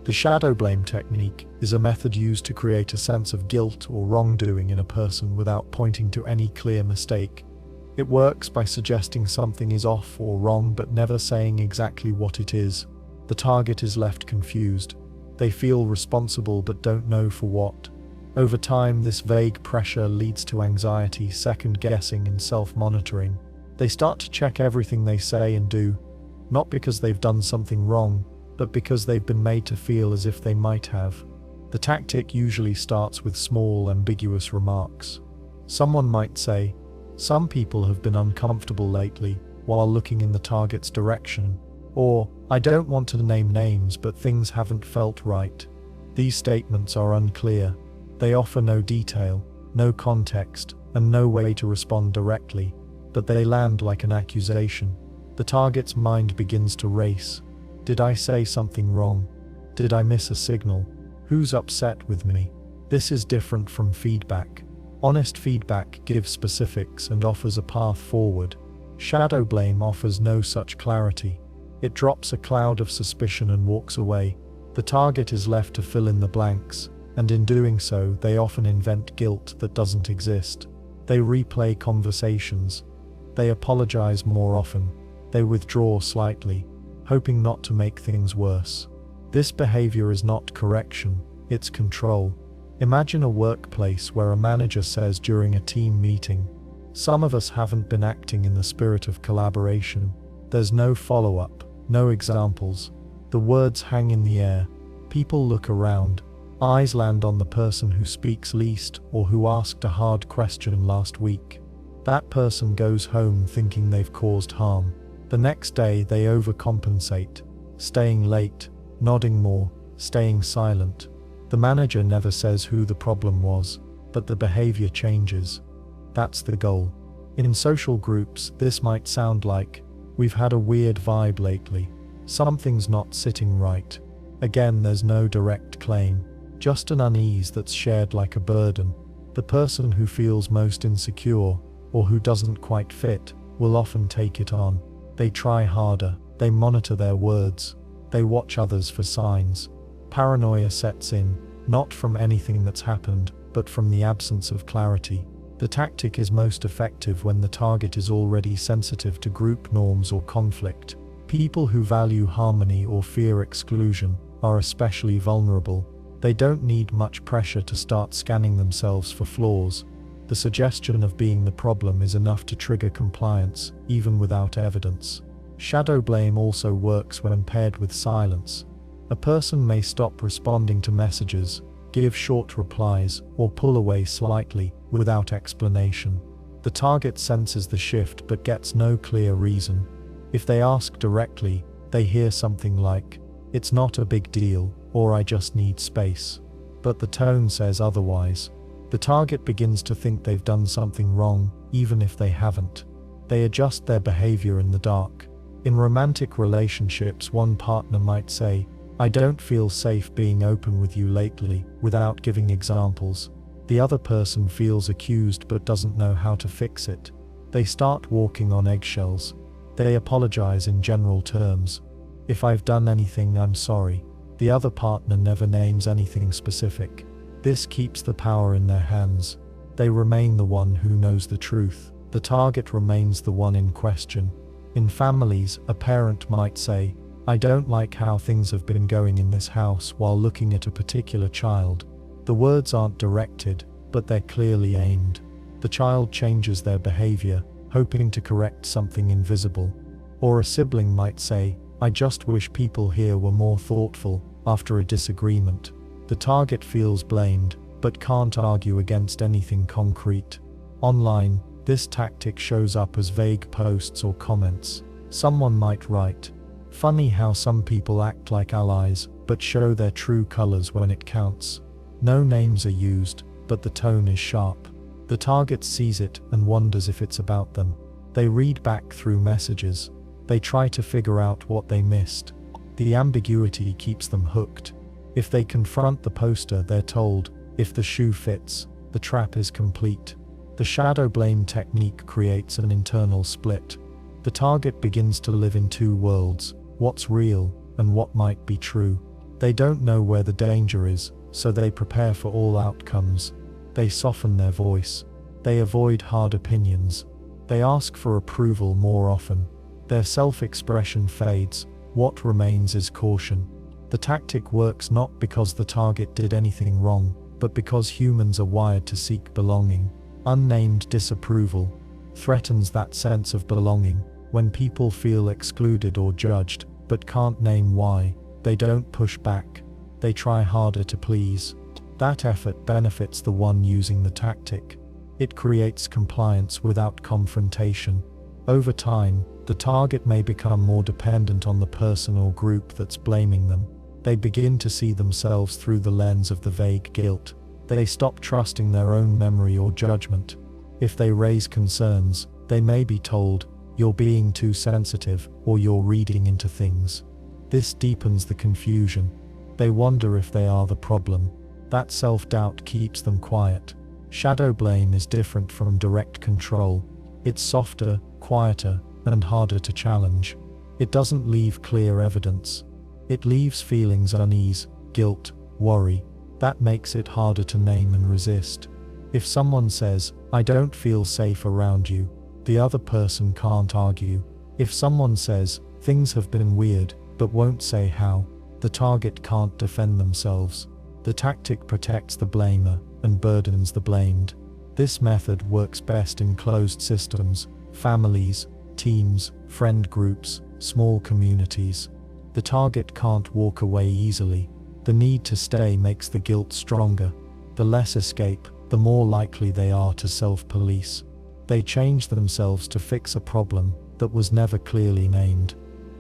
The shadow blame technique is a method used to create a sense of guilt or wrongdoing in a person without pointing to any clear mistake. It works by suggesting something is off or wrong but never saying exactly what it is. The target is left confused. They feel responsible but don't know for what. Over time, this vague pressure leads to anxiety, second-guessing, and self-monitoring. They start to check everything they say and do, not because they've done something wrong, but because they've been made to feel as if they might have. The tactic usually starts with small, ambiguous remarks. Someone might say, "Some people have been uncomfortable lately," while looking in the target's direction. Or, "I don't want to name names, but things haven't felt right." These statements are unclear. They offer no detail, no context, and no way to respond directly, but they land like an accusation. The target's mind begins to race. Did I say something wrong? Did I miss a signal? Who's upset with me? This is different from feedback. Honest feedback gives specifics and offers a path forward. Shadow blame offers no such clarity. It drops a cloud of suspicion and walks away. The target is left to fill in the blanks, and in doing so, they often invent guilt that doesn't exist. They replay conversations. They apologize more often. They withdraw slightly, hoping not to make things worse. This behavior is not correction, it's control. Imagine a workplace where a manager says during a team meeting, "Some of us haven't been acting in the spirit of collaboration." There's no follow-up, no examples. The words hang in the air. People look around. Eyes land on the person who speaks least or who asked a hard question last week. That person goes home thinking they've caused harm. The next day they overcompensate, staying late, nodding more, staying silent. The manager never says who the problem was, but the behavior changes. That's the goal. In social groups, this might sound like, "We've had a weird vibe lately. Something's not sitting right." Again, there's no direct claim, just an unease that's shared like a burden. The person who feels most insecure, or who doesn't quite fit, will often take it on. They try harder, they monitor their words, they watch others for signs. Paranoia sets in, not from anything that's happened, but from the absence of clarity. The tactic is most effective when the target is already sensitive to group norms or conflict. People who value harmony or fear exclusion are especially vulnerable. They don't need much pressure to start scanning themselves for flaws. The suggestion of being the problem is enough to trigger compliance, even without evidence. Shadow blame also works when paired with silence. A person may stop responding to messages, give short replies, or pull away slightly, without explanation. The target senses the shift but gets no clear reason. If they ask directly, they hear something like, "It's not a big deal," or "I just need space." But the tone says otherwise. The target begins to think they've done something wrong, even if they haven't. They adjust their behavior in the dark. In romantic relationships, one partner might say, "I don't feel safe being open with you lately," without giving examples. The other person feels accused but doesn't know how to fix it. They start walking on eggshells. They apologize in general terms. "If I've done anything, I'm sorry." The other partner never names anything specific. This keeps the power in their hands. They remain the one who knows the truth. The target remains the one in question. In families, a parent might say, "I don't like how things have been going in this house," while looking at a particular child. The words aren't directed, but they're clearly aimed. The child changes their behavior, hoping to correct something invisible. Or a sibling might say, "I just wish people here were more thoughtful," after a disagreement. The target feels blamed, but can't argue against anything concrete. Online, this tactic shows up as vague posts or comments. Someone might write, "Funny how some people act like allies, but show their true colors when it counts." No names are used, but the tone is sharp. The target sees it and wonders if it's about them. They read back through messages. They try to figure out what they missed. The ambiguity keeps them hooked. If they confront the poster, they're told, "If the shoe fits, the trap is complete." The shadow blame technique creates an internal split. The target begins to live in two worlds, what's real and what might be true. They don't know where the danger is, so they prepare for all outcomes. They soften their voice. They avoid hard opinions. They ask for approval more often. Their self-expression fades. What remains is caution. The tactic works not because the target did anything wrong, but because humans are wired to seek belonging. Unnamed disapproval threatens that sense of belonging. When people feel excluded or judged, but can't name why, they don't push back. They try harder to please. That effort benefits the one using the tactic. It creates compliance without confrontation. Over time, the target may become more dependent on the person or group that's blaming them. They begin to see themselves through the lens of the vague guilt. They stop trusting their own memory or judgment. If they raise concerns, they may be told, "You're being too sensitive," or "You're reading into things." This deepens the confusion. They wonder if they are the problem. That self-doubt keeps them quiet. Shadow blame is different from direct control. It's softer, quieter, and harder to challenge. It doesn't leave clear evidence. It leaves feelings unease, guilt, worry. That makes it harder to name and resist. If someone says, "I don't feel safe around you," the other person can't argue. If someone says, "Things have been weird," but won't say how, the target can't defend themselves. The tactic protects the blamer and burdens the blamed. This method works best in closed systems, families, teams, friend groups, small communities. The target can't walk away easily. The need to stay makes the guilt stronger. The less escape, the more likely they are to self-police. They change themselves to fix a problem that was never clearly named.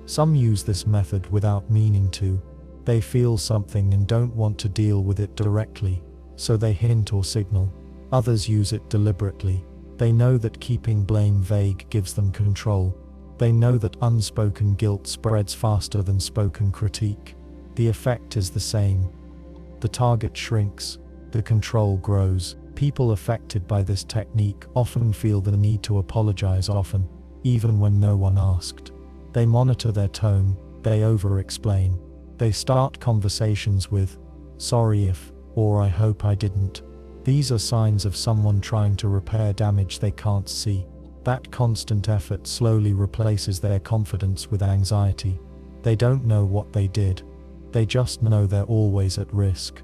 Some use this method without meaning to. They feel something and don't want to deal with it directly, so they hint or signal. Others use it deliberately. They know that keeping blame vague gives them control. They know that unspoken guilt spreads faster than spoken critique. The effect is the same. The target shrinks. The control grows. People affected by this technique often feel the need to apologize often, even when no one asked. They monitor their tone. They over-explain. They start conversations with, "Sorry if," or "I hope I didn't." These are signs of someone trying to repair damage they can't see. That constant effort slowly replaces their confidence with anxiety. They don't know what they did. They just know they're always at risk.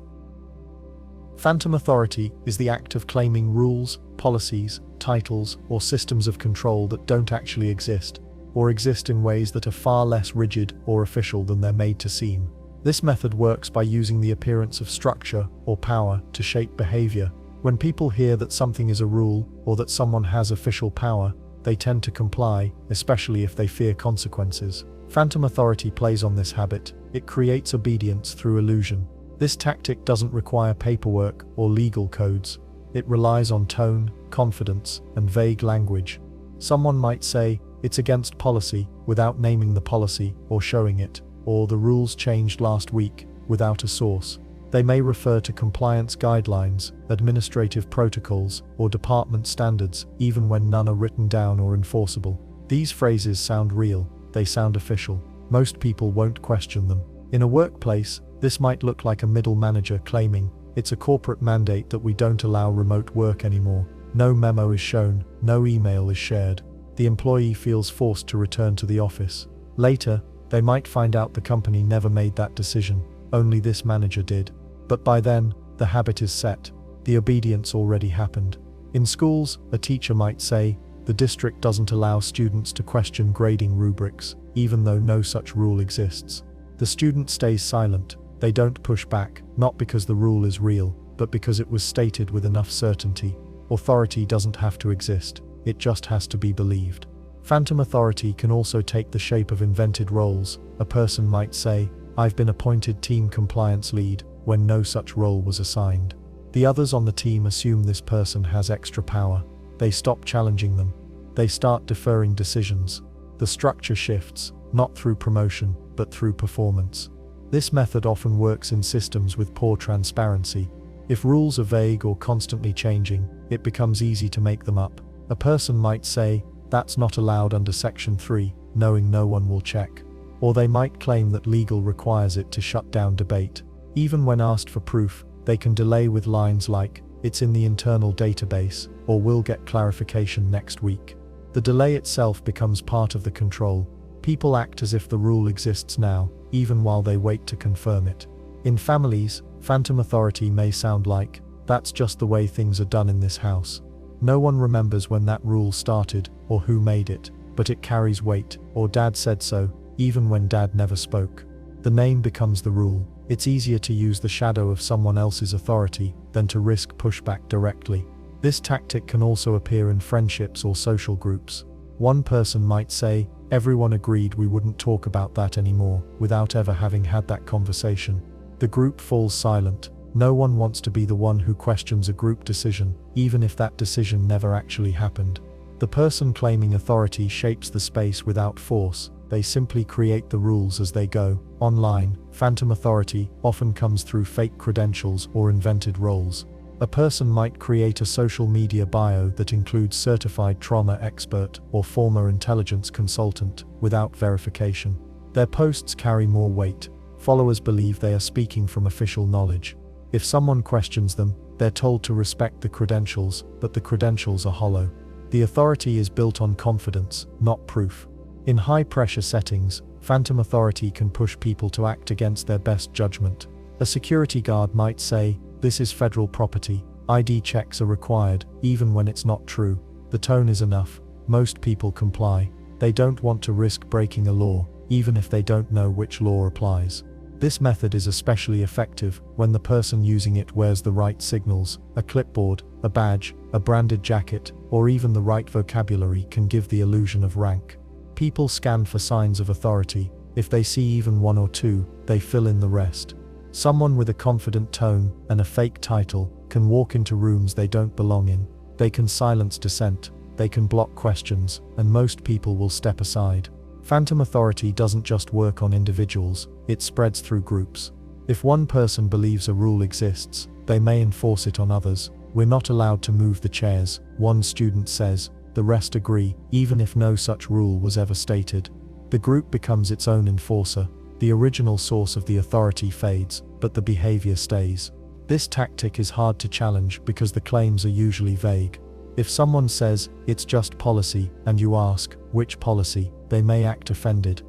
Phantom authority is the act of claiming rules, policies, titles, or systems of control that don't actually exist, or exist in ways that are far less rigid or official than they're made to seem. This method works by using the appearance of structure or power to shape behavior. When people hear that something is a rule or that someone has official power, they tend to comply, especially if they fear consequences. Phantom authority plays on this habit. It creates obedience through illusion. This tactic doesn't require paperwork or legal codes. It relies on tone, confidence, and vague language. Someone might say, "It's against policy," without naming the policy or showing it, or "The rules changed last week," without a source. They may refer to compliance guidelines, administrative protocols, or department standards, even when none are written down or enforceable. These phrases sound real. They sound official. Most people won't question them. In a workplace, this might look like a middle manager claiming, "It's a corporate mandate that we don't allow remote work anymore." No memo is shown, no email is shared. The employee feels forced to return to the office. Later, they might find out the company never made that decision, only this manager did. But by then, the habit is set. the obedience already happened. In schools, a teacher might say, "The district doesn't allow students to question grading rubrics, even though no such rule exists." The student stays silent. They don't push back, not because the rule is real, but because it was stated with enough certainty. Authority doesn't have to exist, it just has to be believed. Phantom authority can also take the shape of invented roles. A person might say, "I've been appointed team compliance lead," when no such role was assigned. The others on the team assume this person has extra power. They stop challenging them. They start deferring decisions. The structure shifts, not through promotion, but through performance. This method often works in systems with poor transparency. If rules are vague or constantly changing, it becomes easy to make them up. A person might say, "That's not allowed under Section 3, knowing no one will check." Or they might claim that legal requires it to shut down debate. Even when asked for proof, they can delay with lines like, "It's in the internal database," or "We'll get clarification next week." The delay itself becomes part of the control. People act as if the rule exists now, even while they wait to confirm it. In families, phantom authority may sound like, "That's just the way things are done in this house." No one remembers when that rule started, or who made it, but it carries weight, or "Dad said so," even when Dad never spoke. The name becomes the rule. It's easier to use the shadow of someone else's authority than to risk pushback directly. This tactic can also appear in friendships or social groups. One person might say, "Everyone agreed we wouldn't talk about that anymore," without ever having had that conversation. The group falls silent. No one wants to be the one who questions a group decision, even if that decision never actually happened. The person claiming authority shapes the space without force. They simply create the rules as they go. Online, phantom authority often comes through fake credentials or invented roles. A person might create a social media bio that includes certified trauma expert or former intelligence consultant without verification. Their posts carry more weight. Followers believe they are speaking from official knowledge. If someone questions them, they're told to respect the credentials, but the credentials are hollow. The authority is built on confidence, not proof. In high-pressure settings, phantom authority can push people to act against their best judgment. A security guard might say, "This is federal property. ID checks are required, even when it's not true." The tone is enough. Most people comply. They don't want to risk breaking a law, even if they don't know which law applies. This method is especially effective when the person using it wears the right signals. A clipboard, a badge, a branded jacket, or even the right vocabulary can give the illusion of rank. People scan for signs of authority. If they see even one or two, they fill in the rest. Someone with a confident tone and a fake title can walk into rooms they don't belong in. They can silence dissent, they can block questions, and most people will step aside. Phantom authority doesn't just work on individuals, it spreads through groups. If one person believes a rule exists, they may enforce it on others. "We're not allowed to move the chairs," one student says. The rest agree, even if no such rule was ever stated. The group becomes its own enforcer. The original source of the authority fades, but the behavior stays. This tactic is hard to challenge because the claims are usually vague. If someone says, "It's just policy," and you ask, "Which policy?" they may act offended.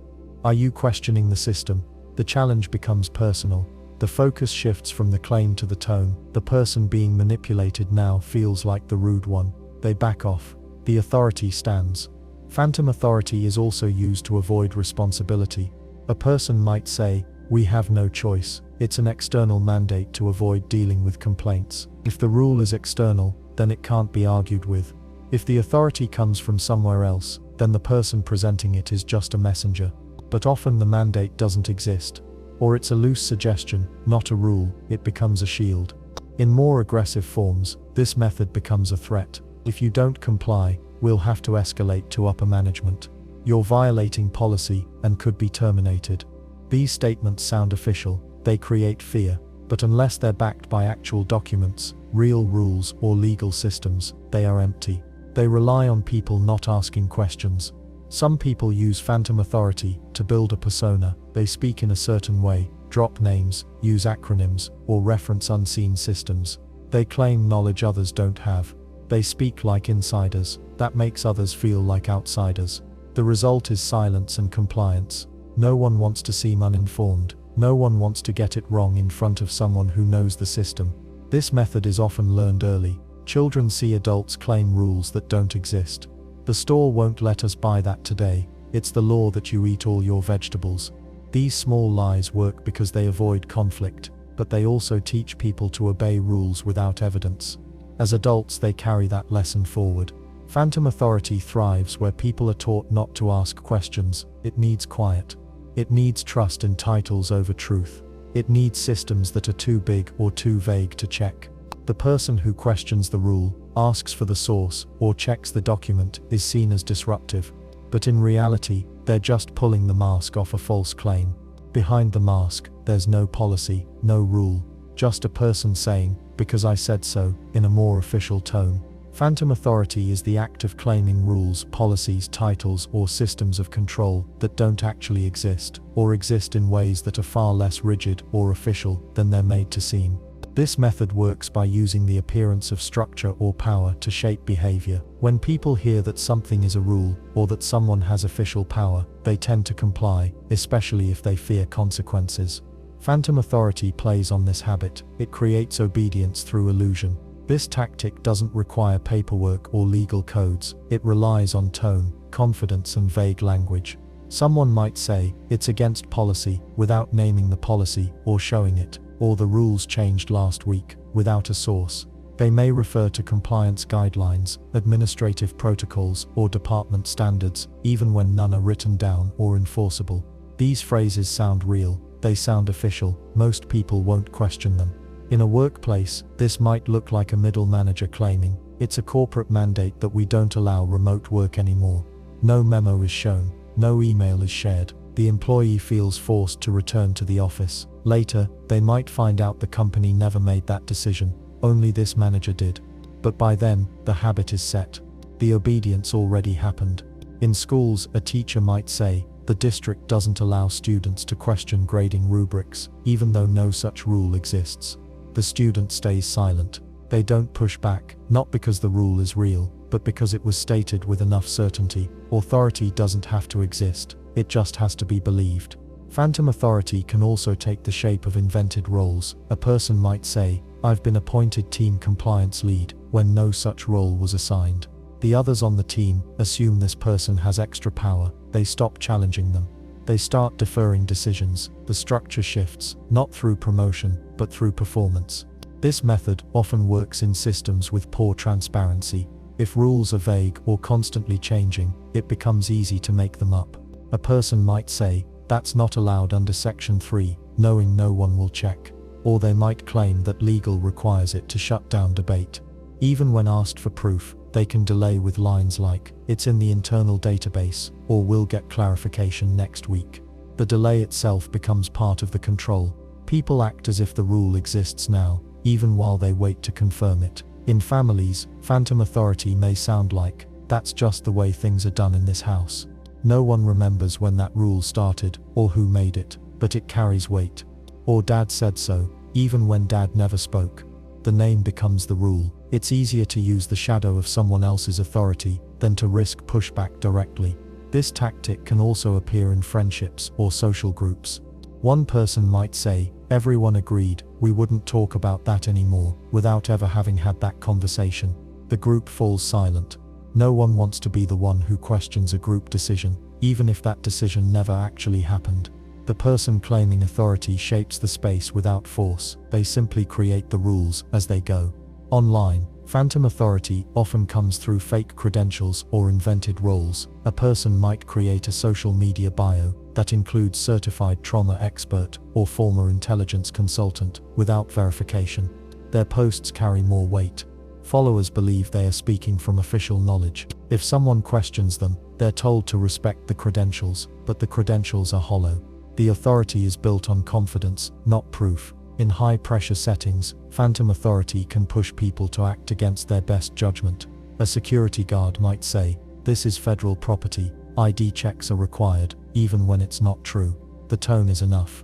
Are you questioning the system? The challenge becomes personal. The focus shifts from the claim to the tone. The person being manipulated now feels like the rude one. They back off. The authority stands. Phantom authority is also used to avoid responsibility. A person might say, "We have no choice. It's an external mandate to avoid dealing with complaints." If the rule is external, then it can't be argued with. If the authority comes from somewhere else, then the person presenting it is just a messenger. But often the mandate doesn't exist. Or it's a loose suggestion, not a rule. It becomes a shield. In more aggressive forms, this method becomes a threat. If you don't comply, we'll have to escalate to upper management. You're violating policy and could be terminated. These statements sound official, they create fear, but unless they're backed by actual documents, real rules, or legal systems, they are empty. They rely on people not asking questions. Some people use phantom authority to build a persona. They speak in a certain way, drop names, use acronyms, or reference unseen systems. They claim knowledge others don't have. They speak like insiders. That makes others feel like outsiders. The result is silence and compliance. No one wants to seem uninformed. No one wants to get it wrong in front of someone who knows the system. This method is often learned early. Children see adults claim rules that don't exist. The store won't let us buy that today. It's the law that you eat all your vegetables. These small lies work because they avoid conflict, but they also teach people to obey rules without evidence. As adults, they carry that lesson forward. Phantom authority thrives where people are taught not to ask questions. It needs quiet. It needs trust in titles over truth. It needs systems that are too big or too vague to check. The person who questions the rule, asks for the source, or checks the document is seen as disruptive. But in reality, they're just pulling the mask off a false claim. Behind the mask, there's no policy, no rule, just a person saying, "Because I said so," in a more official tone. Phantom authority is the act of claiming rules, policies, titles, or systems of control that don't actually exist, or exist in ways that are far less rigid or official than they're made to seem. This method works by using the appearance of structure or power to shape behavior. When people hear that something is a rule, or that someone has official power, they tend to comply, especially if they fear consequences. Phantom authority plays on this habit. It creates obedience through illusion. This tactic doesn't require paperwork or legal codes. It relies on tone, confidence, and vague language. Someone might say, "It's against policy," without naming the policy or showing it, or "the rules changed last week," without a source. They may refer to compliance guidelines, administrative protocols, or department standards, even when none are written down or enforceable. These phrases sound real, they sound official, most people won't question them. In a workplace, this might look like a middle manager claiming, "It's a corporate mandate that we don't allow remote work anymore." No memo is shown, no email is shared. The employee feels forced to return to the office. Later, they might find out the company never made that decision, only this manager did. But by then, the habit is set. The obedience already happened. In schools, a teacher might say, "The district doesn't allow students to question grading rubrics, even though no such rule exists." The student stays silent. They don't push back, not because the rule is real, but because it was stated with enough certainty. Authority doesn't have to exist, it just has to be believed. Phantom authority can also take the shape of invented roles. A person might say, "I've been appointed team compliance lead," when no such role was assigned. The others on the team assume this person has extra power. They stop challenging them. They start deferring decisions. The structure shifts, not through promotion, but through performance. This method often works in systems with poor transparency. If rules are vague or constantly changing, it becomes easy to make them up. A person might say, "That's not allowed under Section 3, knowing no one will check." Or they might claim that legal requires it to shut down debate. Even when asked for proof, they can delay with lines like, "It's in the internal database," or "We'll get clarification next week." The delay itself becomes part of the control. People act as if the rule exists now, even while they wait to confirm it. In families, phantom authority may sound like, "That's just the way things are done in this house." No one remembers when that rule started, or who made it, but it carries weight. Or "Dad said so," even when Dad never spoke. The name becomes the rule. It's easier to use the shadow of someone else's authority than to risk pushback directly. This tactic can also appear in friendships or social groups. One person might say, "Everyone agreed, we wouldn't talk about that anymore," without ever having had that conversation. The group falls silent. No one wants to be the one who questions a group decision, even if that decision never actually happened. The person claiming authority shapes the space without force. They simply create the rules as they go. Online, phantom authority often comes through fake credentials or invented roles. A person might create a social media bio that includes certified trauma expert or former intelligence consultant without verification. Their posts carry more weight. Followers believe they are speaking from official knowledge. If someone questions them, they're told to respect the credentials, but the credentials are hollow. The authority is built on confidence, not proof. In high-pressure settings, phantom authority can push people to act against their best judgment. A security guard might say, "This is federal property, ID checks are required," even when it's not true. The tone is enough.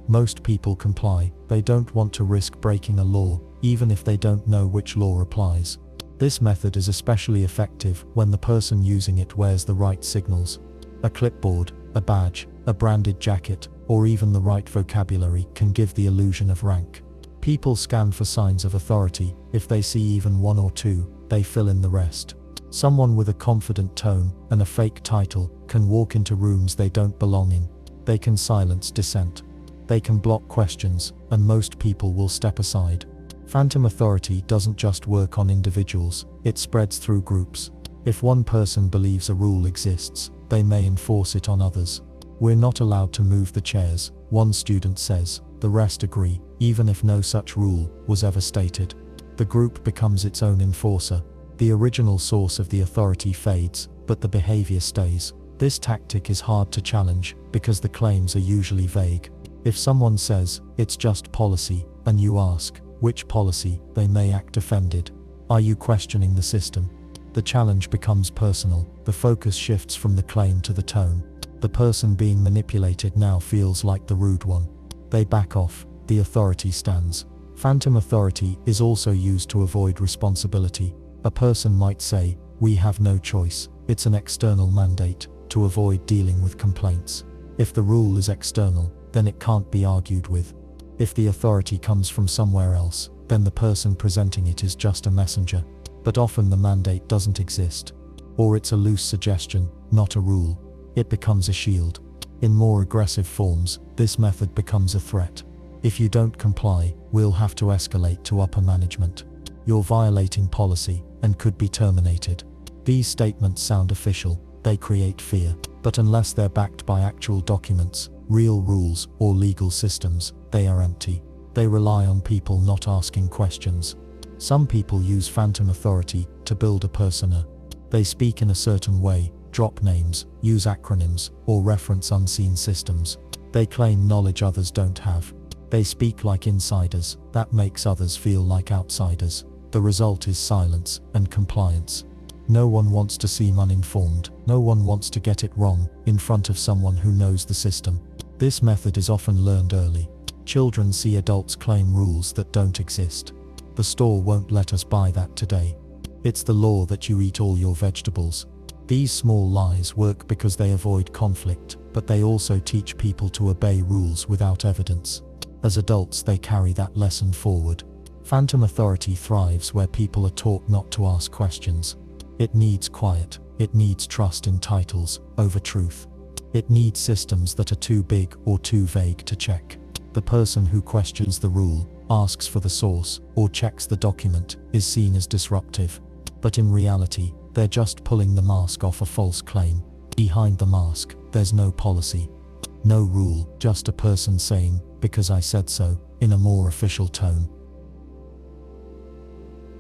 Most people comply. They don't want to risk breaking a law, even if they don't know which law applies. This method is especially effective when the person using it wears the right signals. A clipboard, a badge, a branded jacket, or even the right vocabulary can give the illusion of rank. People scan for signs of authority. If they see even one or two, they fill in the rest. Someone with a confident tone and a fake title can walk into rooms they don't belong in. They can silence dissent. They can block questions, and most people will step aside. Phantom authority doesn't just work on individuals, it spreads through groups. If one person believes a rule exists, they may enforce it on others. We're not allowed to move the chairs, one student says. The rest agree, even if no such rule was ever stated. The group becomes its own enforcer. The original source of the authority fades, but the behavior stays. This tactic is hard to challenge, because the claims are usually vague. If someone says, "It's just policy," and you ask, which policy, they may act offended. Are you questioning the system? The challenge becomes personal. The focus shifts from the claim to the tone. The person being manipulated now feels like the rude one. They back off. The authority stands. Phantom authority is also used to avoid responsibility. A person might say, "We have no choice, it's an external mandate," to avoid dealing with complaints. If the rule is external, then it can't be argued with. If the authority comes from somewhere else, then the person presenting it is just a messenger. But often the mandate doesn't exist. Or it's a loose suggestion, not a rule. It becomes a shield. In more aggressive forms, this method becomes a threat. If you don't comply, we'll have to escalate to upper management. You're violating policy, and could be terminated. These statements sound official, they create fear. But unless they're backed by actual documents, real rules, or legal systems, they are empty. They rely on people not asking questions. Some people use phantom authority to build a persona. They speak in a certain way, drop names, use acronyms, or reference unseen systems. They claim knowledge others don't have. They speak like insiders, that makes others feel like outsiders. The result is silence and compliance. No one wants to seem uninformed, no one wants to get it wrong in front of someone who knows the system. This method is often learned early. Children see adults claim rules that don't exist. The store won't let us buy that today. It's the law that you eat all your vegetables. These small lies work because they avoid conflict, but they also teach people to obey rules without evidence. As adults, they carry that lesson forward. Phantom authority thrives where people are taught not to ask questions. It needs quiet. It needs trust in titles over truth. It needs systems that are too big or too vague to check. The person who questions the rule, asks for the source, or checks the document is seen as disruptive. But in reality, they're just pulling the mask off a false claim. Behind the mask, there's no policy, no rule, just a person saying, "Because I said so," in a more official tone.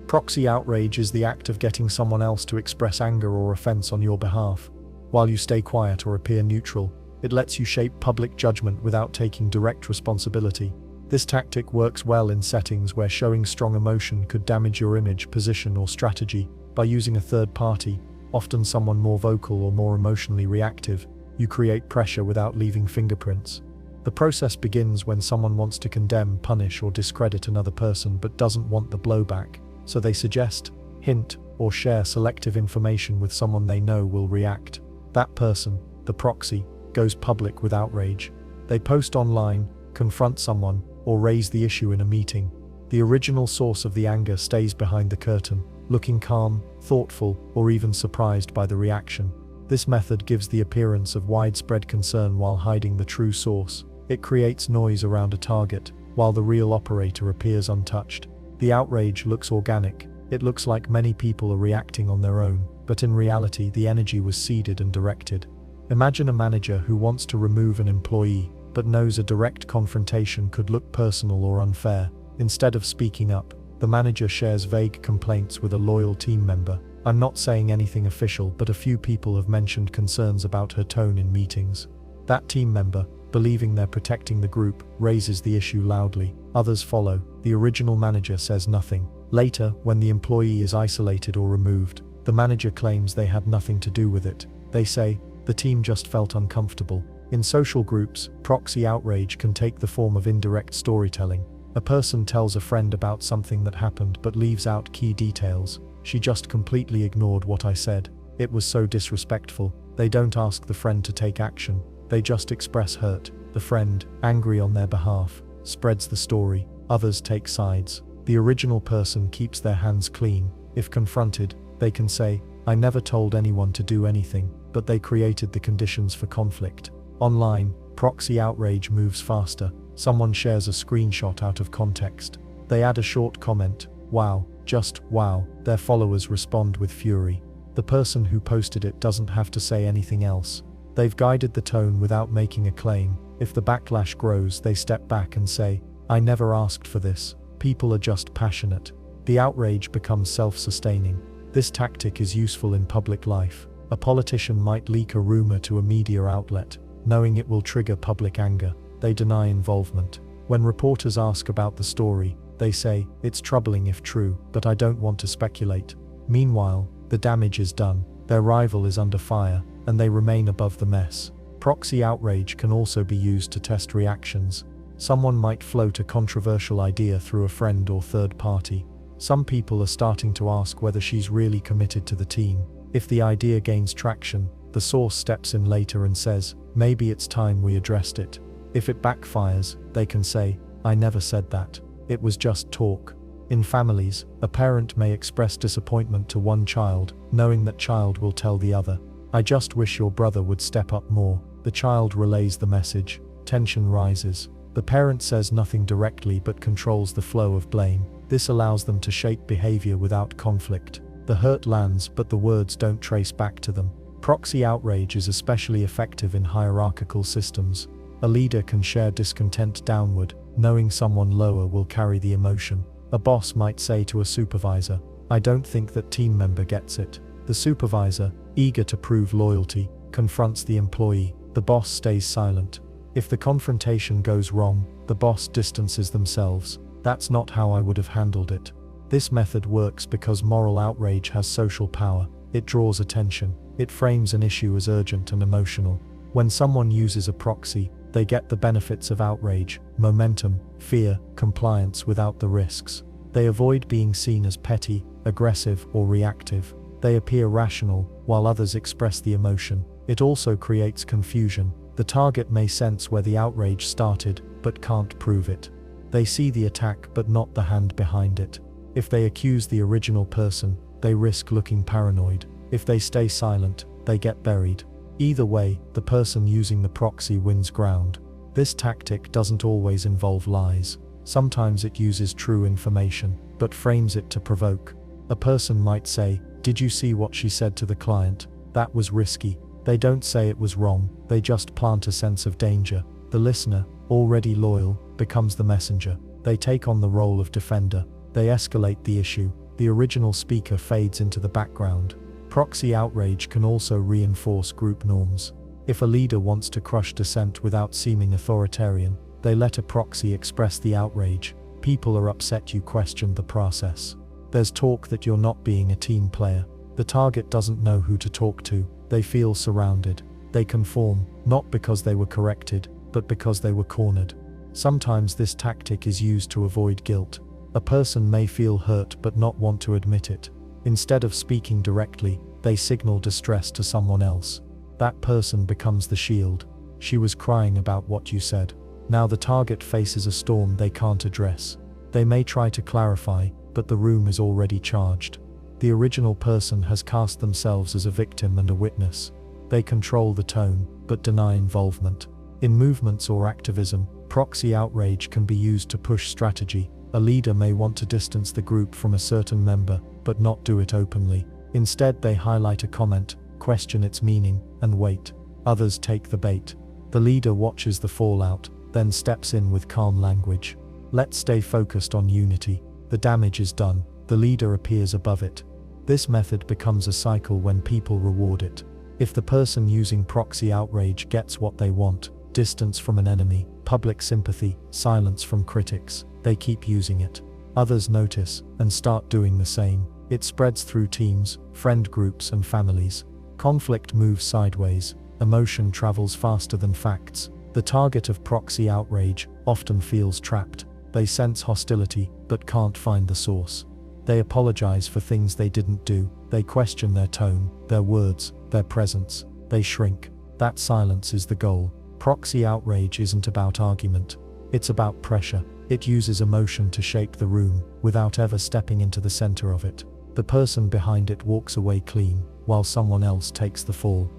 Proxy outrage is the act of getting someone else to express anger or offense on your behalf. While you stay quiet or appear neutral, it lets you shape public judgment without taking direct responsibility. This tactic works well in settings where showing strong emotion could damage your image, position, or strategy. By using a third party, often someone more vocal or more emotionally reactive, you create pressure without leaving fingerprints. The process begins when someone wants to condemn, punish, or discredit another person but doesn't want the blowback, so they suggest, hint, or share selective information with someone they know will react. That person, the proxy, goes public with outrage. They post online, confront someone, or raise the issue in a meeting. The original source of the anger stays behind the curtain, looking calm, thoughtful, or even surprised by the reaction. This method gives the appearance of widespread concern while hiding the true source. It creates noise around a target, while the real operator appears untouched. The outrage looks organic. It looks like many people are reacting on their own, but in reality the energy was seeded and directed. Imagine a manager who wants to remove an employee, but knows a direct confrontation could look personal or unfair. Instead of speaking up, the manager shares vague complaints with a loyal team member. "I'm not saying anything official, but a few people have mentioned concerns about her tone in meetings." That team member, believing they're protecting the group, raises the issue loudly. Others follow. The original manager says nothing. Later, when the employee is isolated or removed, the manager claims they had nothing to do with it. They say, "The team just felt uncomfortable." In social groups, proxy outrage can take the form of indirect storytelling. A person tells a friend about something that happened but leaves out key details. "She just completely ignored what I said. It was so disrespectful." They don't ask the friend to take action. They just express hurt. The friend, angry on their behalf, spreads the story. Others take sides. The original person keeps their hands clean. If confronted, they can say, "I never told anyone to do anything," but they created the conditions for conflict. Online, proxy outrage moves faster. Someone shares a screenshot out of context. They add a short comment, "Wow," just "wow." Their followers respond with fury. The person who posted it doesn't have to say anything else. They've guided the tone without making a claim. If the backlash grows, they step back and say, "I never asked for this. People are just passionate." The outrage becomes self-sustaining. This tactic is useful in public life. A politician might leak a rumor to a media outlet, knowing it will trigger public anger. They deny involvement. When reporters ask about the story, they say, "It's troubling if true, but I don't want to speculate." Meanwhile, the damage is done. Their rival is under fire, and they remain above the mess. Proxy outrage can also be used to test reactions. Someone might float a controversial idea through a friend or third party. Some people are starting to ask whether she's really committed to the team. If the idea gains traction, the source steps in later and says, "Maybe it's time we addressed it." If it backfires, they can say, "I never said that. It was just talk." In families, a parent may express disappointment to one child, knowing that child will tell the other, "I just wish your brother would step up more." The child relays the message. Tension rises. The parent says nothing directly but controls the flow of blame. This allows them to shape behavior without conflict. The hurt lands, but the words don't trace back to them. Proxy outrage is especially effective in hierarchical systems. A leader can share discontent downward, knowing someone lower will carry the emotion. A boss might say to a supervisor, "I don't think that team member gets it." The supervisor, eager to prove loyalty, confronts the employee. The boss stays silent. If the confrontation goes wrong, the boss distances themselves. "That's not how I would have handled it." This method works because moral outrage has social power. It draws attention. It frames an issue as urgent and emotional. When someone uses a proxy, they get the benefits of outrage, momentum, fear, compliance without the risks. They avoid being seen as petty, aggressive, or reactive. They appear rational, while others express the emotion. It also creates confusion. The target may sense where the outrage started, but can't prove it. They see the attack but not the hand behind it. If they accuse the original person, they risk looking paranoid. If they stay silent, they get buried. Either way, the person using the proxy wins ground. This tactic doesn't always involve lies. Sometimes it uses true information, but frames it to provoke. A person might say, "Did you see what she said to the client? That was risky." They don't say it was wrong, they just plant a sense of danger. The listener, already loyal, becomes the messenger. They take on the role of defender. They escalate the issue. The original speaker fades into the background. Proxy outrage can also reinforce group norms. If a leader wants to crush dissent without seeming authoritarian, they let a proxy express the outrage. "People are upset you questioned the process. There's talk that you're not being a team player." The target doesn't know who to talk to. They feel surrounded. They conform, not because they were corrected, but because they were cornered. Sometimes this tactic is used to avoid guilt. A person may feel hurt but not want to admit it. Instead of speaking directly, they signal distress to someone else. That person becomes the shield. "She was crying about what you said." Now the target faces a storm they can't address. They may try to clarify, but the room is already charged. The original person has cast themselves as a victim and a witness. They control the tone, but deny involvement. In movements or activism, proxy outrage can be used to push strategy. A leader may want to distance the group from a certain member, but not do it openly. Instead, they highlight a comment, question its meaning, and wait. Others take the bait. The leader watches the fallout, then steps in with calm language. "Let's stay focused on unity. The damage is done." The leader appears above it. This method becomes a cycle when people reward it. If the person using proxy outrage gets what they want, distance from an enemy, public sympathy, silence from critics, they keep using it. Others notice and start doing the same. It spreads through teams, friend groups, and families. Conflict moves sideways. Emotion travels faster than facts. The target of proxy outrage often feels trapped. They sense hostility, but can't find the source. They apologize for things they didn't do. They question their tone, their words, their presence. They shrink. That silence is the goal. Proxy outrage isn't about argument. It's about pressure. It uses emotion to shape the room, without ever stepping into the center of it. The person behind it walks away clean, while someone else takes the fall.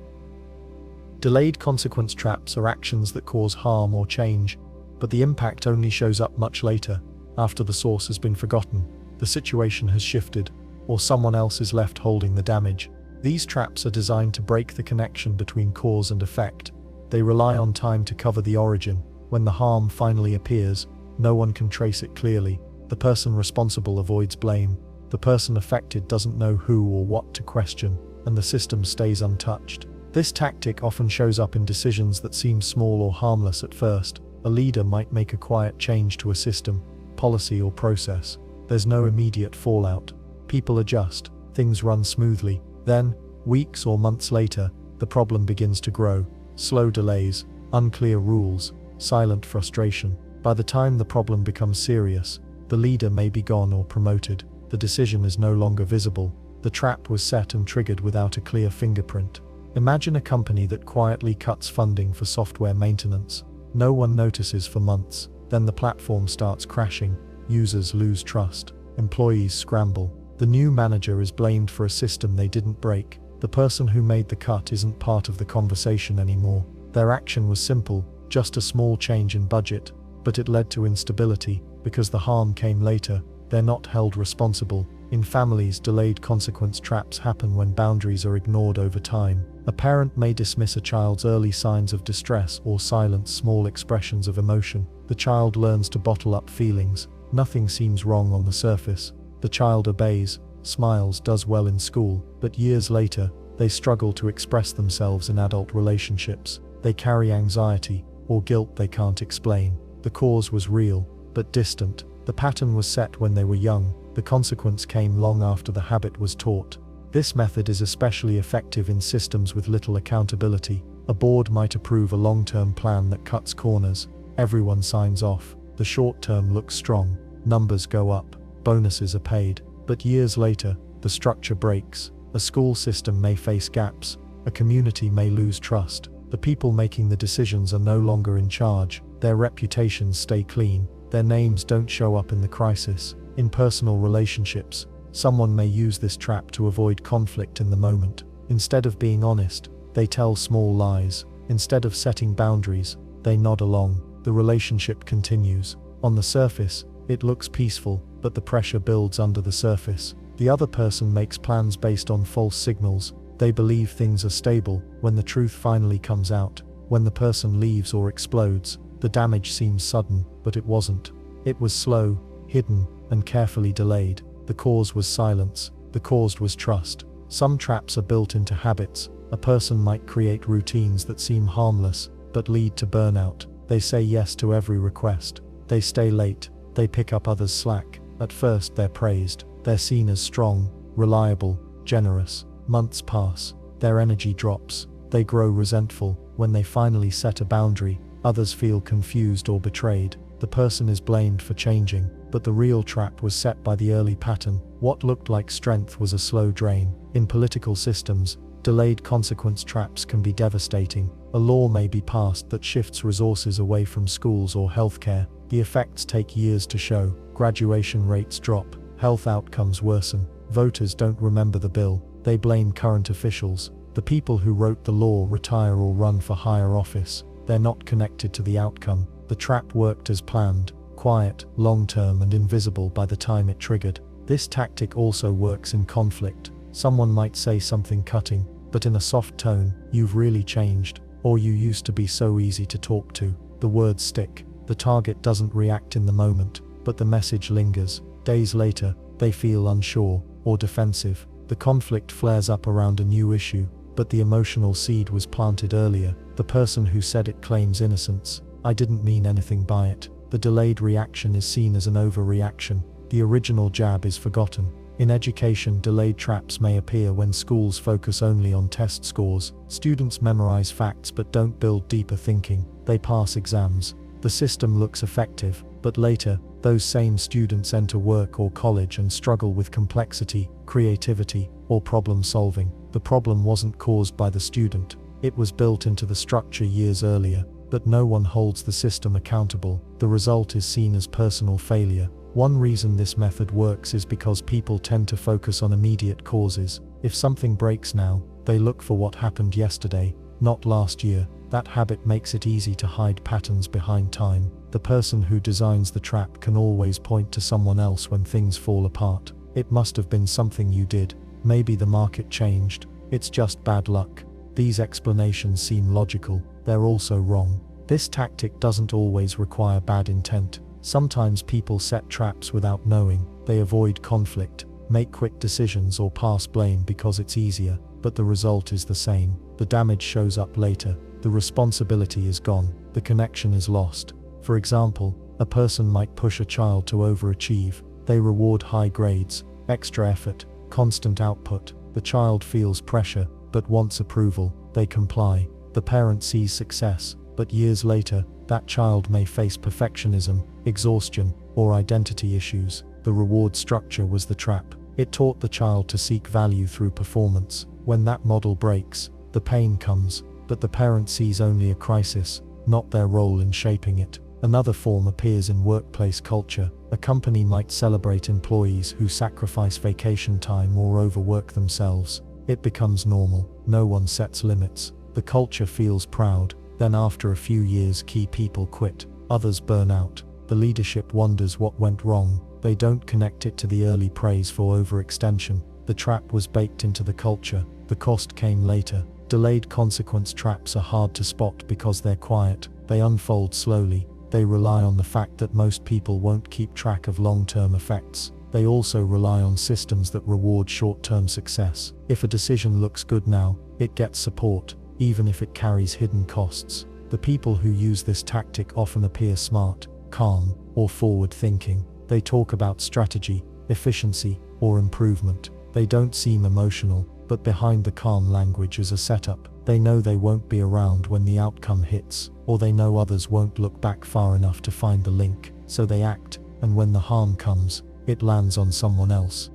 Delayed consequence traps are actions that cause harm or change, but the impact only shows up much later, after the source has been forgotten, the situation has shifted, or someone else is left holding the damage. These traps are designed to break the connection between cause and effect. They rely on time to cover the origin. When the harm finally appears, no one can trace it clearly. The person responsible avoids blame. The person affected doesn't know who or what to question, and the system stays untouched. This tactic often shows up in decisions that seem small or harmless at first. A leader might make a quiet change to a system, policy or process. There's no immediate fallout. People adjust, things run smoothly. Then, weeks or months later, the problem begins to grow. Slow delays, unclear rules, silent frustration. By the time the problem becomes serious, the leader may be gone or promoted. The decision is no longer visible. The trap was set and triggered without a clear fingerprint. Imagine a company that quietly cuts funding for software maintenance. No one notices for months. Then the platform starts crashing. Users lose trust. Employees scramble. The new manager is blamed for a system they didn't break. The person who made the cut isn't part of the conversation anymore. Their action was simple, just a small change in budget, but it led to instability. Because the harm came later, they're not held responsible. In families, delayed consequence traps happen when boundaries are ignored over time. A parent may dismiss a child's early signs of distress or silence small expressions of emotion. The child learns to bottle up feelings. Nothing seems wrong on the surface. The child obeys, smiles, does well in school, but years later, they struggle to express themselves in adult relationships. They carry anxiety or guilt they can't explain. The cause was real, but distant. The pattern was set when they were young. The consequence came long after the habit was taught. This method is especially effective in systems with little accountability. A board might approve a long-term plan that cuts corners. Everyone signs off. The short term looks strong. Numbers go up. Bonuses are paid. But years later, the structure breaks. A school system may face gaps. A community may lose trust. The people making the decisions are no longer in charge. Their reputations stay clean. Their names don't show up in the crisis. In personal relationships, someone may use this trap to avoid conflict in the moment. Instead of being honest, they tell small lies. Instead of setting boundaries, they nod along. The relationship continues. On the surface, it looks peaceful, but the pressure builds under the surface. The other person makes plans based on false signals. They believe things are stable. When the truth finally comes out, when the person leaves or explodes, the damage seems sudden, but it wasn't. It was slow, hidden, and carefully delayed. The cause was silence. The cause was trust. Some traps are built into habits. A person might create routines that seem harmless, but lead to burnout. They say yes to every request. They stay late. They pick up others' slack. At first they're praised. They're seen as strong, reliable, generous. Months pass. Their energy drops. They grow resentful. When they finally set a boundary, others feel confused or betrayed. The person is blamed for changing, but the real trap was set by the early pattern. What looked like strength was a slow drain. In political systems, delayed consequence traps can be devastating. A law may be passed that shifts resources away from schools or healthcare. The effects take years to show. Graduation rates drop. Health outcomes worsen. Voters don't remember the bill. They blame current officials. The people who wrote the law retire or run for higher office. They're not connected to the outcome. The trap worked as planned, quiet, long-term and invisible by the time it triggered. This tactic also works in conflict. Someone might say something cutting, but in a soft tone, "You've really changed," or "You used to be so easy to talk to." The words stick. The target doesn't react in the moment, but the message lingers. Days later, they feel unsure or defensive. The conflict flares up around a new issue, but the emotional seed was planted earlier. The person who said it claims innocence. "I didn't mean anything by it." The delayed reaction is seen as an overreaction. The original jab is forgotten. In education, delayed traps may appear when schools focus only on test scores. Students memorize facts but don't build deeper thinking. They pass exams. The system looks effective, but later, those same students enter work or college and struggle with complexity, creativity, or problem solving. The problem wasn't caused by the student. It was built into the structure years earlier. but no one holds the system accountable. The result is seen as personal failure. One reason this method works is because people tend to focus on immediate causes. If something breaks now, they look for what happened yesterday, not last year. That habit makes it easy to hide patterns behind time. The person who designs the trap can always point to someone else when things fall apart. It must have been something you did. Maybe the market changed. It's just bad luck. These explanations seem logical. They're also wrong. This tactic doesn't always require bad intent. Sometimes people set traps without knowing. They avoid conflict, make quick decisions, or pass blame because it's easier, but the result is the same. The damage shows up later. The responsibility is gone. The connection is lost. For example, a person might push a child to overachieve. They reward high grades, extra effort, constant output. The child feels pressure, but wants approval. They comply. The parent sees success, but years later, that child may face perfectionism, exhaustion, or identity issues. The reward structure was the trap. It taught the child to seek value through performance. When that model breaks, the pain comes, but the parent sees only a crisis, not their role in shaping it. Another form appears in workplace culture. A company might celebrate employees who sacrifice vacation time or overwork themselves. It becomes normal. No one sets limits. The culture feels proud. Then after a few years, key people quit. Others burn out. The leadership wonders what went wrong. They don't connect it to the early praise for overextension. The trap was baked into the culture. The cost came later. Delayed consequence traps are hard to spot because they're quiet. They unfold slowly. They rely on the fact that most people won't keep track of long-term effects. They also rely on systems that reward short-term success. If a decision looks good now, it gets support, even if it carries hidden costs. The people who use this tactic often appear smart, calm, or forward-thinking. They talk about strategy, efficiency, or improvement. They don't seem emotional, but behind the calm language is a setup. They know they won't be around when the outcome hits, or they know others won't look back far enough to find the link, so they act, and when the harm comes, it lands on someone else.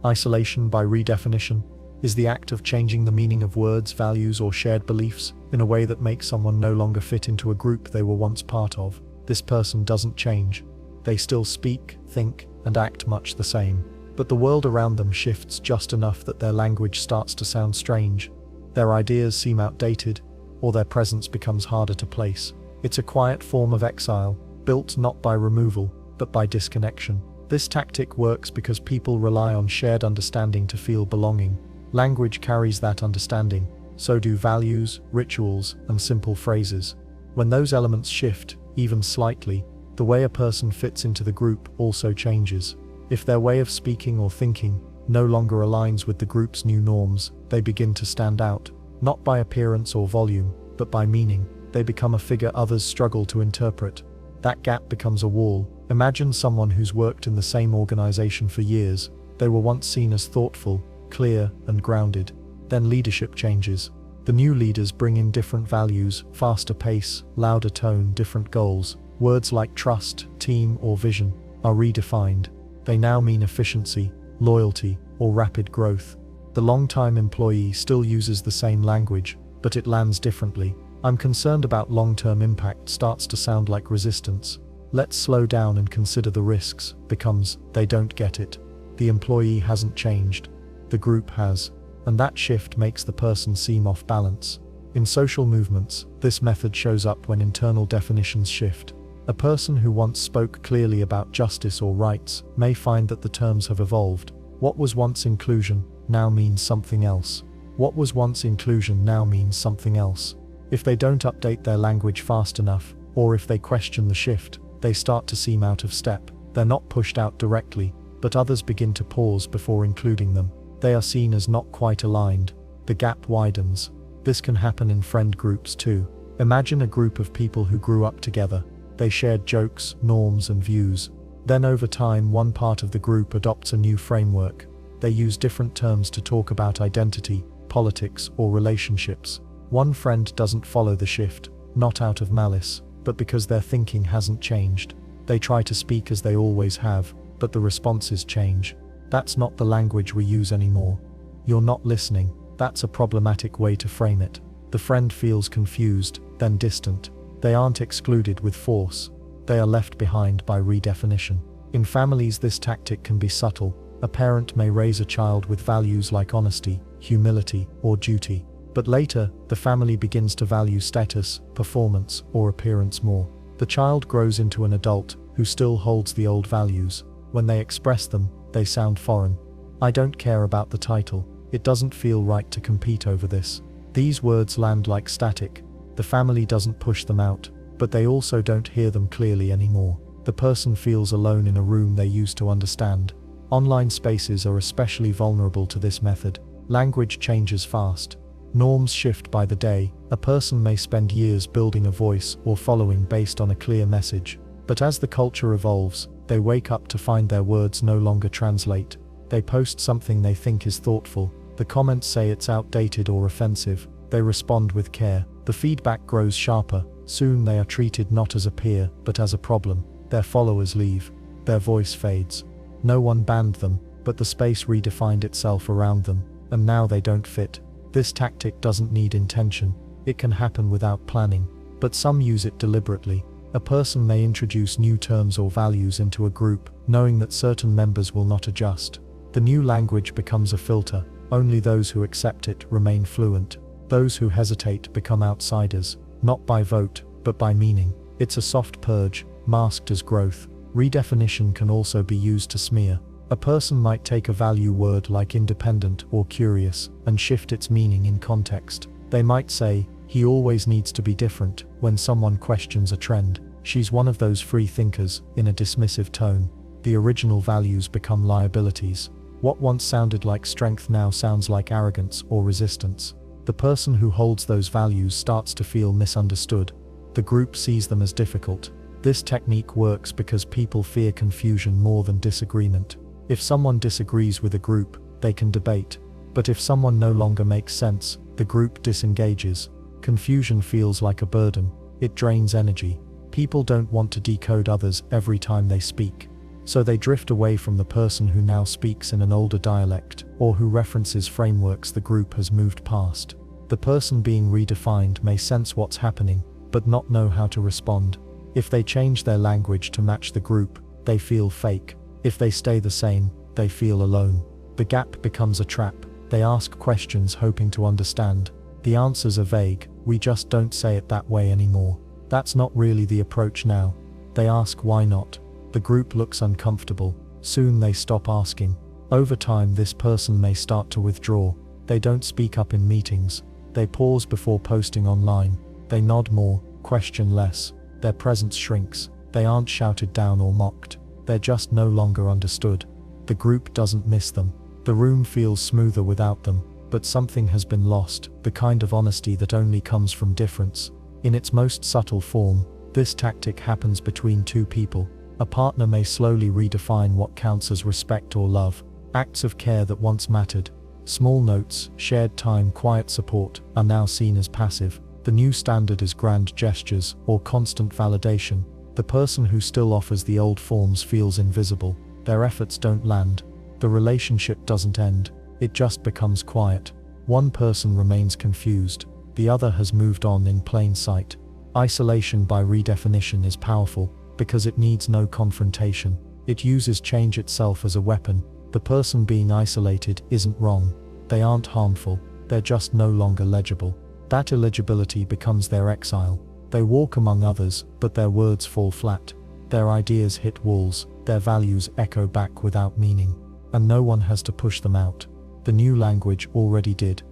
Isolation by redefinition is the act of changing the meaning of words, values, or shared beliefs in a way that makes someone no longer fit into a group they were once part of. This person doesn't change. They still speak, think, and act much the same, but the world around them shifts just enough that their language starts to sound strange. Their ideas seem outdated, or their presence becomes harder to place. It's a quiet form of exile, built not by removal, but by disconnection. This tactic works because people rely on shared understanding to feel belonging. Language carries that understanding, so do values, rituals, and simple phrases. When those elements shift, even slightly, the way a person fits into the group also changes. If their way of speaking or thinking no longer aligns with the group's new norms, they begin to stand out, not by appearance or volume, but by meaning. They become a figure others struggle to interpret. That gap becomes a wall. Imagine someone who's worked in the same organization for years. They were once seen as thoughtful, clear, and grounded. Then leadership changes. The new leaders bring in different values, faster pace, louder tone, different goals. Words like trust, team, or vision are redefined. They now mean efficiency, loyalty, or rapid growth. The long-time employee still uses the same language, but it lands differently. "I'm concerned about long-term impact" starts to sound like resistance. "Let's slow down and consider the risks" becomes "they don't get it." The employee hasn't changed. The group has. And that shift makes the person seem off balance. In social movements, this method shows up when internal definitions shift. A person who once spoke clearly about justice or rights may find that the terms have evolved. What was once inclusion now means something else. What was once inclusion now means something else. If they don't update their language fast enough, or if they question the shift, they start to seem out of step. They're not pushed out directly, but others begin to pause before including them. They are seen as not quite aligned. The gap widens. This can happen in friend groups too. Imagine a group of people who grew up together. They shared jokes, norms, and views. Then over time, one part of the group adopts a new framework. They use different terms to talk about identity, politics, or relationships. One friend doesn't follow the shift, not out of malice, but because their thinking hasn't changed. They try to speak as they always have, but the responses change. "That's not the language we use anymore." "You're not listening." That's a problematic way to frame it. The friend feels confused, then distant. They aren't excluded with force. They are left behind by redefinition. In families, this tactic can be subtle. A parent may raise a child with values like honesty, humility, or duty. But later, the family begins to value status, performance, or appearance more. The child grows into an adult who still holds the old values. When they express them, they sound foreign. I don't care about the title. It doesn't feel right to compete over this. These words land like static. The family doesn't push them out, but they also don't hear them clearly anymore. The person feels alone in a room they used to understand. Online spaces are especially vulnerable to this method. Language changes fast. Norms shift by the day. A person may spend years building a voice or following based on a clear message. But as the culture evolves, they wake up to find their words no longer translate. They post something they think is thoughtful. The comments say it's outdated or offensive. They respond with care. The feedback grows sharper. Soon they are treated not as a peer, but as a problem. Their followers leave. Their voice fades. No one banned them, but the space redefined itself around them, and now they don't fit. This tactic doesn't need intention. It can happen without planning, but some use it deliberately. A person may introduce new terms or values into a group, knowing that certain members will not adjust. The new language becomes a filter. Only those who accept it remain fluent. Those who hesitate become outsiders, not by vote, but by meaning. It's a soft purge, masked as growth. Redefinition can also be used to smear. A person might take a value word like independent or curious and shift its meaning in context. They might say, "He always needs to be different," when someone questions a trend. "She's one of those free thinkers," in a dismissive tone. The original values become liabilities. What once sounded like strength now sounds like arrogance or resistance. The person who holds those values starts to feel misunderstood. The group sees them as difficult. This technique works because people fear confusion more than disagreement. If someone disagrees with a group, they can debate. But if someone no longer makes sense, the group disengages. Confusion feels like a burden. It drains energy. People don't want to decode others every time they speak. So they drift away from the person who now speaks in an older dialect, or who references frameworks the group has moved past. The person being redefined may sense what's happening, but not know how to respond. If they change their language to match the group, they feel fake. If they stay the same, they feel alone. The gap becomes a trap. They ask questions hoping to understand. The answers are vague. "We just don't say it that way anymore." That's not really the approach now. They ask why not. The group looks uncomfortable. Soon they stop asking. Over time, this person may start to withdraw. They don't speak up in meetings. They pause before posting online. They nod more, question less. Their presence shrinks. They aren't shouted down or mocked. They're just no longer understood. The group doesn't miss them. The room feels smoother without them, but something has been lost, the kind of honesty that only comes from difference. In its most subtle form, this tactic happens between two people. A partner may slowly redefine what counts as respect or love. Acts of care that once mattered, small notes, shared time, quiet support, are now seen as passive. The new standard is grand gestures or constant validation. The person who still offers the old forms feels invisible. Their efforts don't land. The relationship doesn't end. It just becomes quiet. One person remains confused. The other has moved on in plain sight. Isolation by redefinition is powerful because it needs no confrontation. It uses change itself as a weapon. The person being isolated isn't wrong. They aren't harmful. They're just no longer legible. That illegibility becomes their exile. They walk among others, but their words fall flat. Their ideas hit walls. Their values echo back without meaning. And no one has to push them out. The new language already did.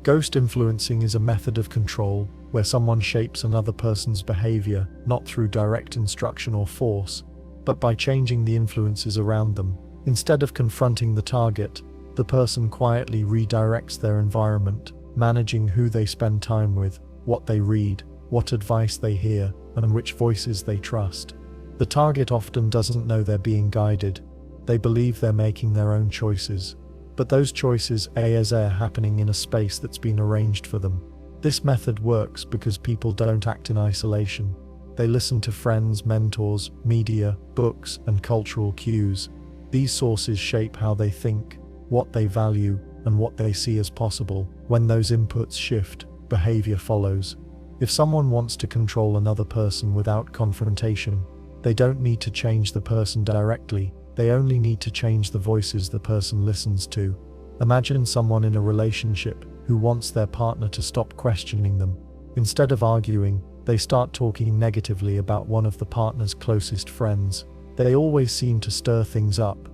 Ghost influencing is a method of control where someone shapes another person's behavior, not through direct instruction or force, but by changing the influences around them. Instead of confronting the target, the person quietly redirects their environment, managing who they spend time with, what they read, what advice they hear, and which voices they trust. The target often doesn't know they're being guided. They believe they're making their own choices. But those choices are happening in a space that's been arranged for them. This method works because people don't act in isolation. They listen to friends, mentors, media, books, and cultural cues. These sources shape how they think, what they value, and what they see as possible. When those inputs shift, behavior follows. If someone wants to control another person without confrontation, they don't need to change the person directly, they only need to change the voices the person listens to. Imagine someone in a relationship who wants their partner to stop questioning them. Instead of arguing, they start talking negatively about one of the partner's closest friends. They always seem to stir things up.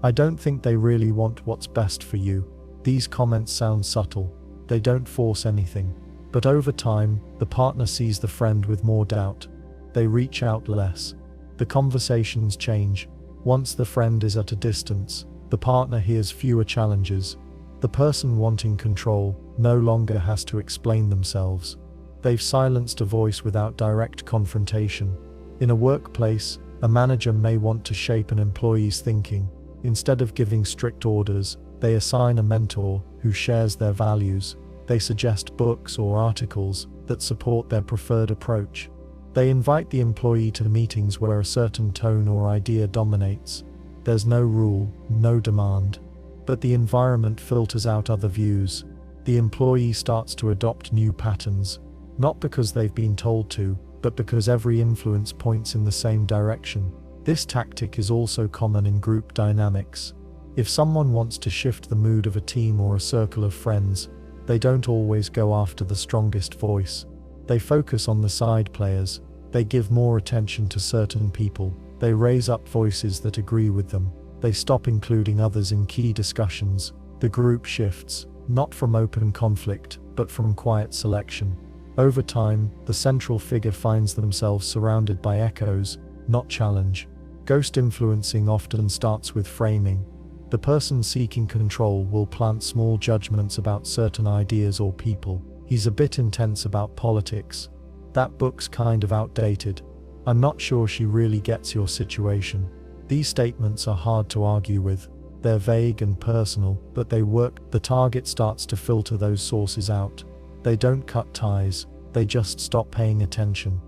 I don't think they really want what's best for you. These comments sound subtle. They don't force anything. But over time, the partner sees the friend with more doubt. They reach out less. The conversations change. Once the friend is at a distance, the partner hears fewer challenges. The person wanting control no longer has to explain themselves. They've silenced a voice without direct confrontation. In a workplace, a manager may want to shape an employee's thinking. Instead of giving strict orders, they assign a mentor who shares their values. They suggest books or articles that support their preferred approach. They invite the employee to meetings where a certain tone or idea dominates. There's no rule, no demand. But the environment filters out other views. The employee starts to adopt new patterns, not because they've been told to, but because every influence points in the same direction. This tactic is also common in group dynamics. If someone wants to shift the mood of a team or a circle of friends, they don't always go after the strongest voice. They focus on the side players. They give more attention to certain people. They raise up voices that agree with them. They stop including others in key discussions. The group shifts, not from open conflict, but from quiet selection. Over time, the central figure finds themselves surrounded by echoes, not challenge. Ghost influencing often starts with framing. The person seeking control will plant small judgments about certain ideas or people. He's a bit intense about politics. That book's kind of outdated. I'm not sure she really gets your situation. These statements are hard to argue with. They're vague and personal, but they work. The target starts to filter those sources out. They don't cut ties, they just stop paying attention.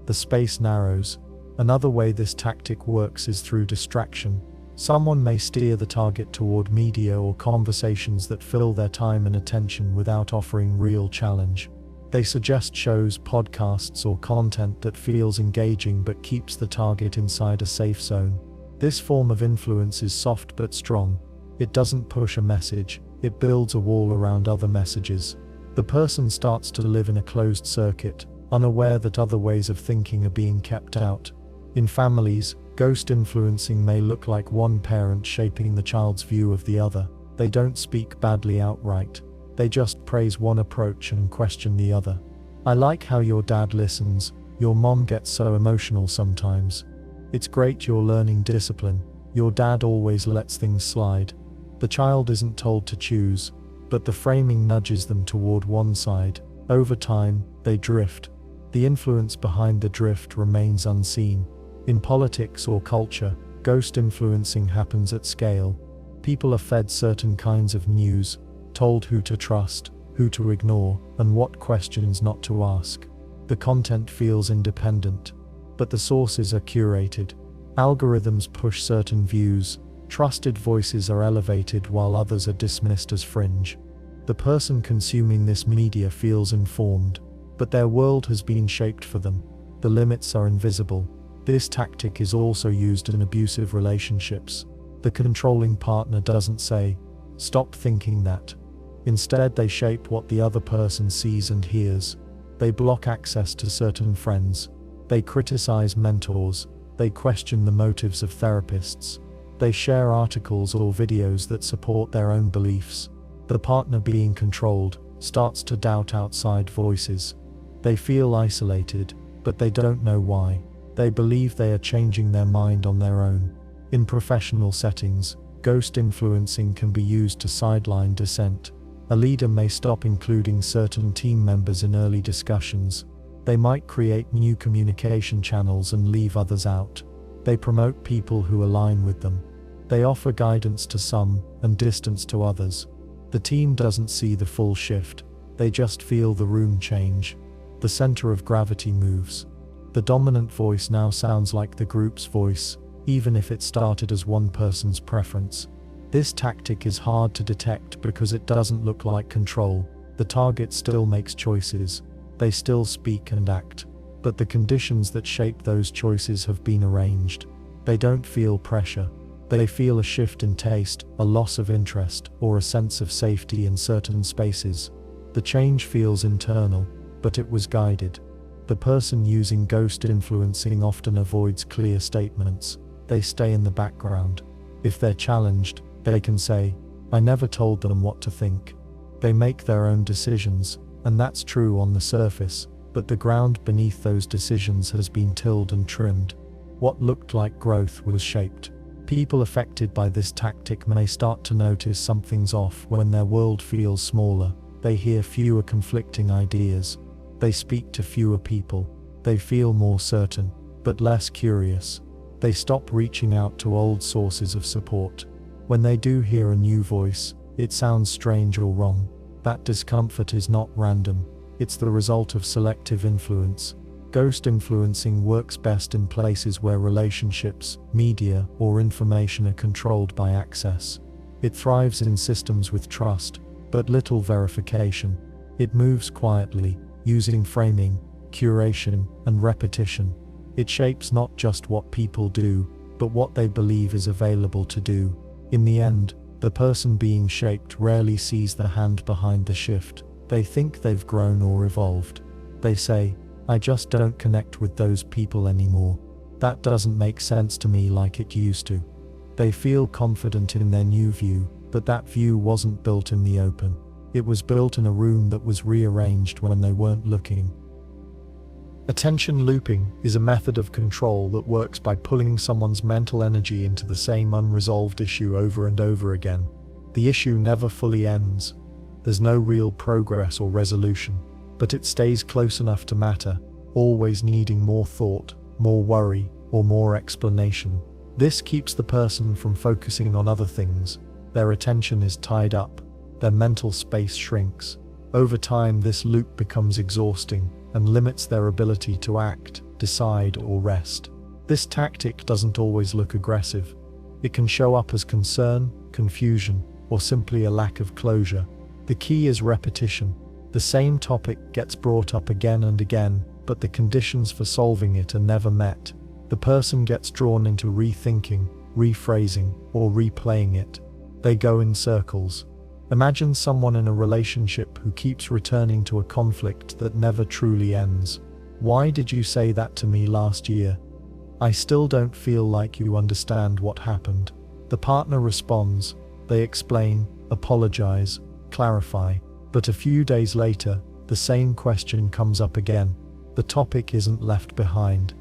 The space narrows. Another way this tactic works is through distraction. Someone may steer the target toward media or conversations that fill their time and attention without offering real challenge. They suggest shows, podcasts, or content that feels engaging but keeps the target inside a safe zone. This form of influence is soft but strong. It doesn't push a message, it builds a wall around other messages. The person starts to live in a closed circuit, unaware that other ways of thinking are being kept out. In families, ghost influencing may look like one parent shaping the child's view of the other. They don't speak badly outright. They just praise one approach and question the other. I like how your dad listens. Your mom gets so emotional sometimes. It's great you're learning discipline. Your dad always lets things slide. The child isn't told to choose, but the framing nudges them toward one side. Over time, they drift. The influence behind the drift remains unseen. In politics or culture, ghost influencing happens at scale. People are fed certain kinds of news, told who to trust, who to ignore, and what questions not to ask. The content feels independent, but the sources are curated. Algorithms push certain views. Trusted voices are elevated while others are dismissed as fringe. The person consuming this media feels informed, but their world has been shaped for them. The limits are invisible. This tactic is also used in abusive relationships. The controlling partner doesn't say, "Stop thinking that." Instead, they shape what the other person sees and hears. They block access to certain friends. They criticize mentors. They question the motives of therapists. They share articles or videos that support their own beliefs. The partner being controlled starts to doubt outside voices. They feel isolated, but they don't know why. They believe they are changing their mind on their own. In professional settings, ghost influencing can be used to sideline dissent. A leader may stop including certain team members in early discussions. They might create new communication channels and leave others out. They promote people who align with them. They offer guidance to some and distance to others. The team doesn't see the full shift. They just feel the room change. The center of gravity moves. The dominant voice now sounds like the group's voice, even if it started as one person's preference. This tactic is hard to detect because it doesn't look like control. The target still makes choices. They still speak and act. But the conditions that shape those choices have been arranged. They don't feel pressure. They feel a shift in taste, a loss of interest, or a sense of safety in certain spaces. The change feels internal, but it was guided. The person using ghost influencing often avoids clear statements. They stay in the background. If they're challenged, they can say, "I never told them what to think." They make their own decisions, and that's true on the surface, but the ground beneath those decisions has been tilled and trimmed. What looked like growth was shaped. People affected by this tactic may start to notice something's off when their world feels smaller. They hear fewer conflicting ideas. They speak to fewer people. They feel more certain, but less curious. They stop reaching out to old sources of support. When they do hear a new voice, it sounds strange or wrong. That discomfort is not random. It's the result of selective influence. Ghost influencing works best in places where relationships, media, or information are controlled by access. It thrives in systems with trust, but little verification. It moves quietly, using framing, curation, and repetition. It shapes not just what people do, but what they believe is available to do. In the end, the person being shaped rarely sees the hand behind the shift. They think they've grown or evolved. They say, "I just don't connect with those people anymore. That doesn't make sense to me like it used to." They feel confident in their new view, but that view wasn't built in the open. It was built in a room that was rearranged when they weren't looking. Attention looping is a method of control that works by pulling someone's mental energy into the same unresolved issue over and over again. The issue never fully ends. There's no real progress or resolution, but it stays close enough to matter, always needing more thought, more worry, or more explanation. This keeps the person from focusing on other things. Their attention is tied up. Their mental space shrinks. Over time, this loop becomes exhausting and limits their ability to act, decide, or rest. This tactic doesn't always look aggressive. It can show up as concern, confusion, or simply a lack of closure. The key is repetition. The same topic gets brought up again and again, but the conditions for solving it are never met. The person gets drawn into rethinking, rephrasing, or replaying it. They go in circles. Imagine someone in a relationship who keeps returning to a conflict that never truly ends. "Why did you say that to me last year? I still don't feel like you understand what happened." The partner responds. They explain, apologize, clarify. But a few days later, the same question comes up again. The topic isn't left behind.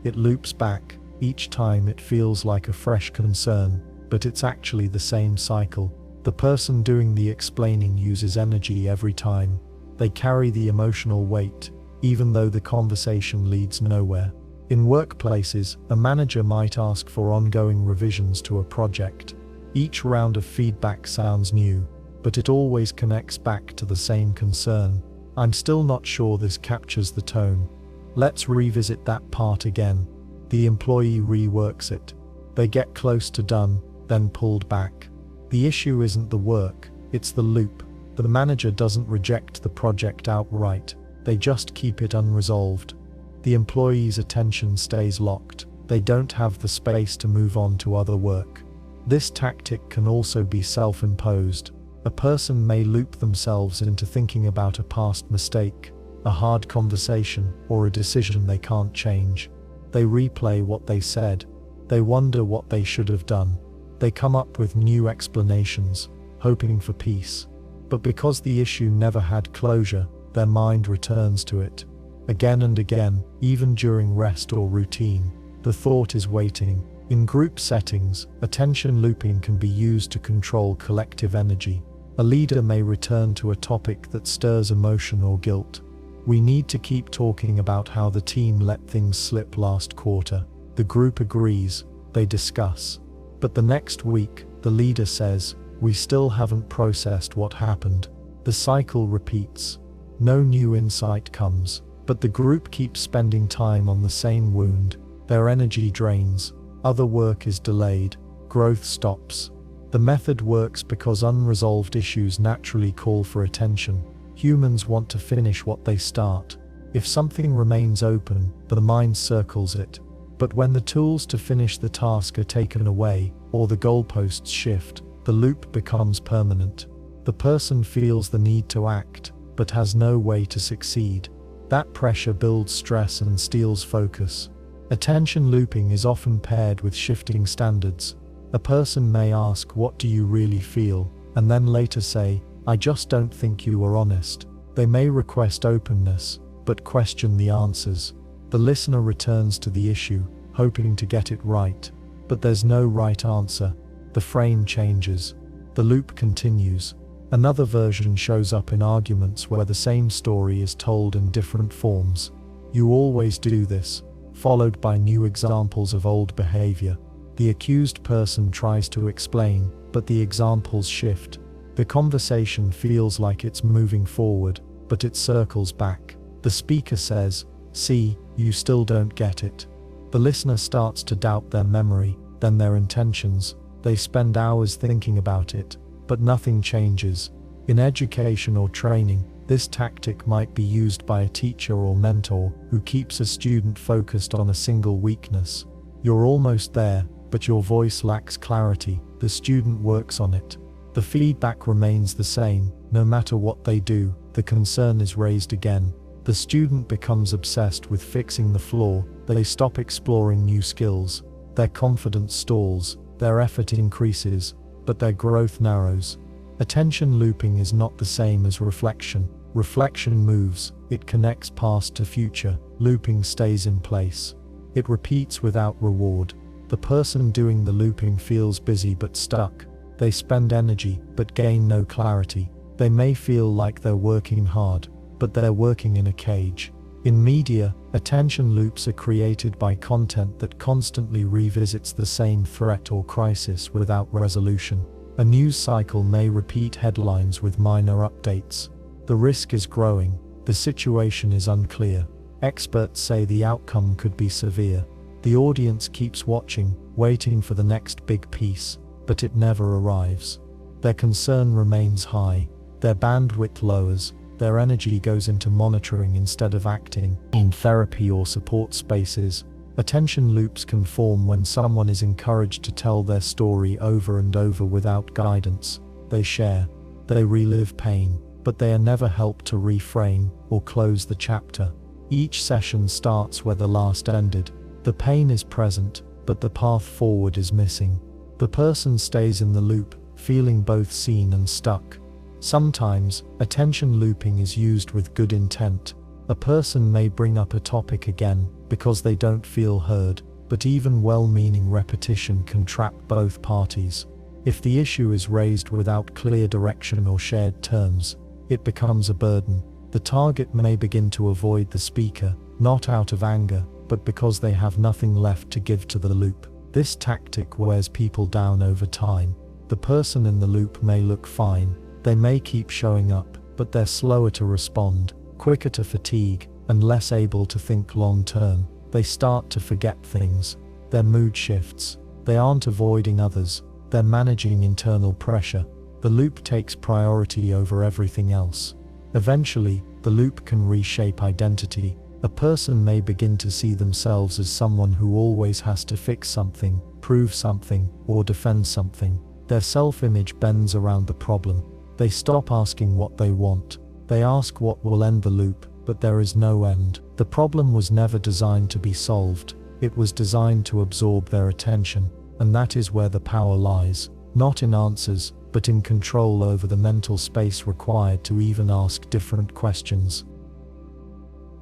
It loops back. Each time it feels like a fresh concern, but it's actually the same cycle. The person doing the explaining uses energy every time. They carry the emotional weight, even though the conversation leads nowhere. In workplaces, a manager might ask for ongoing revisions to a project. Each round of feedback sounds new, but it always connects back to the same concern. "I'm still not sure this captures the tone. Let's revisit that part again." The employee reworks it. They get close to done, then pulled back. The issue isn't the work, it's the loop. The manager doesn't reject the project outright, they just keep it unresolved. The employee's attention stays locked. They don't have the space to move on to other work. This tactic can also be self-imposed. A person may loop themselves into thinking about a past mistake, a hard conversation, or a decision they can't change. They replay what they said. They wonder what they should have done. They come up with new explanations, hoping for peace. But because the issue never had closure, their mind returns to it. Again and again, even during rest or routine, the thought is waiting. In group settings, attention looping can be used to control collective energy. A leader may return to a topic that stirs emotion or guilt. "We need to keep talking about how the team let things slip last quarter." The group agrees. They discuss. But the next week, the leader says, "We still haven't processed what happened." The cycle repeats. No new insight comes, but the group keeps spending time on the same wound. Their energy drains. Other work is delayed. Growth stops. The method works because unresolved issues naturally call for attention. Humans want to finish what they start. If something remains open, the mind circles it. But when the tools to finish the task are taken away, or the goalposts shift, the loop becomes permanent. The person feels the need to act, but has no way to succeed. That pressure builds stress and steals focus. Attention looping is often paired with shifting standards. A person may ask, "What do you really feel?" and then later say, "I just don't think you were honest." They may request openness, but question the answers. The listener returns to the issue, hoping to get it right. But there's no right answer. The frame changes. The loop continues. Another version shows up in arguments where the same story is told in different forms. "You always do this," followed by new examples of old behavior. The accused person tries to explain, but the examples shift. The conversation feels like it's moving forward, but it circles back. The speaker says, "See, you still don't get it." The listener starts to doubt their memory, then their intentions. They spend hours thinking about it, but nothing changes. In education or training, this tactic might be used by a teacher or mentor who keeps a student focused on a single weakness. You're almost there, but your voice lacks clarity. The student works on it. The feedback remains the same. No matter what they do, the concern is raised again. The student becomes obsessed with fixing the flaw. They stop exploring new skills. Their confidence stalls. Their effort increases, but their growth narrows. Attention looping is not the same as reflection. Reflection moves. It connects past to future. Looping stays in place. It repeats without reward. The person doing the looping feels busy but stuck. They spend energy but gain no clarity. They may feel like they're working hard, but they're working in a cage. In media, attention loops are created by content that constantly revisits the same threat or crisis without resolution. A news cycle may repeat headlines with minor updates. The risk is growing. The situation is unclear. Experts say the outcome could be severe. The audience keeps watching, waiting for the next big piece, but it never arrives. Their concern remains high. Their bandwidth lowers. Their energy goes into monitoring instead of acting. In therapy or support spaces, attention loops can form when someone is encouraged to tell their story over and over without guidance. They share. They relive pain, but they are never helped to reframe or close the chapter. Each session starts where the last ended. The pain is present, but the path forward is missing. The person stays in the loop, feeling both seen and stuck. Sometimes, attention looping is used with good intent. A person may bring up a topic again because they don't feel heard, but even well-meaning repetition can trap both parties. If the issue is raised without clear direction or shared terms, it becomes a burden. The target may begin to avoid the speaker, not out of anger, but because they have nothing left to give to the loop. This tactic wears people down over time. The person in the loop may look fine. They may keep showing up, but they're slower to respond, quicker to fatigue, and less able to think long-term. They start to forget things. Their mood shifts. They aren't avoiding others. They're managing internal pressure. The loop takes priority over everything else. Eventually, the loop can reshape identity. A person may begin to see themselves as someone who always has to fix something, prove something, or defend something. Their self-image bends around the problem. They stop asking what they want. They ask what will end the loop, but there is no end. The problem was never designed to be solved. It was designed to absorb their attention, and that is where the power lies, not in answers, but in control over the mental space required to even ask different questions.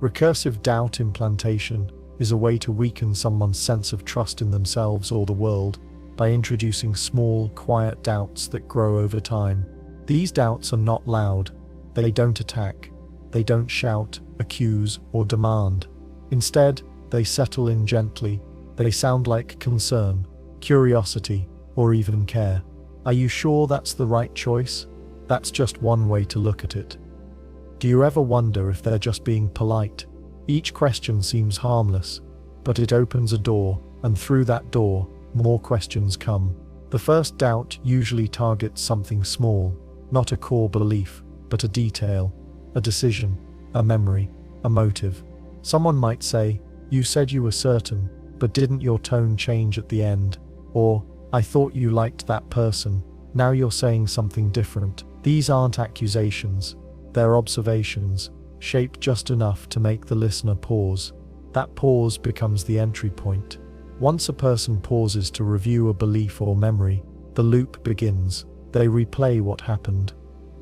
Recursive doubt implantation is a way to weaken someone's sense of trust in themselves or the world by introducing small, quiet doubts that grow over time. These doubts are not loud. They don't attack. They don't shout, accuse, or demand. Instead, they settle in gently. They sound like concern, curiosity, or even care. Are you sure that's the right choice? That's just one way to look at it. Do you ever wonder if they're just being polite? Each question seems harmless, but it opens a door, and through that door, more questions come. The first doubt usually targets something small, not a core belief, but a detail, a decision, a memory, a motive. Someone might say, "You said you were certain, but didn't your tone change at the end?" Or, "I thought you liked that person, now you're saying something different." These aren't accusations, they're observations, shaped just enough to make the listener pause. That pause becomes the entry point. Once a person pauses to review a belief or memory, the loop begins. They replay what happened.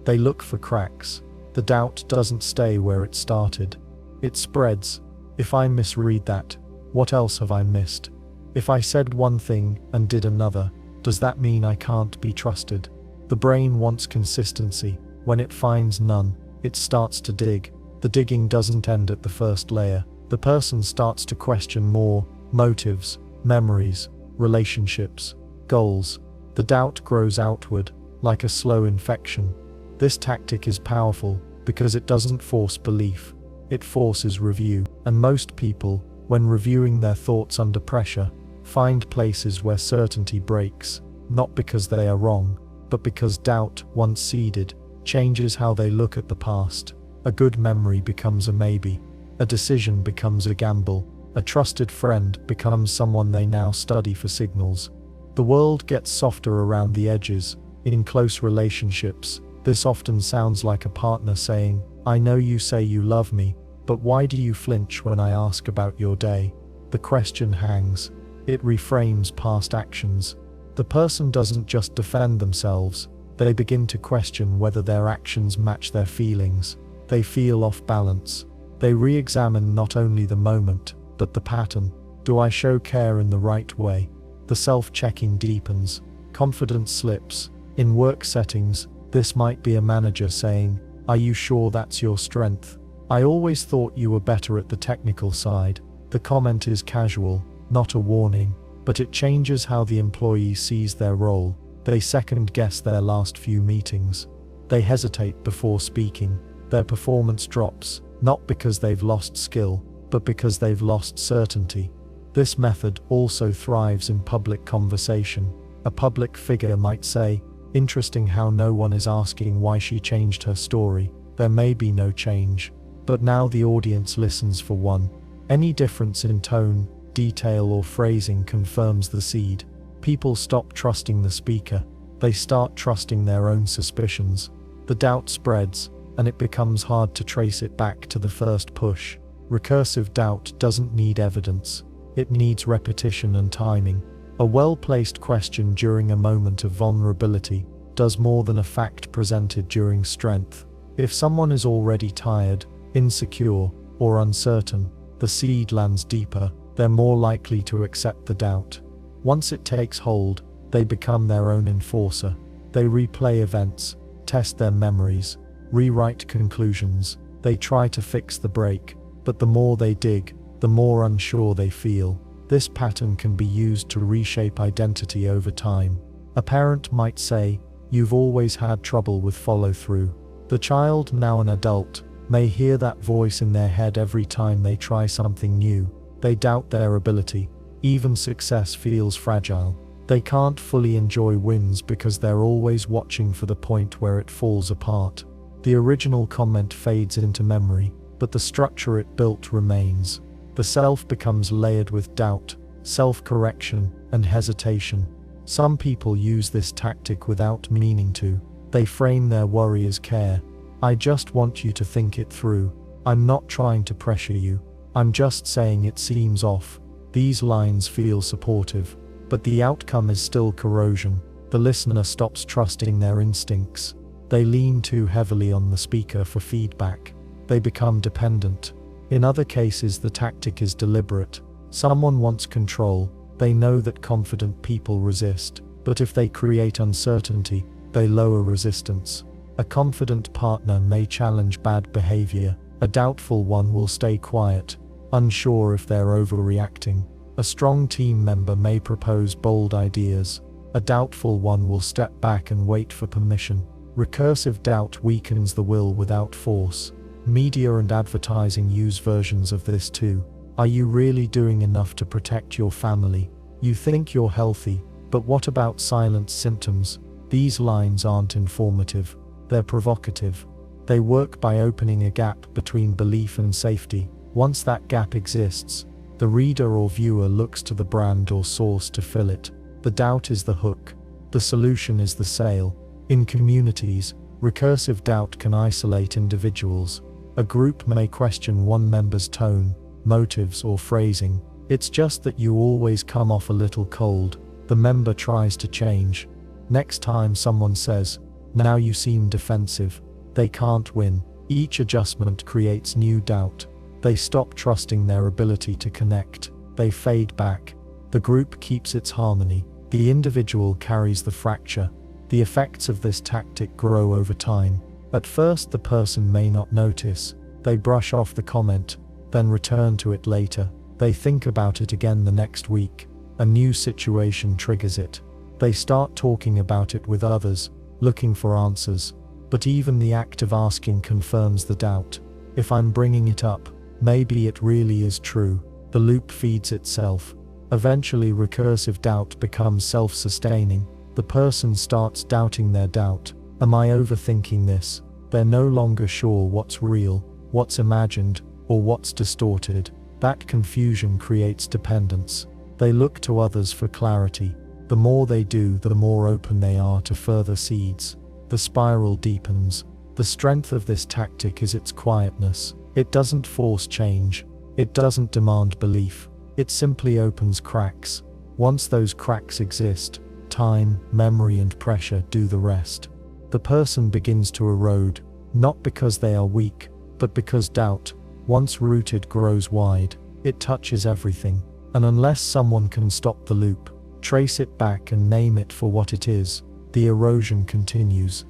They look for cracks. The doubt doesn't stay where it started. It spreads. If I misread that, what else have I missed? If I said one thing and did another, does that mean I can't be trusted? The brain wants consistency. When it finds none, it starts to dig. The digging doesn't end at the first layer. The person starts to question more: motives, memories, relationships, goals. The doubt grows outward, like a slow infection. This tactic is powerful because it doesn't force belief, it forces review. And most people, when reviewing their thoughts under pressure, find places where certainty breaks, not because they are wrong, but because doubt, once seeded, changes how they look at the past. A good memory becomes a maybe. A decision becomes a gamble. A trusted friend becomes someone they now study for signals. The world gets softer around the edges. In close relationships, this often sounds like a partner saying, "I know you say you love me, but why do you flinch when I ask about your day?" The question hangs. It reframes past actions. The person doesn't just defend themselves, they begin to question whether their actions match their feelings. They feel off balance. They re-examine not only the moment, but the pattern. Do I show care in the right way? The self-checking deepens. Confidence slips. In work settings, this might be a manager saying, "Are you sure that's your strength? I always thought you were better at the technical side." The comment is casual, not a warning, but it changes how the employee sees their role. They second-guess their last few meetings. They hesitate before speaking. Their performance drops, not because they've lost skill, but because they've lost certainty. This method also thrives in public conversation. A public figure might say, "Interesting how no one is asking why she changed her story." There may be no change, but now the audience listens for one. Any difference in tone, detail, or phrasing confirms the seed. People stop trusting the speaker. They start trusting their own suspicions. The doubt spreads, and it becomes hard to trace it back to the first push. Recursive doubt doesn't need evidence. It needs repetition and timing. A well-placed question during a moment of vulnerability does more than a fact presented during strength. If someone is already tired, insecure, or uncertain, the seed lands deeper. They're more likely to accept the doubt. Once it takes hold, they become their own enforcer. They replay events, test their memories, rewrite conclusions. They try to fix the break, but the more they dig, the more unsure they feel. This pattern can be used to reshape identity over time. A parent might say, "You've always had trouble with follow-through." The child, now an adult, may hear that voice in their head every time they try something new. They doubt their ability. Even success feels fragile. They can't fully enjoy wins because they're always watching for the point where it falls apart. The original comment fades into memory, but the structure it built remains. The self becomes layered with doubt, self-correction, and hesitation. Some people use this tactic without meaning to. They frame their worry as care. "I just want you to think it through. I'm not trying to pressure you. I'm just saying it seems off." These lines feel supportive, but the outcome is still corrosion. The listener stops trusting their instincts. They lean too heavily on the speaker for feedback. They become dependent. In other cases, the tactic is deliberate. Someone wants control. They know that confident people resist, but if they create uncertainty, they lower resistance. A confident partner may challenge bad behavior. A doubtful one will stay quiet, unsure if they're overreacting. A strong team member may propose bold ideas. A doubtful one will step back and wait for permission. Recursive doubt weakens the will without force. Media and advertising use versions of this too. Are you really doing enough to protect your family? You think you're healthy, But what about silent symptoms? These lines aren't informative, they're provocative. They work by opening a gap between belief and safety. Once that gap exists, the reader or viewer looks to the brand or source to fill it. The doubt is the hook. The solution is the sale. In communities, recursive doubt can isolate individuals. A group may question one member's tone, motives, or phrasing. It's just that you always come off a little cold. The member tries to change. Next time someone says, "Now you seem defensive," they can't win. Each adjustment creates new doubt. They stop trusting their ability to connect. They fade back. The group keeps its harmony. The individual carries the fracture. The effects of this tactic grow over time. At first the person may not notice. They brush off the comment, then return to it later. They think about it again the next week. A new situation triggers it. They start talking about it with others, looking for answers. But even the act of asking confirms the doubt. If I'm bringing it up, maybe it really is true. The loop feeds itself. Eventually recursive doubt becomes self-sustaining. The person starts doubting their doubt. Am I overthinking this? They're no longer sure what's real, what's imagined, or what's distorted. That confusion creates dependence. They look to others for clarity. The more they do, the more open they are to further seeds. The spiral deepens. The strength of this tactic is its quietness. It doesn't force change. It doesn't demand belief. It simply opens cracks. Once those cracks exist, time, memory, and pressure do the rest. The person begins to erode, not because they are weak, but because doubt, once rooted, grows wide. It touches everything. And unless someone can stop the loop, trace it back and name it for what it is, the erosion continues.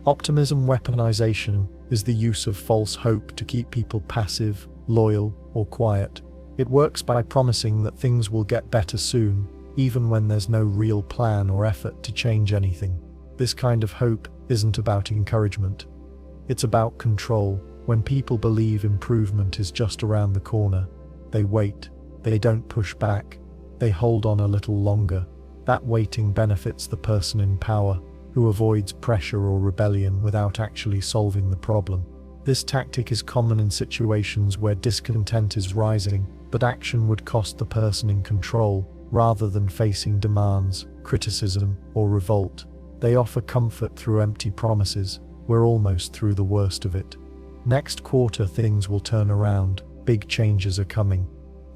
Optimism weaponization is the use of false hope to keep people passive, loyal, or quiet. It works by promising that things will get better soon, even when there's no real plan or effort to change anything. This kind of hope isn't about encouragement. It's about control. When people believe improvement is just around the corner, they wait. They don't push back. They hold on a little longer. That waiting benefits the person in power, who avoids pressure or rebellion without actually solving the problem. This tactic is common in situations where discontent is rising, but action would cost the person in control, rather than facing demands, criticism, or revolt. They offer comfort through empty promises. We're almost through the worst of it. Next quarter things will turn around. Big changes are coming.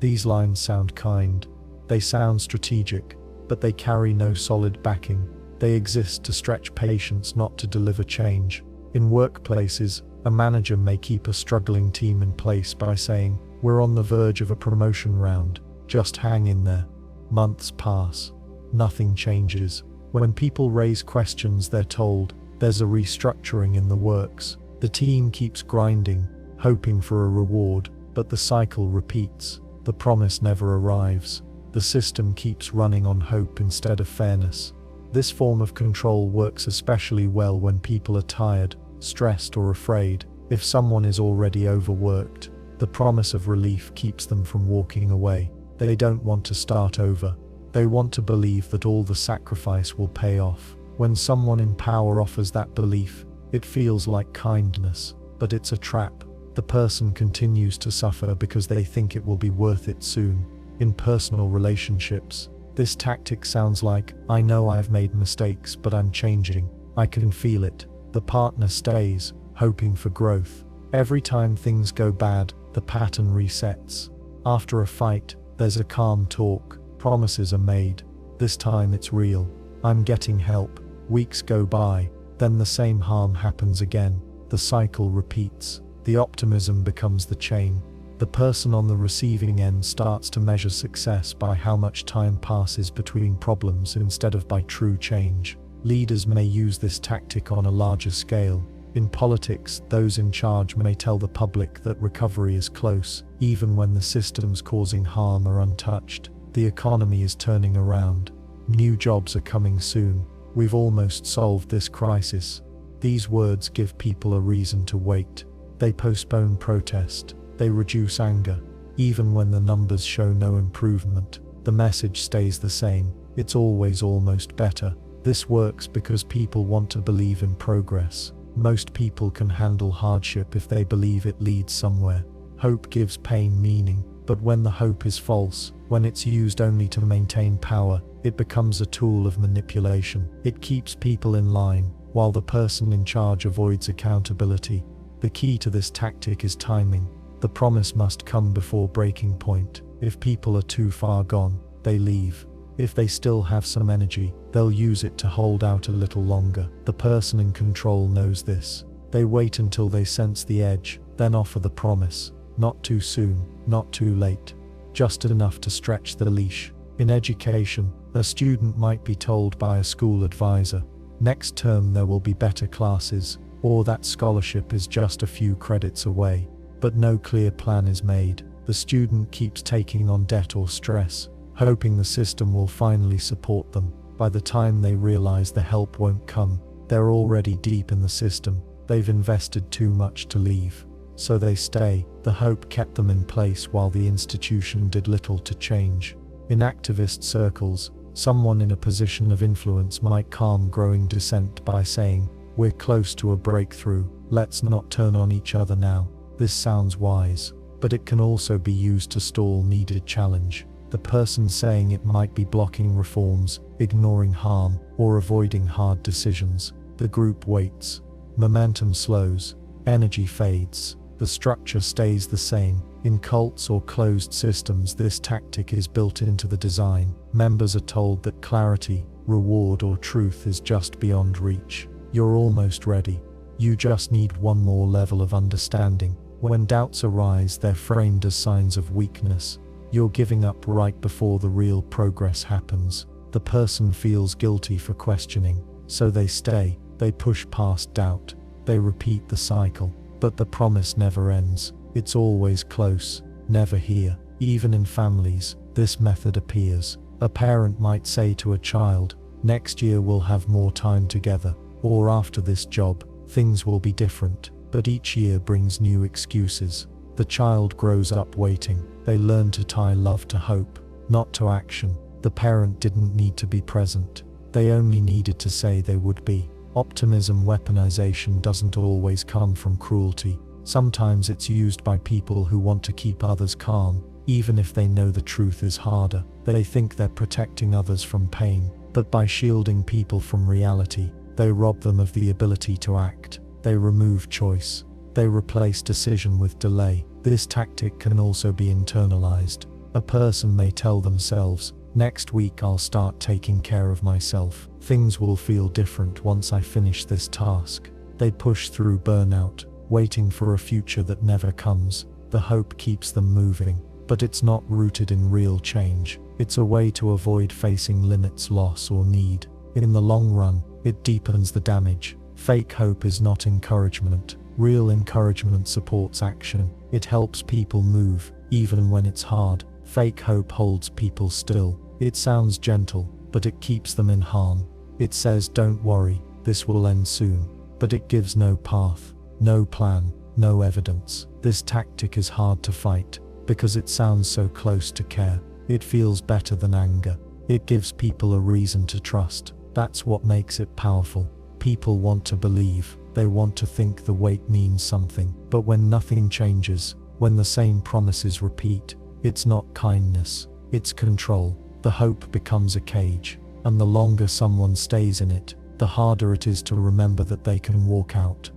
These lines sound kind. They sound strategic, but they carry no solid backing. They exist to stretch patience, not to deliver change. In workplaces, a manager may keep a struggling team in place by saying, "We're on the verge of a promotion round. Just hang in there." Months pass. Nothing changes. When people raise questions, they're told, "There's a restructuring in the works." The team keeps grinding, hoping for a reward, but the cycle repeats. The promise never arrives. The system keeps running on hope instead of fairness. This form of control works especially well when people are tired, stressed, or afraid. If someone is already overworked, the promise of relief keeps them from walking away. They don't want to start over. They want to believe that all the sacrifice will pay off. When someone in power offers that belief, it feels like kindness, but it's a trap. The person continues to suffer because they think it will be worth it soon. In personal relationships, this tactic sounds like, "I know I've made mistakes, but I'm changing. I can feel it." The partner stays, hoping for growth. Every time things go bad, the pattern resets. After a fight, there's a calm talk. Promises are made. This time it's real. "I'm getting help." Weeks go by, then the same harm happens again. The cycle repeats. The optimism becomes the chain. The person on the receiving end starts to measure success by how much time passes between problems instead of by true change. Leaders may use this tactic on a larger scale. In politics, those in charge may tell the public that recovery is close, even when the systems causing harm are untouched. The economy is turning around. New jobs are coming soon. We've almost solved this crisis. These words give people a reason to wait. They postpone protest. They reduce anger. Even when the numbers show no improvement, the message stays the same. it's always almost better. This works because people want to believe in progress. Most people can handle hardship if they believe it leads somewhere. Hope gives pain meaning, but when the hope is false, when it's used only to maintain power, it becomes a tool of manipulation. It keeps people in line, while the person in charge avoids accountability. The key to this tactic is timing. The promise must come before breaking point. If people are too far gone, they leave. If they still have some energy, they'll use it to hold out a little longer. The person in control knows this. They wait until they sense the edge, then offer the promise. Not too soon, not too late. Just enough to stretch the leash. In education, a student might be told by a school advisor, next term there will be better classes, or that scholarship is just a few credits away. But no clear plan is made. The student keeps taking on debt or stress, hoping the system will finally support them. By the time they realize the help won't come, they're already deep in the system. They've invested too much to leave. So they stay. The hope kept them in place while the institution did little to change. In activist circles, someone in a position of influence might calm growing dissent by saying, "We're close to a breakthrough, let's not turn on each other now." This sounds wise, but it can also be used to stall needed challenge. The person saying it might be blocking reforms, ignoring harm, or avoiding hard decisions. The group waits. Momentum slows. Energy fades. The structure stays the same. In cults or closed systems, this tactic is built into the design. Members are told that clarity, reward, or truth is just beyond reach. You're almost ready. You just need one more level of understanding. When doubts arise, they're framed as signs of weakness. You're giving up right before the real progress happens. The person feels guilty for questioning, so they stay. They push past doubt. They repeat the cycle. But the promise never ends. It's always close, never here. Even in families, this method appears. A parent might say to a child, "Next year we'll have more time together," or "After this job, things will be different." But each year brings new excuses. The child grows up waiting. They learn to tie love to hope, not to action. The parent didn't need to be present. They only needed to say they would be. Optimism weaponization doesn't always come from cruelty. Sometimes it's used by people who want to keep others calm, even if they know the truth is harder. They think they're protecting others from pain, but by shielding people from reality, they rob them of the ability to act. They remove choice. They replace decision with delay. This tactic can also be internalized. A person may tell themselves, "Next week I'll start taking care of myself. Things will feel different once I finish this task." They push through burnout, waiting for a future that never comes. The hope keeps them moving, but it's not rooted in real change. It's a way to avoid facing limits, loss, or need. In the long run, it deepens the damage. Fake hope is not encouragement. Real encouragement supports action. It helps people move, even when it's hard. Fake hope holds people still. It sounds gentle, but it keeps them in harm. It says, "Don't worry, this will end soon." But it gives no path, no plan, no evidence. This tactic is hard to fight, because it sounds so close to care. It feels better than anger. It gives people a reason to trust. That's what makes it powerful. People want to believe. They want to think the wait means something. But when nothing changes, when the same promises repeat, it's not kindness, it's control. The hope becomes a cage, and the longer someone stays in it, the harder it is to remember that they can walk out.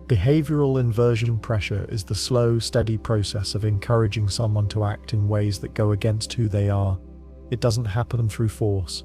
Behavioral inversion pressure is the slow, steady process of encouraging someone to act in ways that go against who they are. It doesn't happen through force.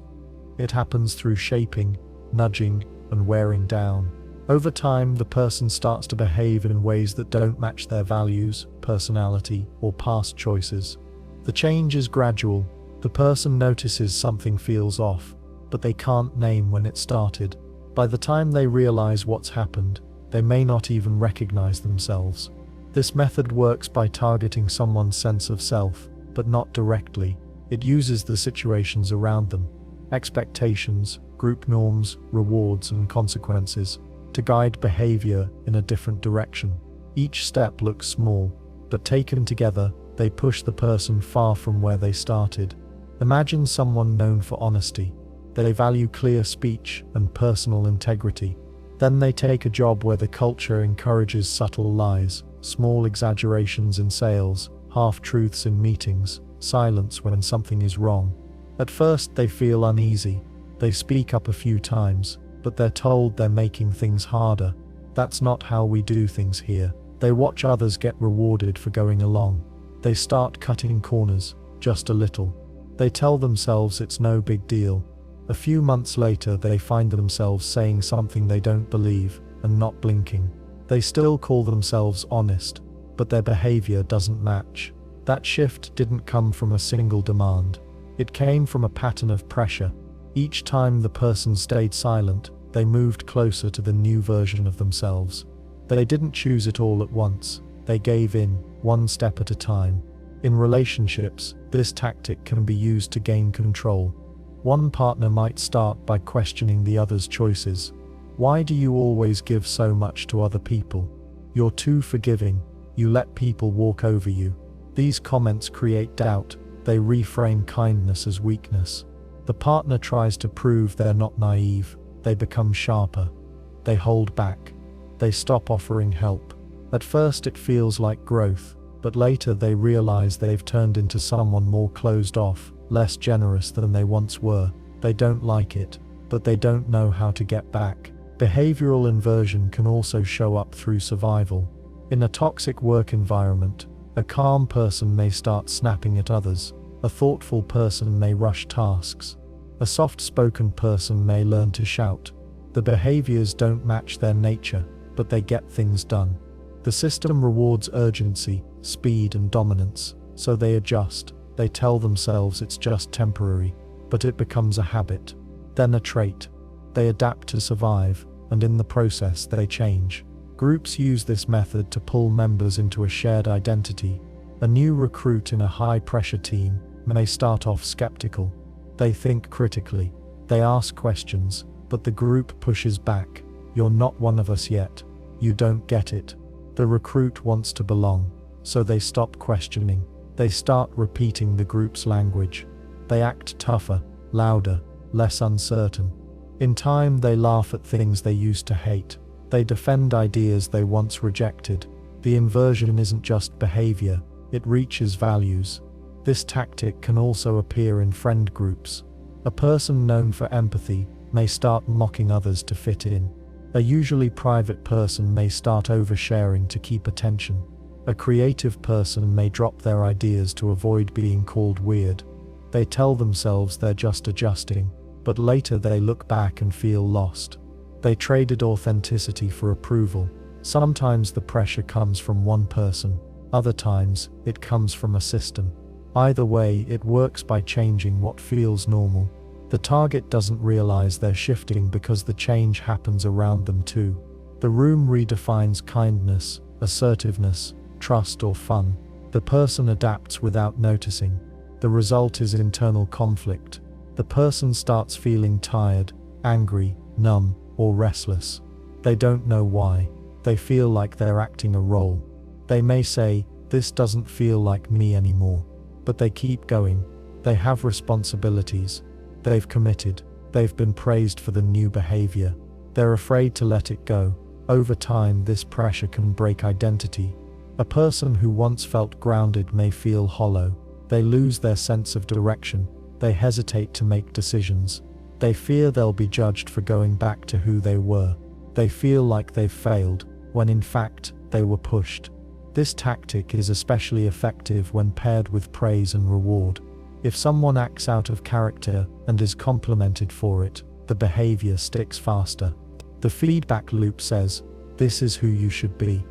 It happens through shaping, nudging, and wearing down. Over time, the person starts to behave in ways that don't match their values, personality, or past choices. The change is gradual. The person notices something feels off, but they can't name when it started. By the time they realize what's happened, they may not even recognize themselves. This method works by targeting someone's sense of self, but not directly. It uses the situations around them, expectations, group norms, rewards, and consequences, to guide behavior in a different direction. Each step looks small, but taken together, they push the person far from where they started. Imagine someone known for honesty. They value clear speech and personal integrity. Then they take a job where the culture encourages subtle lies, small exaggerations in sales, half-truths in meetings, silence when something is wrong. At first they feel uneasy. They speak up a few times, but they're told they're making things harder. That's not how we do things here. They watch others get rewarded for going along. They start cutting corners, just a little. They tell themselves it's no big deal. A few months later they find themselves saying something they don't believe, and not blinking. They still call themselves honest, but their behavior doesn't match. That shift didn't come from a single demand. It came from a pattern of pressure. Each time the person stayed silent, they moved closer to the new version of themselves. They didn't choose it all at once. They gave in, one step at a time. In relationships, this tactic can be used to gain control. One partner might start by questioning the other's choices. Why do you always give so much to other people? You're too forgiving. You let people walk over you. These comments create doubt. They reframe kindness as weakness. The partner tries to prove they're not naive. They become sharper. They hold back. They stop offering help. At first it feels like growth, but later they realize they've turned into someone more closed off, less generous than they once were. They don't like it, but they don't know how to get back. Behavioral inversion can also show up through survival. In a toxic work environment, a calm person may start snapping at others. A thoughtful person may rush tasks. A soft-spoken person may learn to shout. The behaviors don't match their nature, but they get things done. The system rewards urgency, speed, and dominance, so they adjust. They tell themselves it's just temporary, but it becomes a habit, then a trait. They adapt to survive, and in the process they change. Groups use this method to pull members into a shared identity. A new recruit in a high-pressure team may start off skeptical. They think critically. They ask questions, but the group pushes back. You're not one of us yet. You don't get it. The recruit wants to belong, so they stop questioning. They start repeating the group's language. They act tougher, louder, less uncertain. In time, they laugh at things they used to hate. They defend ideas they once rejected. The inversion isn't just behavior, it reaches values. This tactic can also appear in friend groups. A person known for empathy may start mocking others to fit in. A usually private person may start oversharing to keep attention. A creative person may drop their ideas to avoid being called weird. They tell themselves they're just adjusting, but later they look back and feel lost. They traded authenticity for approval. Sometimes the pressure comes from one person, other times it comes from a system. Either way, it works by changing what feels normal. The target doesn't realize they're shifting because the change happens around them too. The room redefines kindness, assertiveness, trust, or fun. The person adapts without noticing. The result is internal conflict. The person starts feeling tired, angry, numb, or restless. They don't know why. They feel like they're acting a role. They may say, "This doesn't feel like me anymore." But they keep going. They have responsibilities. They've committed. They've been praised for the new behavior. They're afraid to let it go. Over time, this pressure can break identity. A person who once felt grounded may feel hollow. They lose their sense of direction. They hesitate to make decisions. They fear they'll be judged for going back to who they were. They feel like they've failed, when in fact, they were pushed. This tactic is especially effective when paired with praise and reward. If someone acts out of character and is complimented for it, the behavior sticks faster. The feedback loop says, "This is who you should be."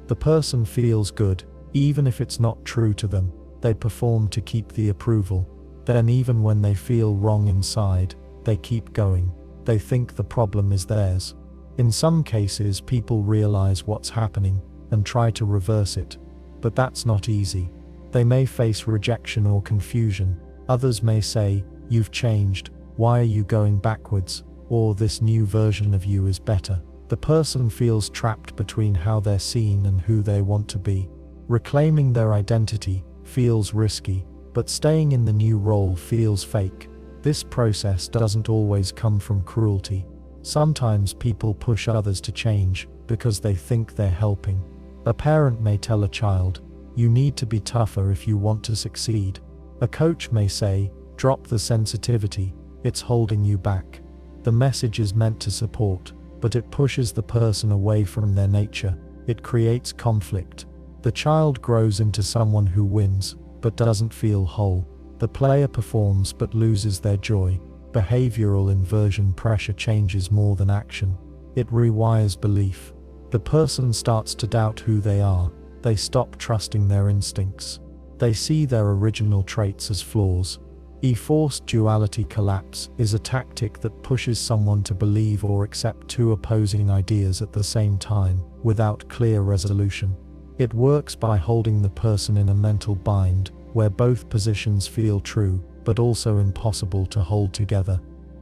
The person feels good, even if it's not true to them. They perform to keep the approval. Then even when they feel wrong inside, they keep going. They think the problem is theirs. In some cases, people realize what's happening and try to reverse it. But that's not easy. They may face rejection or confusion. Others may say, "You've changed, why are you going backwards?" Or "This new version of you is better." The person feels trapped between how they're seen and who they want to be. Reclaiming their identity feels risky. but staying in the new role feels fake. This process doesn't always come from cruelty. Sometimes people push others to change because they think they're helping. A parent may tell a child, "You need to be tougher if you want to succeed." A coach may say, "Drop the sensitivity, it's holding you back." The message is meant to support, but it pushes the person away from their nature. It creates conflict. The child grows into someone who wins, but doesn't feel whole. The player performs but loses their joy. Behavioral inversion pressure changes more than action. It rewires belief. The person starts to doubt who they are. They stop trusting their instincts. They see their original traits as flaws. Forced duality collapse is a tactic that pushes someone to believe or accept two opposing ideas at the same time, without clear resolution. It works by holding the person in a mental bind, where both positions feel true, but also impossible to hold together.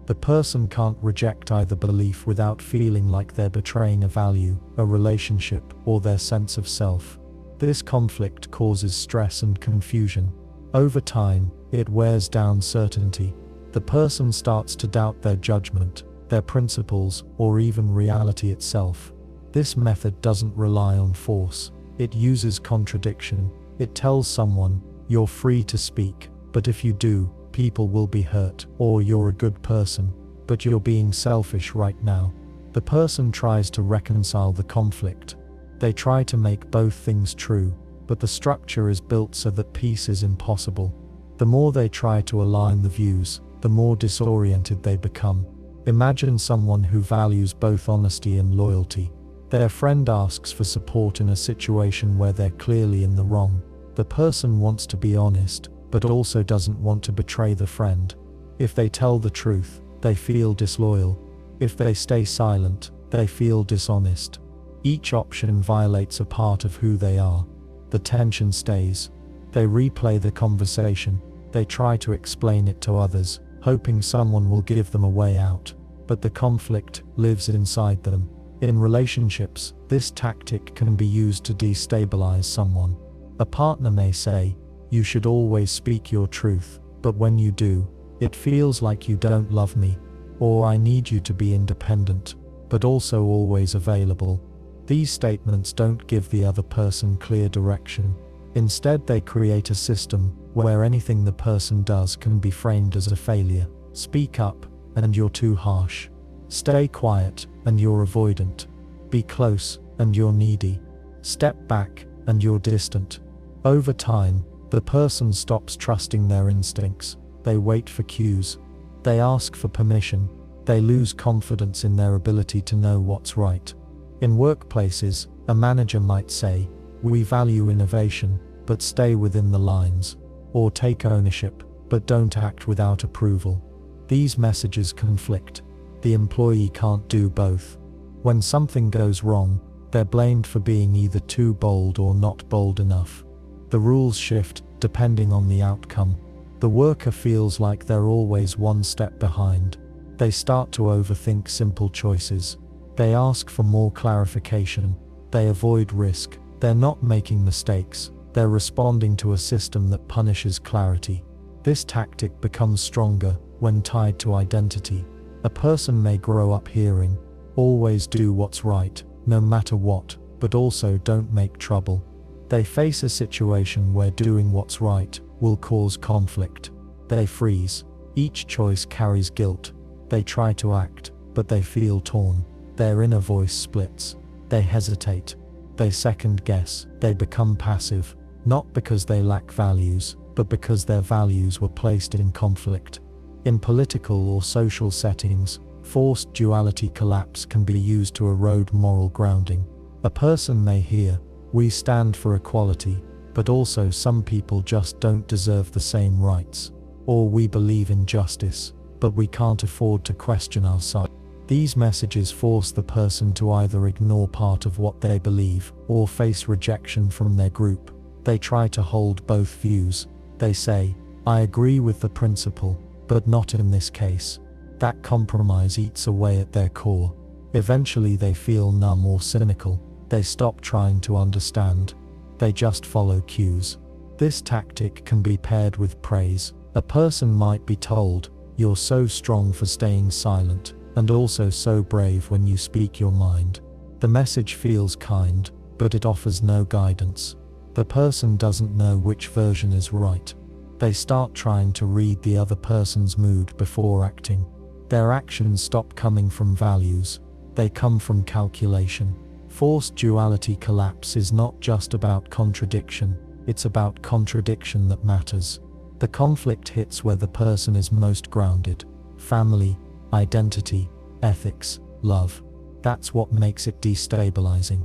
The person can't reject either belief without feeling like they're betraying a value, a relationship, or their sense of self. This conflict causes stress and confusion. Over time, it wears down certainty. The person starts to doubt their judgment, their principles, or even reality itself. This method doesn't rely on force. It uses contradiction. It tells someone, "You're free to speak, but if you do, people will be hurt," or "You're a good person, but you're being selfish right now." The person tries to reconcile the conflict. They try to make both things true, but the structure is built so that peace is impossible. The more they try to align the views, the more disoriented they become. Imagine someone who values both honesty and loyalty. Their friend asks for support in a situation where they're clearly in the wrong. The person wants to be honest, but also doesn't want to betray the friend. If they tell the truth, they feel disloyal. If they stay silent, they feel dishonest. Each option violates a part of who they are. The tension stays. They replay the conversation. They try to explain it to others, hoping someone will give them a way out. But the conflict lives inside them. In relationships, this tactic can be used to destabilize someone. A partner may say, "You should always speak your truth, but when you do, it feels like you don't love me," or "I need you to be independent, but also always available." These statements don't give the other person clear direction. Instead, they create a system where anything the person does can be framed as a failure. Speak up, and you're too harsh. Stay quiet, and you're avoidant. Be close, and you're needy. Step back, and you're distant. Over time, the person stops trusting their instincts. They wait for cues. They ask for permission. They lose confidence in their ability to know what's right. In workplaces, a manager might say, "We value innovation, but stay within the lines," or "Take ownership, but don't act without approval." These messages conflict. The employee can't do both. When something goes wrong, they're blamed for being either too bold or not bold enough. The rules shift depending on the outcome. The worker feels like they're always one step behind. They start to overthink simple choices. They ask for more clarification. They avoid risk. They're not making mistakes. They're responding to a system that punishes clarity. This tactic becomes stronger when tied to identity. A person may grow up hearing, "Always do what's right, no matter what, but also don't make trouble." They face a situation where doing what's right will cause conflict. They freeze. Each choice carries guilt. They try to act, but they feel torn. Their inner voice splits. They hesitate. They second guess. They become passive, not because they lack values, but because their values were placed in conflict. In political or social settings, forced duality collapse can be used to erode moral grounding. A person may hear, "We stand for equality, but also some people just don't deserve the same rights," or "We believe in justice, but we can't afford to question our side." These messages force the person to either ignore part of what they believe or face rejection from their group. They try to hold both views. They say, "I agree with the principle, but not in this case." That compromise eats away at their core. Eventually they feel numb or cynical. They stop trying to understand. They just follow cues. This tactic can be paired with praise. A person might be told, "You're so strong for staying silent, and also so brave when you speak your mind." The message feels kind, but it offers no guidance. The person doesn't know which version is right. They start trying to read the other person's mood before acting. Their actions stop coming from values. They come from calculation. Forced duality collapse is not just about contradiction, it's about contradiction that matters. The conflict hits where the person is most grounded. Family, identity, ethics, love. That's what makes it destabilizing.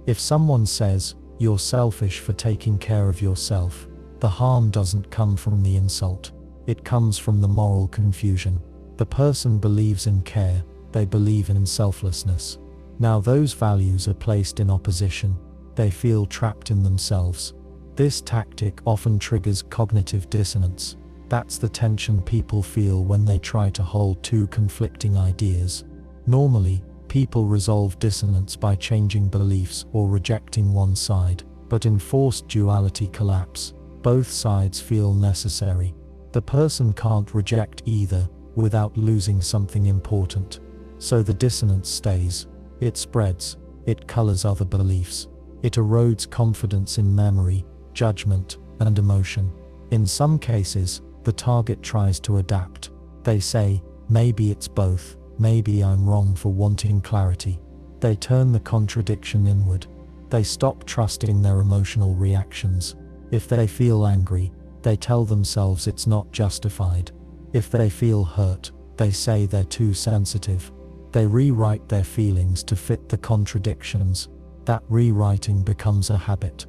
If someone says, "You're selfish for taking care of yourself," the harm doesn't come from the insult. It comes from the moral confusion. The person believes in care, they believe in selflessness. Now those values are placed in opposition. They feel trapped in themselves. This tactic often triggers cognitive dissonance. That's the tension people feel when they try to hold two conflicting ideas. Normally, people resolve dissonance by changing beliefs or rejecting one side, but in forced duality collapse, both sides feel necessary. The person can't reject either without losing something important. So the dissonance stays. It spreads. It colors other beliefs. It erodes confidence in memory, judgment, and emotion. In some cases, the target tries to adapt. They say, "Maybe it's both. Maybe I'm wrong for wanting clarity." They turn the contradiction inward. They stop trusting their emotional reactions. If they feel angry, they tell themselves it's not justified. If they feel hurt, they say they're too sensitive. They rewrite their feelings to fit the contradictions. That rewriting becomes a habit.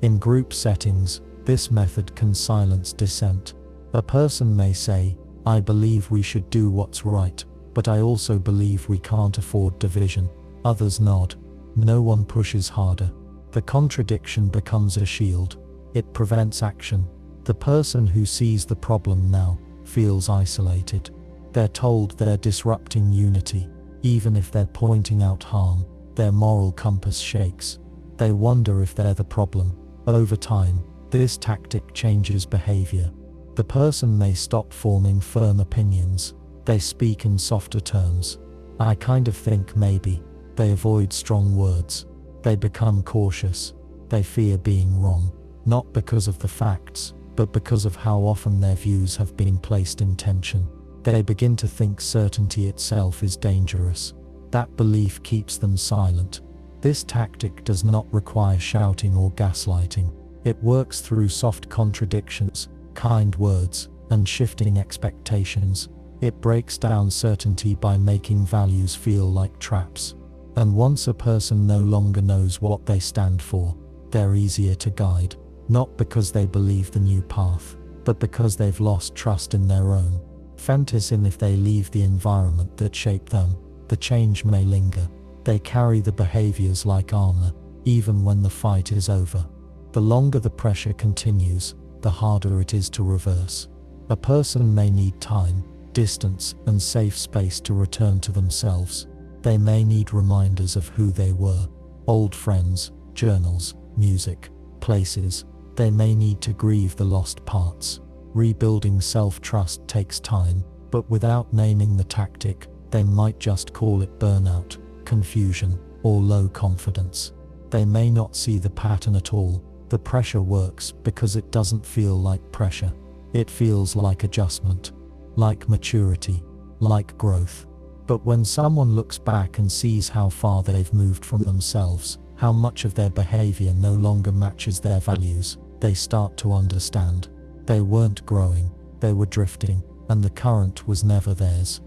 In group settings, this method can silence dissent. A person may say, "I believe we should do what's right, but I also believe we can't afford division." Others nod. No one pushes harder. The contradiction becomes a shield. It prevents action. The person who sees the problem now feels isolated. They're told they're disrupting unity. Even if they're pointing out harm, their moral compass shakes. They wonder if they're the problem. Over time, this tactic changes behavior. The person may stop forming firm opinions. They speak in softer terms. "I kind of think maybe." They avoid strong words. They become cautious. They fear being wrong, not because of the facts, but because of how often their views have been placed in tension. They begin to think certainty itself is dangerous. That belief keeps them silent. This tactic does not require shouting or gaslighting. It works through soft contradictions, kind words, and shifting expectations. It breaks down certainty by making values feel like traps. And once a person no longer knows what they stand for, they're easier to guide, not because they believe the new path, but because they've lost trust in their own. Fantasy if they leave the environment that shaped them, the change may linger. They carry the behaviors like armor, even when the fight is over. The longer the pressure continues, the harder it is to reverse. A person may need time, distance, and safe space to return to themselves. They may need reminders of who they were, old friends, journals, music, places. They may need to grieve the lost parts. Rebuilding self-trust takes time, but without naming the tactic, they might just call it burnout, confusion, or low confidence. They may not see the pattern at all. The pressure works because it doesn't feel like pressure. It feels like adjustment, like maturity, like growth. But when someone looks back and sees how far they've moved from themselves, how much of their behavior no longer matches their values, they start to understand. They weren't growing, they were drifting, and the current was never theirs.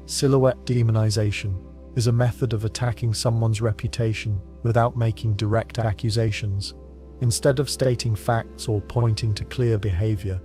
Silhouette demonization is a method of attacking someone's reputation without making direct accusations. Instead of stating facts or pointing to clear behavior,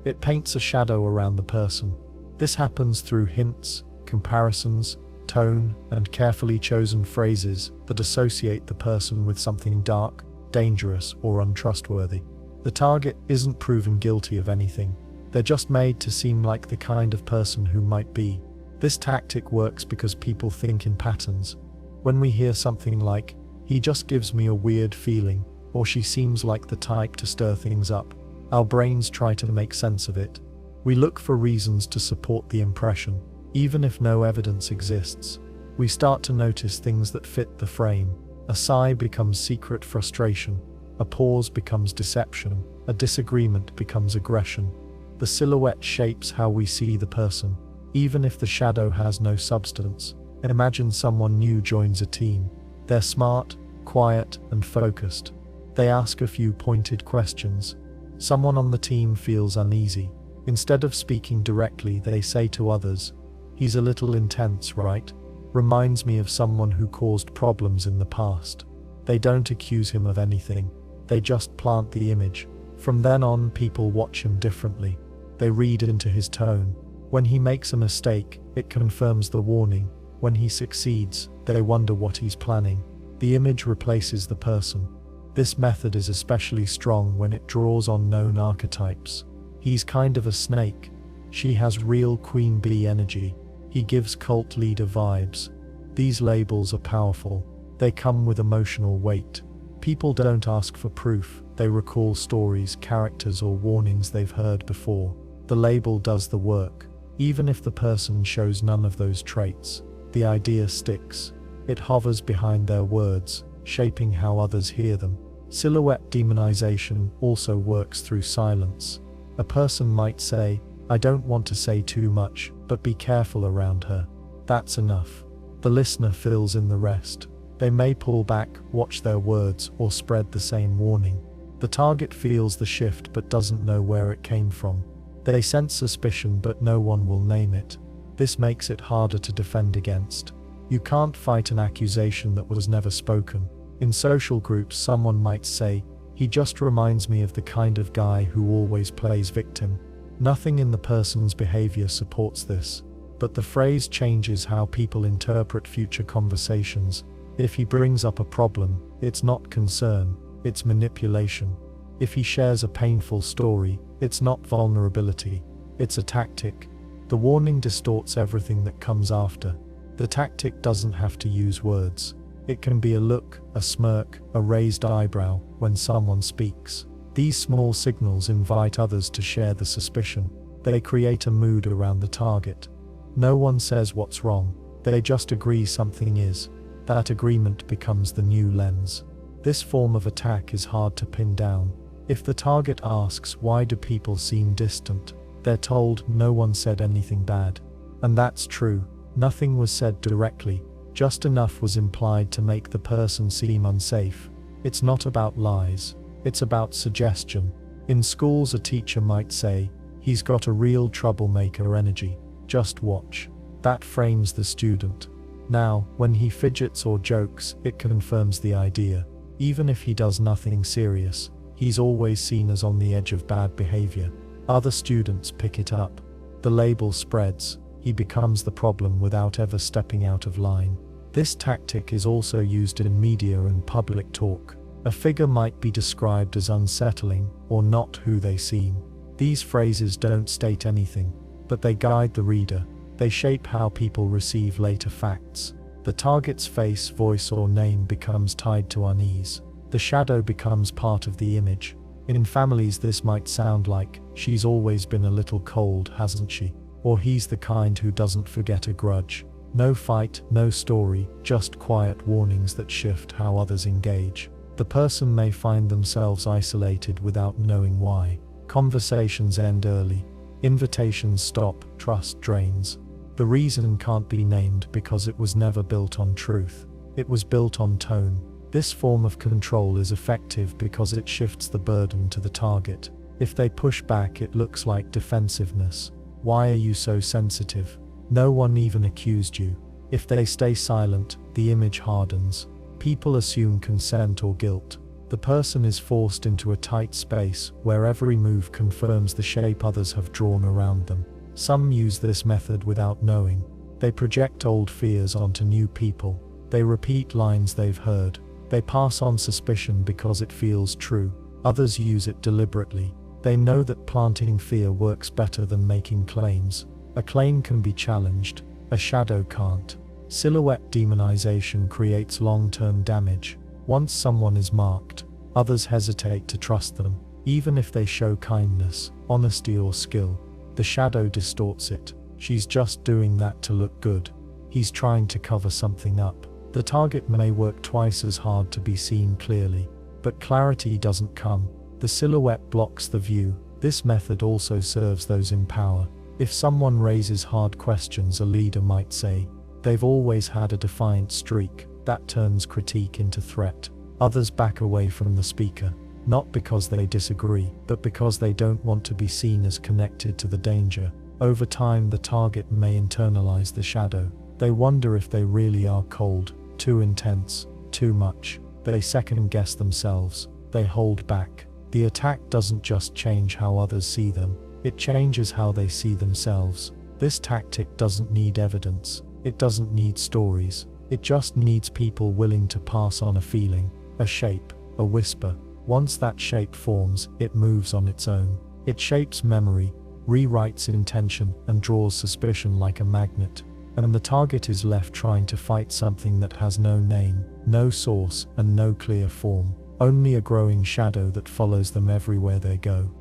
it paints a shadow around the person. This happens through hints, comparisons, tone, and carefully chosen phrases that associate the person with something dark, dangerous, or untrustworthy. The target isn't proven guilty of anything. They're just made to seem like the kind of person who might be. This tactic works because people think in patterns. When we hear something like, "He just gives me a weird feeling," or she seems like the type to stir things up. Our brains try to make sense of it. We look for reasons to support the impression, even if no evidence exists. We start to notice things that fit the frame. A sigh becomes secret frustration. A pause becomes deception. A disagreement becomes aggression. The silhouette shapes how we see the person, even if the shadow has no substance. Imagine someone new joins a team. They're smart, quiet, and focused. They ask a few pointed questions. Someone on the team feels uneasy. Instead of speaking directly, they say to others, "He's a little intense, right? Reminds me of someone who caused problems in the past." They don't accuse him of anything. They just plant the image. From then on, people watch him differently. They read into his tone. When he makes a mistake, it confirms the warning. When he succeeds, they wonder what he's planning. The image replaces the person. This method is especially strong when it draws on known archetypes. He's kind of a snake. She has real queen bee energy. He gives cult leader vibes. These labels are powerful. They come with emotional weight. People don't ask for proof. They recall stories, characters, or warnings they've heard before. The label does the work. Even if the person shows none of those traits, the idea sticks. It hovers behind their words, shaping how others hear them. Silhouette demonization also works through silence. A person might say, "I don't want to say too much, but be careful around her." That's enough. The listener fills in the rest. They may pull back, watch their words, or spread the same warning. The target feels the shift but doesn't know where it came from. They sense suspicion but no one will name it. This makes it harder to defend against. You can't fight an accusation that was never spoken. In social groups, someone might say, "He just reminds me of the kind of guy who always plays victim." Nothing in the person's behavior supports this, but the phrase changes how people interpret future conversations. If he brings up a problem, it's not concern, it's manipulation. If he shares a painful story, it's not vulnerability, it's a tactic. The warning distorts everything that comes after. The tactic doesn't have to use words. It can be a look, a smirk, a raised eyebrow when someone speaks. These small signals invite others to share the suspicion. They create a mood around the target. No one says what's wrong. They just agree something is. That agreement becomes the new lens. This form of attack is hard to pin down. If the target asks, "Why do people seem distant?" they're told, "No one said anything bad." And that's true. Nothing was said directly. Just enough was implied to make the person seem unsafe. It's not about lies. It's about suggestion. In schools, a teacher might say, "He's got a real troublemaker energy. Just watch." That frames the student. Now, when he fidgets or jokes, it confirms the idea. Even if he does nothing serious, he's always seen as on the edge of bad behavior. Other students pick it up. The label spreads. He becomes the problem without ever stepping out of line. This tactic is also used in media and public talk. A figure might be described as unsettling or not who they seem. These phrases don't state anything, but they guide the reader. They shape how people receive later facts. The target's face, voice, or name becomes tied to unease. The shadow becomes part of the image. In families, this might sound like, "She's always been a little cold, hasn't she?" Or "He's the kind who doesn't forget a grudge." No fight, no story, just quiet warnings that shift how others engage. The person may find themselves isolated without knowing why. Conversations end early. Invitations stop, trust drains. The reason can't be named because it was never built on truth. It was built on tone. This form of control is effective because it shifts the burden to the target. If they push back, it looks like defensiveness. "Why are you so sensitive? No one even accused you." If they stay silent, the image hardens. People assume consent or guilt. The person is forced into a tight space where every move confirms the shape others have drawn around them. Some use this method without knowing. They project old fears onto new people. They repeat lines they've heard. They pass on suspicion because it feels true. Others use it deliberately. They know that planting fear works better than making claims. A claim can be challenged. A shadow can't. Silhouette demonization creates long-term damage. Once someone is marked, Others hesitate to trust them, even if they show kindness, honesty or skill. The shadow distorts it. She's just doing that to look good. He's trying to cover something up. The target may work twice as hard to be seen clearly, but clarity doesn't come. The silhouette blocks the view. This method also serves those in power. If someone raises hard questions, a leader might say, "They've always had a defiant streak." That turns critique into threat. Others back away from the speaker, not because they disagree, but because they don't want to be seen as connected to the danger. Over time, the target may internalize the shadow. They wonder if they really are cold, too intense, too much. They second-guess themselves. They hold back. The attack doesn't just change how others see them, it changes how they see themselves. This tactic doesn't need evidence. It doesn't need stories. It just needs people willing to pass on a feeling, a shape, a whisper. Once that shape forms, it moves on its own. It shapes memory, rewrites intention, and draws suspicion like a magnet. And the target is left trying to fight something that has no name, no source, and no clear form. Only a growing shadow that follows them everywhere they go.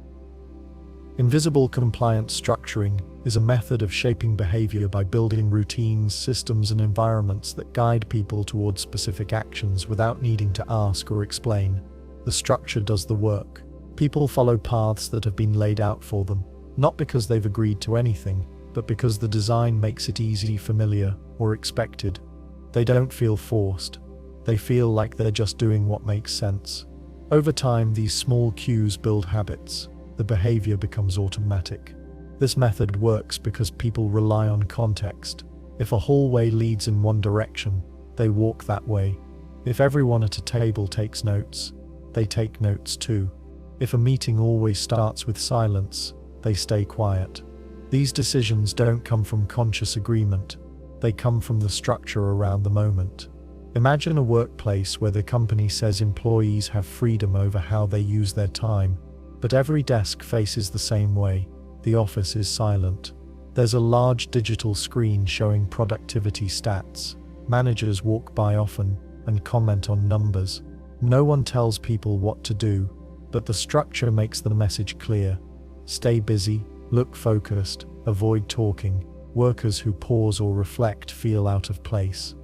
Invisible compliance structuring is a method of shaping behavior by building routines, systems, and environments that guide people towards specific actions without needing to ask or explain. The structure does the work. People follow paths that have been laid out for them, not because they've agreed to anything, but because the design makes it easy, familiar, or expected. They don't feel forced. They feel like they're just doing what makes sense. Over time, these small cues build habits. The behavior becomes automatic. This method works because people rely on context. If a hallway leads in one direction, they walk that way. If everyone at a table takes notes, they take notes too. If a meeting always starts with silence, they stay quiet. These decisions don't come from conscious agreement. They come from the structure around the moment. Imagine a workplace where the company says employees have freedom over how they use their time, but every desk faces the same way. The office is silent. There's a large digital screen showing productivity stats. Managers walk by often and comment on numbers. No one tells people what to do, but the structure makes the message clear. Stay busy, look focused, avoid talking. Workers who pause or reflect feel out of place.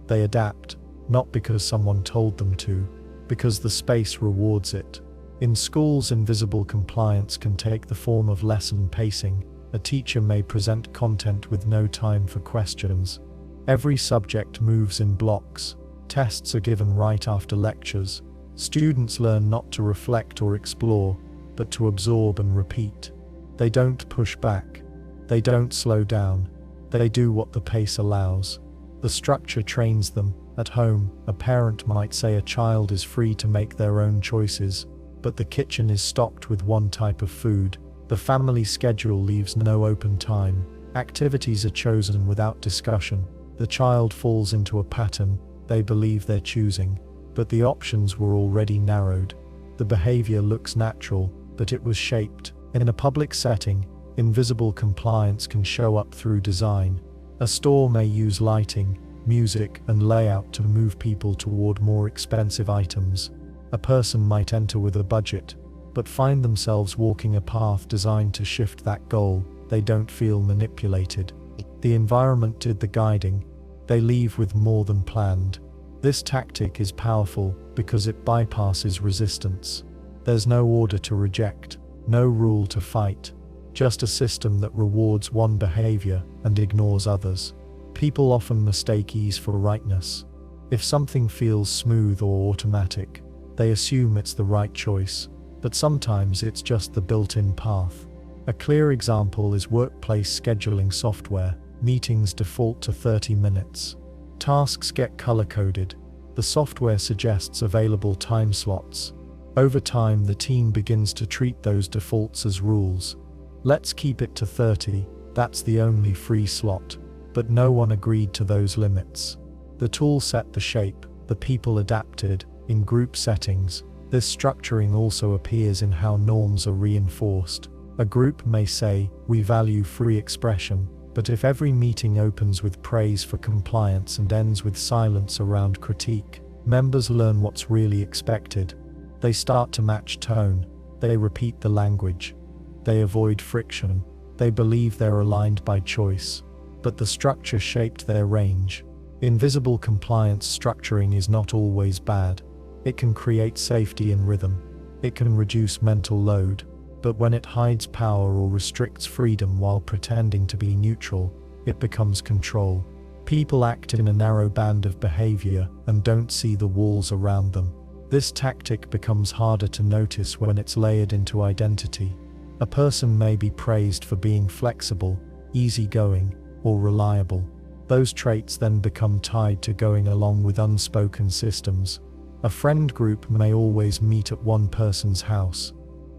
They adapt, not because someone told them to, because the space rewards it. In schools, invisible compliance can take the form of lesson pacing. A teacher may present content with no time for questions. Every subject moves in blocks. Tests are given right after lectures. Students learn not to reflect or explore, but to absorb and repeat. They don't push back. They don't slow down. They do what the pace allows. The structure trains them. At home, a parent might say a child is free to make their own choices, but the kitchen is stocked with one type of food. The family schedule leaves no open time. Activities are chosen without discussion. The child falls into a pattern they believe they're choosing, but the options were already narrowed. The behavior looks natural, but it was shaped. In a public setting, invisible compliance can show up through design. A store may use lighting, music, and layout to move people toward more expensive items. A person might enter with a budget, but find themselves walking a path designed to shift that goal. They don't feel manipulated. The environment did the guiding. They leave with more than planned. This tactic is powerful because it bypasses resistance. There's no order to reject, no rule to fight, just a system that rewards one behavior and ignores others. People often mistake ease for rightness. If something feels smooth or automatic, they assume it's the right choice, but sometimes it's just the built-in path. A clear example is workplace scheduling software. Meetings default to 30 minutes. Tasks get color-coded. The software suggests available time slots. Over time, the team begins to treat those defaults as rules. Let's keep it to 30, that's the only free slot. But no one agreed to those limits. The tool set the shape, the people adapted. In group settings, this structuring also appears in how norms are reinforced. A group may say, "We value free expression," but if every meeting opens with praise for compliance and ends with silence around critique, members learn what's really expected. They start to match tone. They repeat the language. They avoid friction. They believe they're aligned by choice. But the structure shaped their range. Invisible compliance structuring is not always bad. It can create safety and rhythm. It can reduce mental load. But when it hides power or restricts freedom while pretending to be neutral, it becomes control. People act in a narrow band of behavior and don't see the walls around them. This tactic becomes harder to notice when it's layered into identity. A person may be praised for being flexible, easygoing, or reliable. Those traits then become tied to going along with unspoken systems. A friend group may always meet at one person's house.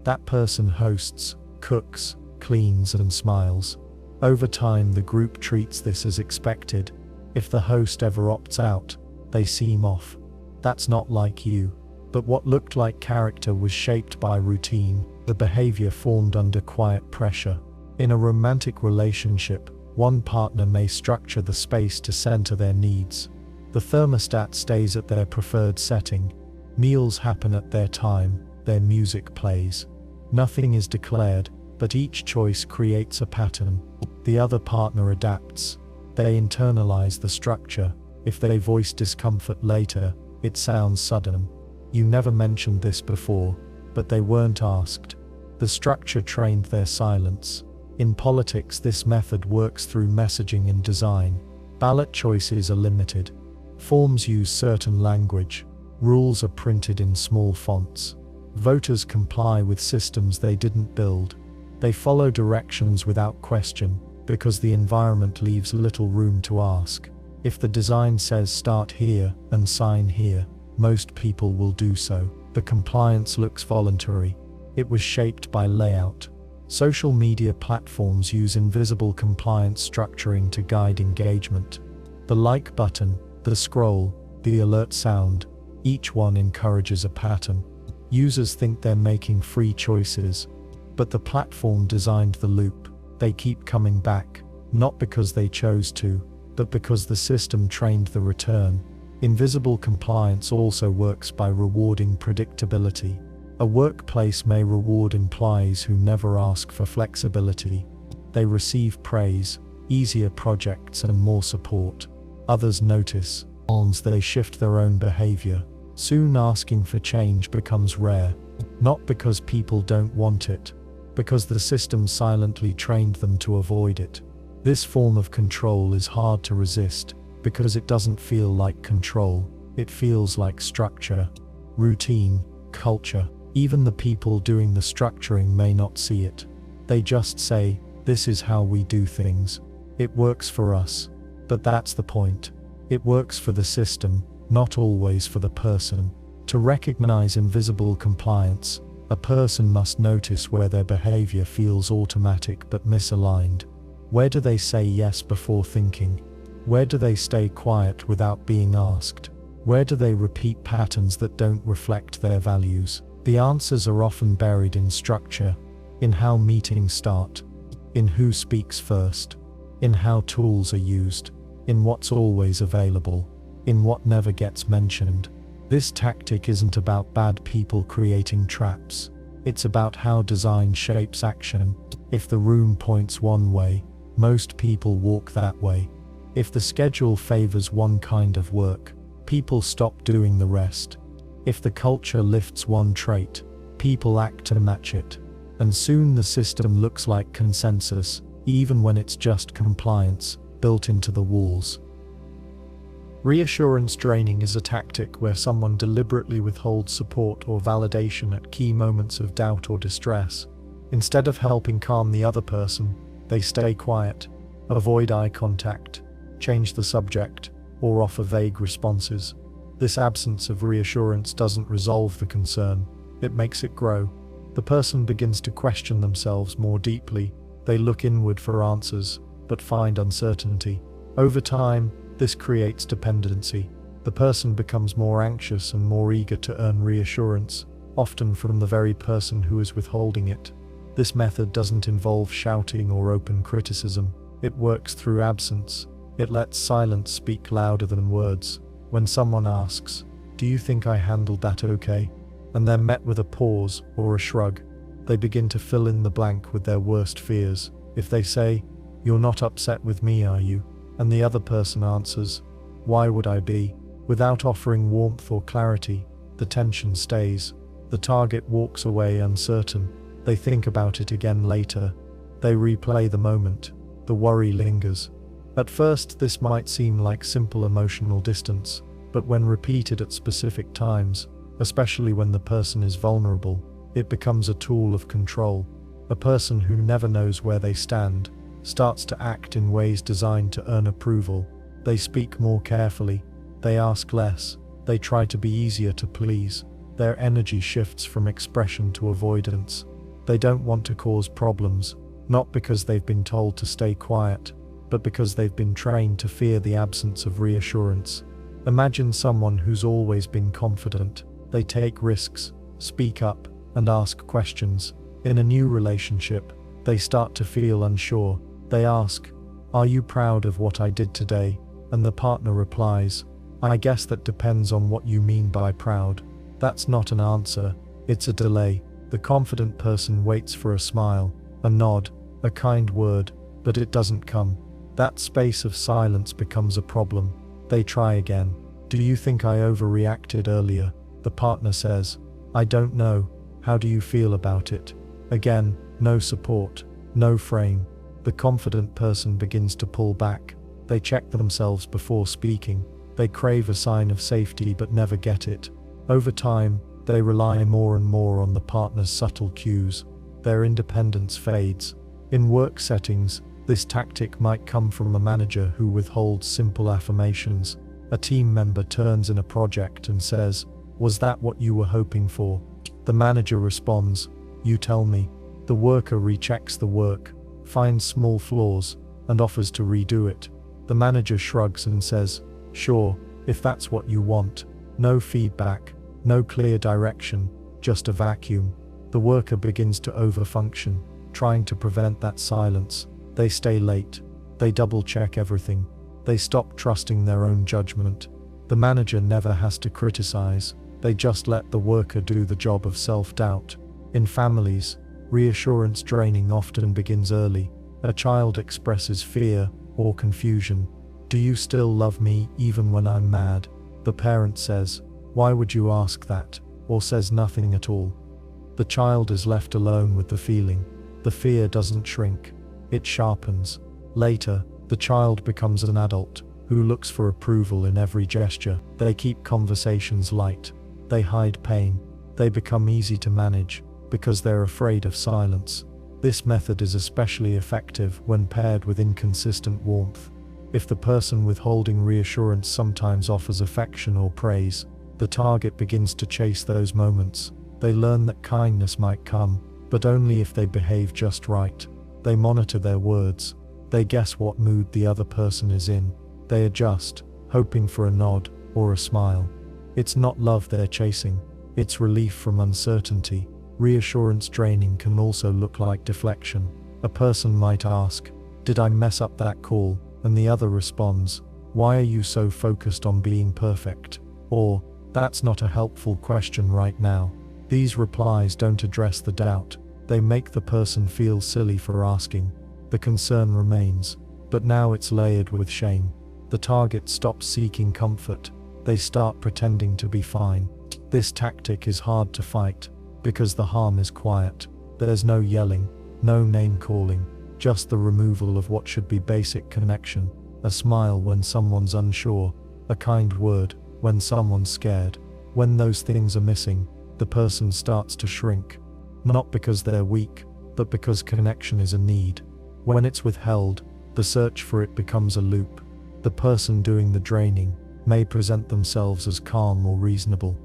That person hosts, cooks, cleans, and smiles. Over time, the group treats this as expected. If the host ever opts out, they seem off. That's not like you. But what looked like character was shaped by routine. The behavior formed under quiet pressure. In a romantic relationship, one partner may structure the space to center their needs. The thermostat stays at their preferred setting. Meals happen at their time. Their music plays. Nothing is declared, but each choice creates a pattern. The other partner adapts. They internalize the structure. If they voice discomfort later, it sounds sudden. You never mentioned this before, but they weren't asked. The structure trained their silence. In politics, this method works through messaging and design. Ballot choices are limited. Forms use certain language. Rules are printed in small fonts. Voters comply with systems they didn't build. They follow directions without question, because the environment leaves little room to ask. If the design says start here and sign here, most people will do so. The compliance looks voluntary. It was shaped by layout. Social media platforms use invisible compliance structuring to guide engagement. The like button, the scroll, the alert sound, each one encourages a pattern. Users think they're making free choices, but the platform designed the loop. They keep coming back, not because they chose to, but because the system trained the return. Invisible compliance also works by rewarding predictability. A workplace may reward employees who never ask for flexibility. They receive praise, easier projects, and more support. Others notice, as they shift their own behavior. Soon asking for change becomes rare, not because people don't want it, because the system silently trained them to avoid it. This form of control is hard to resist, because it doesn't feel like control. It feels like structure, routine, culture. Even the people doing the structuring may not see it. They just say, "This is how we do things. It works for us." But that's the point. It works for the system, not always for the person. To recognize invisible compliance, a person must notice where their behavior feels automatic but misaligned. Where do they say yes before thinking? Where do they stay quiet without being asked? Where do they repeat patterns that don't reflect their values? The answers are often buried in structure, in how meetings start, in who speaks first, in how tools are used, in what's always available, in what never gets mentioned. This tactic isn't about bad people creating traps. It's about how design shapes action. If the room points one way, most people walk that way. If the schedule favors one kind of work, people stop doing the rest. If the culture lifts one trait, people act to match it. And soon the system looks like consensus, even when it's just compliance, built into the walls. Reassurance draining is a tactic where someone deliberately withholds support or validation at key moments of doubt or distress. Instead of helping calm the other person, they stay quiet, avoid eye contact, change the subject, or offer vague responses. This absence of reassurance doesn't resolve the concern, it makes it grow. The person begins to question themselves more deeply. They look inward for answers, but find uncertainty. Over time, this creates dependency. The person becomes more anxious and more eager to earn reassurance, often from the very person who is withholding it. This method doesn't involve shouting or open criticism. It works through absence. It lets silence speak louder than words. When someone asks, "Do you think I handled that okay?" and they're met with a pause or a shrug. They begin to fill in the blank with their worst fears. If they say, "You're not upset with me, are you?" and the other person answers, "Why would I be?" without offering warmth or clarity, the tension stays. The target walks away uncertain. They think about it again later. They replay the moment. The worry lingers. At first, this might seem like simple emotional distance, but when repeated at specific times, especially when the person is vulnerable, it becomes a tool of control. A person who never knows where they stand starts to act in ways designed to earn approval. They speak more carefully. They ask less. They try to be easier to please. Their energy shifts from expression to avoidance. They don't want to cause problems, not because they've been told to stay quiet, but because they've been trained to fear the absence of reassurance. Imagine someone who's always been confident. They take risks, speak up, and ask questions. In a new relationship, they start to feel unsure. They ask, "Are you proud of what I did today?" And the partner replies, "I guess that depends on what you mean by proud." That's not an answer, it's a delay. The confident person waits for a smile, a nod, a kind word, but it doesn't come. That space of silence becomes a problem. They try again. "Do you think I overreacted earlier?" The partner says, "I don't know. How do you feel about it?" Again, no support, no frame. The confident person begins to pull back. They check themselves before speaking. They crave a sign of safety but never get it. Over time, they rely more and more on the partner's subtle cues. Their independence fades. In work settings, this tactic might come from a manager who withholds simple affirmations. A team member turns in a project and says, "Was that what you were hoping for?" The manager responds, "You tell me." The worker rechecks the work, finds small flaws, and offers to redo it. The manager shrugs and says, "Sure, if that's what you want." No feedback, no clear direction, just a vacuum. The worker begins to overfunction, trying to prevent that silence. They stay late. They double-check everything. They stop trusting their own judgment. The manager never has to criticize. They just let the worker do the job of self-doubt. In families, reassurance draining often begins early. A child expresses fear or confusion. "Do you still love me even when I'm mad?" The parent says, "Why would you ask that?" or says nothing at all. The child is left alone with the feeling. The fear doesn't shrink. It sharpens. Later, the child becomes an adult who looks for approval in every gesture. They keep conversations light. They hide pain. They become easy to manage because they're afraid of silence. This method is especially effective when paired with inconsistent warmth. If the person withholding reassurance sometimes offers affection or praise, the target begins to chase those moments. They learn that kindness might come, but only if they behave just right. They monitor their words. They guess what mood the other person is in. They adjust, hoping for a nod or a smile. It's not love they're chasing, it's relief from uncertainty. Reassurance draining can also look like deflection. A person might ask, "Did I mess up that call?" and the other responds, "Why are you so focused on being perfect?" Or, "That's not a helpful question right now." These replies don't address the doubt. They make the person feel silly for asking. The concern remains, but now it's layered with shame. The target stops seeking comfort. They start pretending to be fine. This tactic is hard to fight because the harm is quiet. There's no yelling, no name calling, just the removal of what should be basic connection. A smile when someone's unsure, a kind word when someone's scared. When those things are missing, the person starts to shrink. Not because they're weak, but because connection is a need. When it's withheld, the search for it becomes a loop. The person doing the draining may present themselves as calm or reasonable.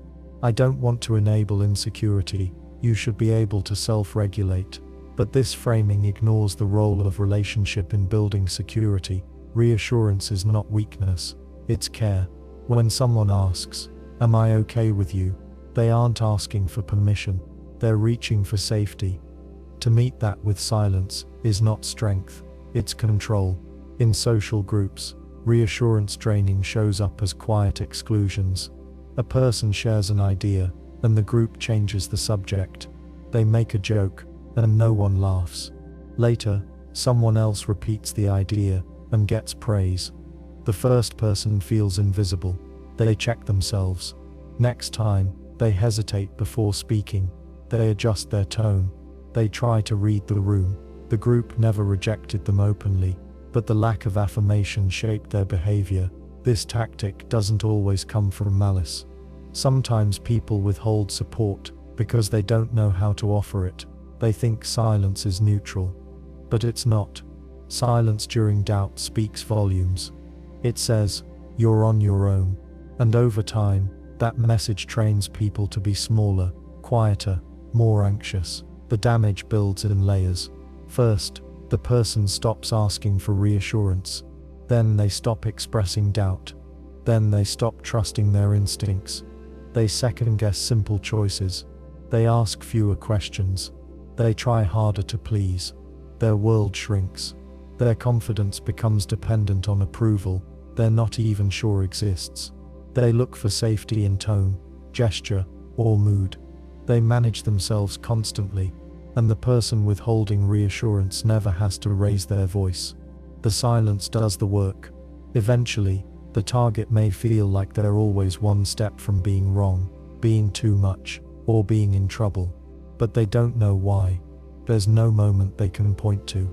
"I don't want to enable insecurity, you should be able to self-regulate." But this framing ignores the role of relationship in building security. Reassurance is not weakness, it's care. When someone asks, "Am I okay with you?" they aren't asking for permission, they're reaching for safety. To meet that with silence is not strength, it's control. In social groups, reassurance draining shows up as quiet exclusions. A person shares an idea, then the group changes the subject. They make a joke, and no one laughs. Later, someone else repeats the idea and gets praise. The first person feels invisible. They check themselves. Next time, they hesitate before speaking. They adjust their tone. They try to read the room. The group never rejected them openly, but the lack of affirmation shaped their behavior. This tactic doesn't always come from malice. Sometimes people withhold support because they don't know how to offer it. They think silence is neutral. But it's not. Silence during doubt speaks volumes. It says, "You're on your own." And over time, that message trains people to be smaller, quieter, more anxious. The damage builds in layers. First, the person stops asking for reassurance. Then they stop expressing doubt. Then they stop trusting their instincts. They second-guess simple choices. They ask fewer questions. They try harder to please. Their world shrinks. Their confidence becomes dependent on approval they're not even sure exists. They look for safety in tone, gesture, or mood. They manage themselves constantly, and the person withholding reassurance never has to raise their voice. The silence does the work. Eventually, the target may feel like they're always one step from being wrong, being too much, or being in trouble. But they don't know why. There's no moment they can point to.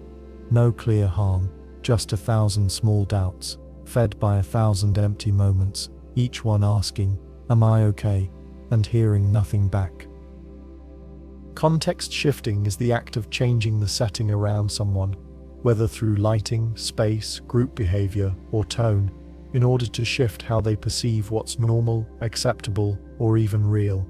No clear harm, just 1,000 small doubts, fed by 1,000 empty moments, each one asking, "Am I okay?" and hearing nothing back. Context shifting is the act of changing the setting around someone, whether through lighting, space, group behavior, or tone, in order to shift how they perceive what's normal, acceptable, or even real.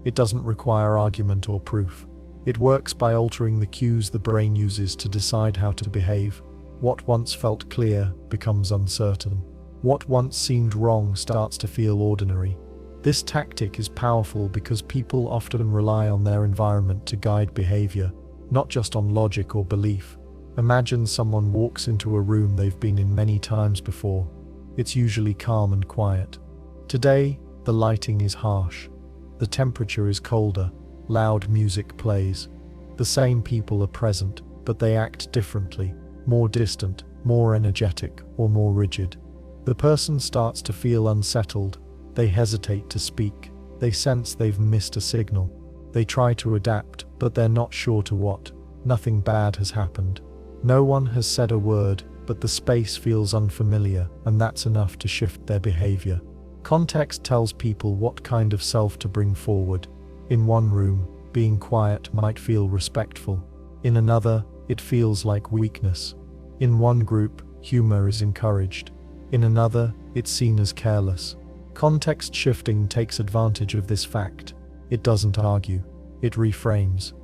It doesn't require argument or proof. It works by altering the cues the brain uses to decide how to behave. What once felt clear becomes uncertain. What once seemed wrong starts to feel ordinary. This tactic is powerful because people often rely on their environment to guide behavior, not just on logic or belief. Imagine someone walks into a room they've been in many times before. It's usually calm and quiet. Today, the lighting is harsh. The temperature is colder. Loud music plays. The same people are present, but they act differently, more distant, more energetic, or more rigid. The person starts to feel unsettled. They hesitate to speak. They sense they've missed a signal. They try to adapt, but they're not sure to what. Nothing bad has happened. No one has said a word, but the space feels unfamiliar, and that's enough to shift their behavior. Context tells people what kind of self to bring forward. In one room, being quiet might feel respectful. In another, it feels like weakness. In one group, humor is encouraged. In another, it's seen as careless. Context shifting takes advantage of this fact. It doesn't argue. It reframes.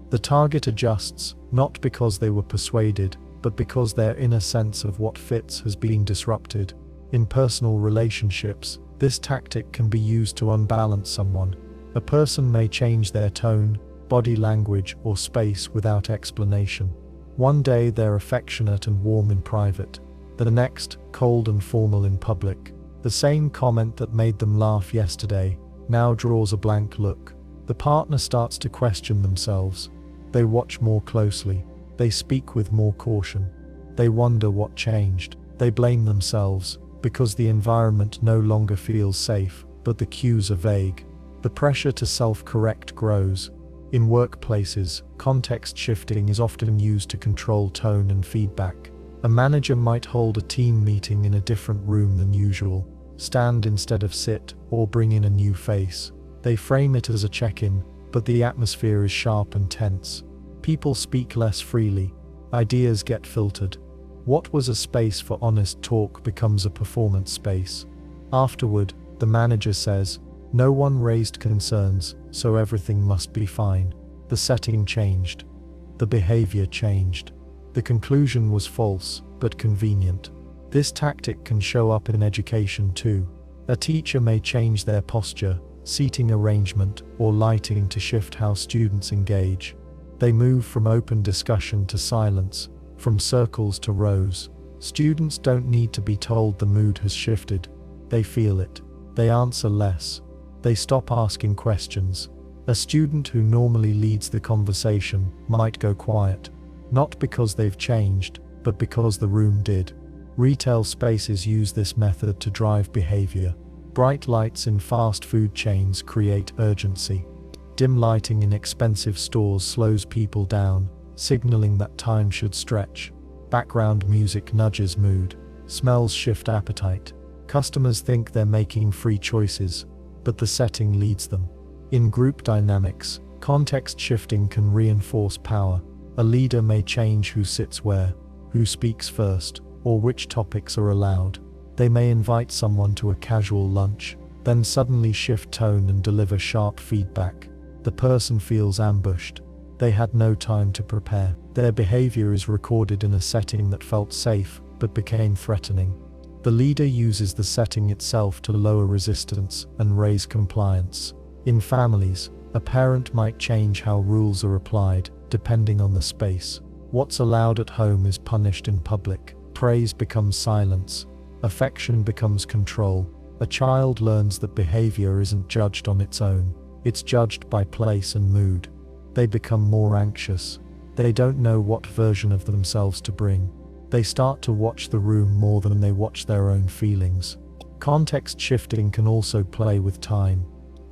The target adjusts, not because they were persuaded, but because their inner sense of what fits has been disrupted. In personal relationships, this tactic can be used to unbalance someone. A person may change their tone, body language, or space without explanation. One day they're affectionate and warm in private. The next, cold and formal in public. The same comment that made them laugh yesterday now draws a blank look. The partner starts to question themselves. They watch more closely. They speak with more caution. They wonder what changed. They blame themselves because the environment no longer feels safe, but the cues are vague. The pressure to self-correct grows. In workplaces, context shifting is often used to control tone and feedback. A manager might hold a team meeting in a different room than usual, stand instead of sit, or bring in a new face. They frame it as a check-in, but the atmosphere is sharp and tense. People speak less freely. Ideas get filtered. What was a space for honest talk becomes a performance space. Afterward, the manager says, "No one raised concerns, so everything must be fine." The setting changed. The behavior changed. The conclusion was false, but convenient. This tactic can show up in education too. A teacher may change their posture, seating arrangement, or lighting to shift how students engage. They move from open discussion to silence, from circles to rows. Students don't need to be told the mood has shifted. They feel it. They answer less. They stop asking questions. A student who normally leads the conversation might go quiet, not because they've changed, but because the room did. Retail spaces use this method to drive behavior. Bright lights in fast food chains create urgency. Dim lighting in expensive stores slows people down, signaling that time should stretch. Background music nudges mood. Smells shift appetite. Customers think they're making free choices, but the setting leads them. In group dynamics, context shifting can reinforce power. A leader may change who sits where, who speaks first, or which topics are allowed. They may invite someone to a casual lunch, then suddenly shift tone and deliver sharp feedback. The person feels ambushed. They had no time to prepare. Their behavior is recorded in a setting that felt safe, but became threatening. The leader uses the setting itself to lower resistance and raise compliance. In families, a parent might change how rules are applied, depending on the space. What's allowed at home is punished in public. Praise becomes silence. Affection becomes control. A child learns that behavior isn't judged on its own. It's judged by place and mood. They become more anxious. They don't know what version of themselves to bring. They start to watch the room more than they watch their own feelings. Context shifting can also play with time.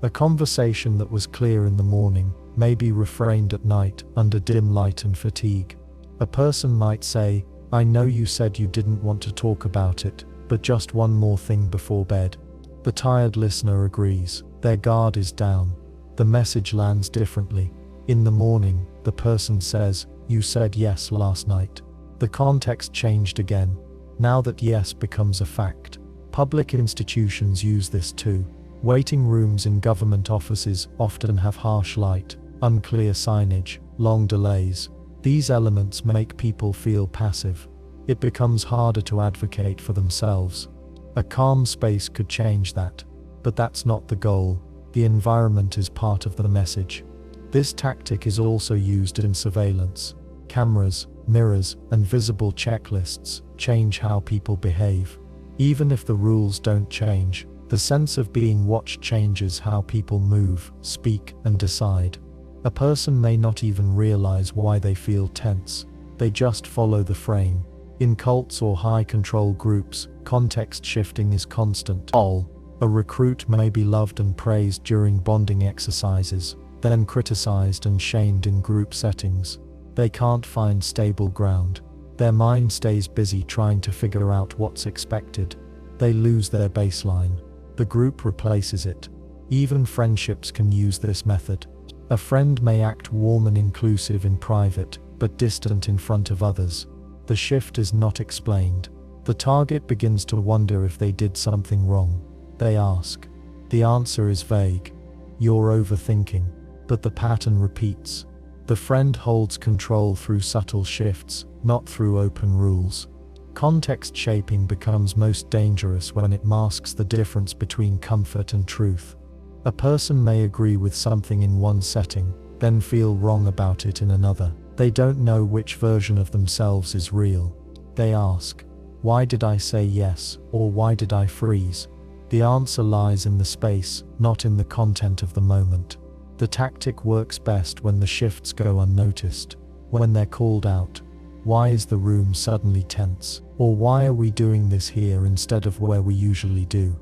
A conversation that was clear in the morning may be refrained at night under dim light and fatigue. A person might say, "I know you said you didn't want to talk about it, but just one more thing before bed." The tired listener agrees. Their guard is down. The message lands differently. In the morning, the person says, "You said yes last night." The context changed again. Now that yes becomes a fact. Public institutions use this too. Waiting rooms in government offices often have harsh light, unclear signage, long delays. These elements make people feel passive. It becomes harder to advocate for themselves. A calm space could change that. But that's not the goal. The environment is part of the message. This tactic is also used in surveillance. Cameras, mirrors, and visible checklists change how people behave. Even if the rules don't change, the sense of being watched changes how people move, speak, and decide. A person may not even realize why they feel tense. They just follow the frame. In cults or high-control groups, context shifting is constant. A recruit may be loved and praised during bonding exercises, then criticized and shamed in group settings. They can't find stable ground. Their mind stays busy trying to figure out what's expected. They lose their baseline. The group replaces it. Even friendships can use this method. A friend may act warm and inclusive in private, but distant in front of others. The shift is not explained. The target begins to wonder if they did something wrong. They ask. The answer is vague. You're overthinking. But the pattern repeats. The friend holds control through subtle shifts, not through open rules. Context shaping becomes most dangerous when it masks the difference between comfort and truth. A person may agree with something in one setting, then feel wrong about it in another. They don't know which version of themselves is real. They ask, "Why did I say yes?" or "Why did I freeze?" The answer lies in the space, not in the content of the moment. The tactic works best when the shifts go unnoticed, when they're called out. Why is the room suddenly tense? Or why are we doing this here instead of where we usually do?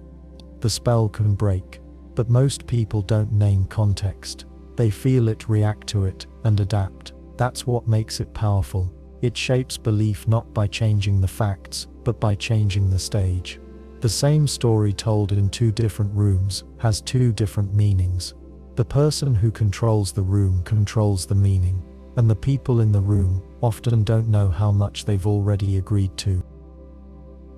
The spell can break, but most people don't name context. They feel it, react to it, and adapt. That's what makes it powerful. It shapes belief not by changing the facts, but by changing the stage. The same story told in two different rooms has two different meanings. The person who controls the room controls the meaning, and the people in the room often don't know how much they've already agreed to.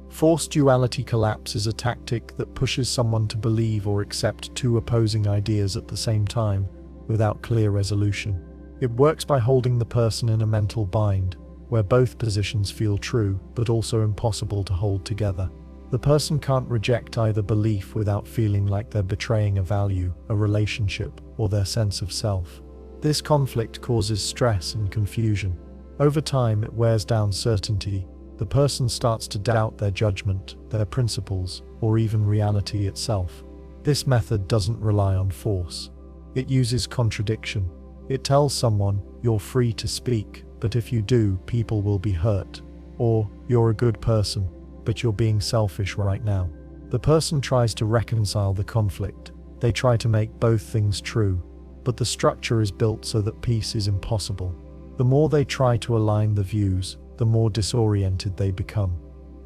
Forced duality collapse is a tactic that pushes someone to believe or accept two opposing ideas at the same time, without clear resolution. It works by holding the person in a mental bind, where both positions feel true, but also impossible to hold together. The person can't reject either belief without feeling like they're betraying a value, a relationship, or their sense of self. This conflict causes stress and confusion. Over time, it wears down certainty. The person starts to doubt their judgment, their principles, or even reality itself. This method doesn't rely on force. It uses contradiction. It tells someone, you're free to speak, but if you do, people will be hurt. Or, you're a good person, but you're being selfish right now. The person tries to reconcile the conflict. They try to make both things true, but the structure is built so that peace is impossible. The more they try to align the views, the more disoriented they become.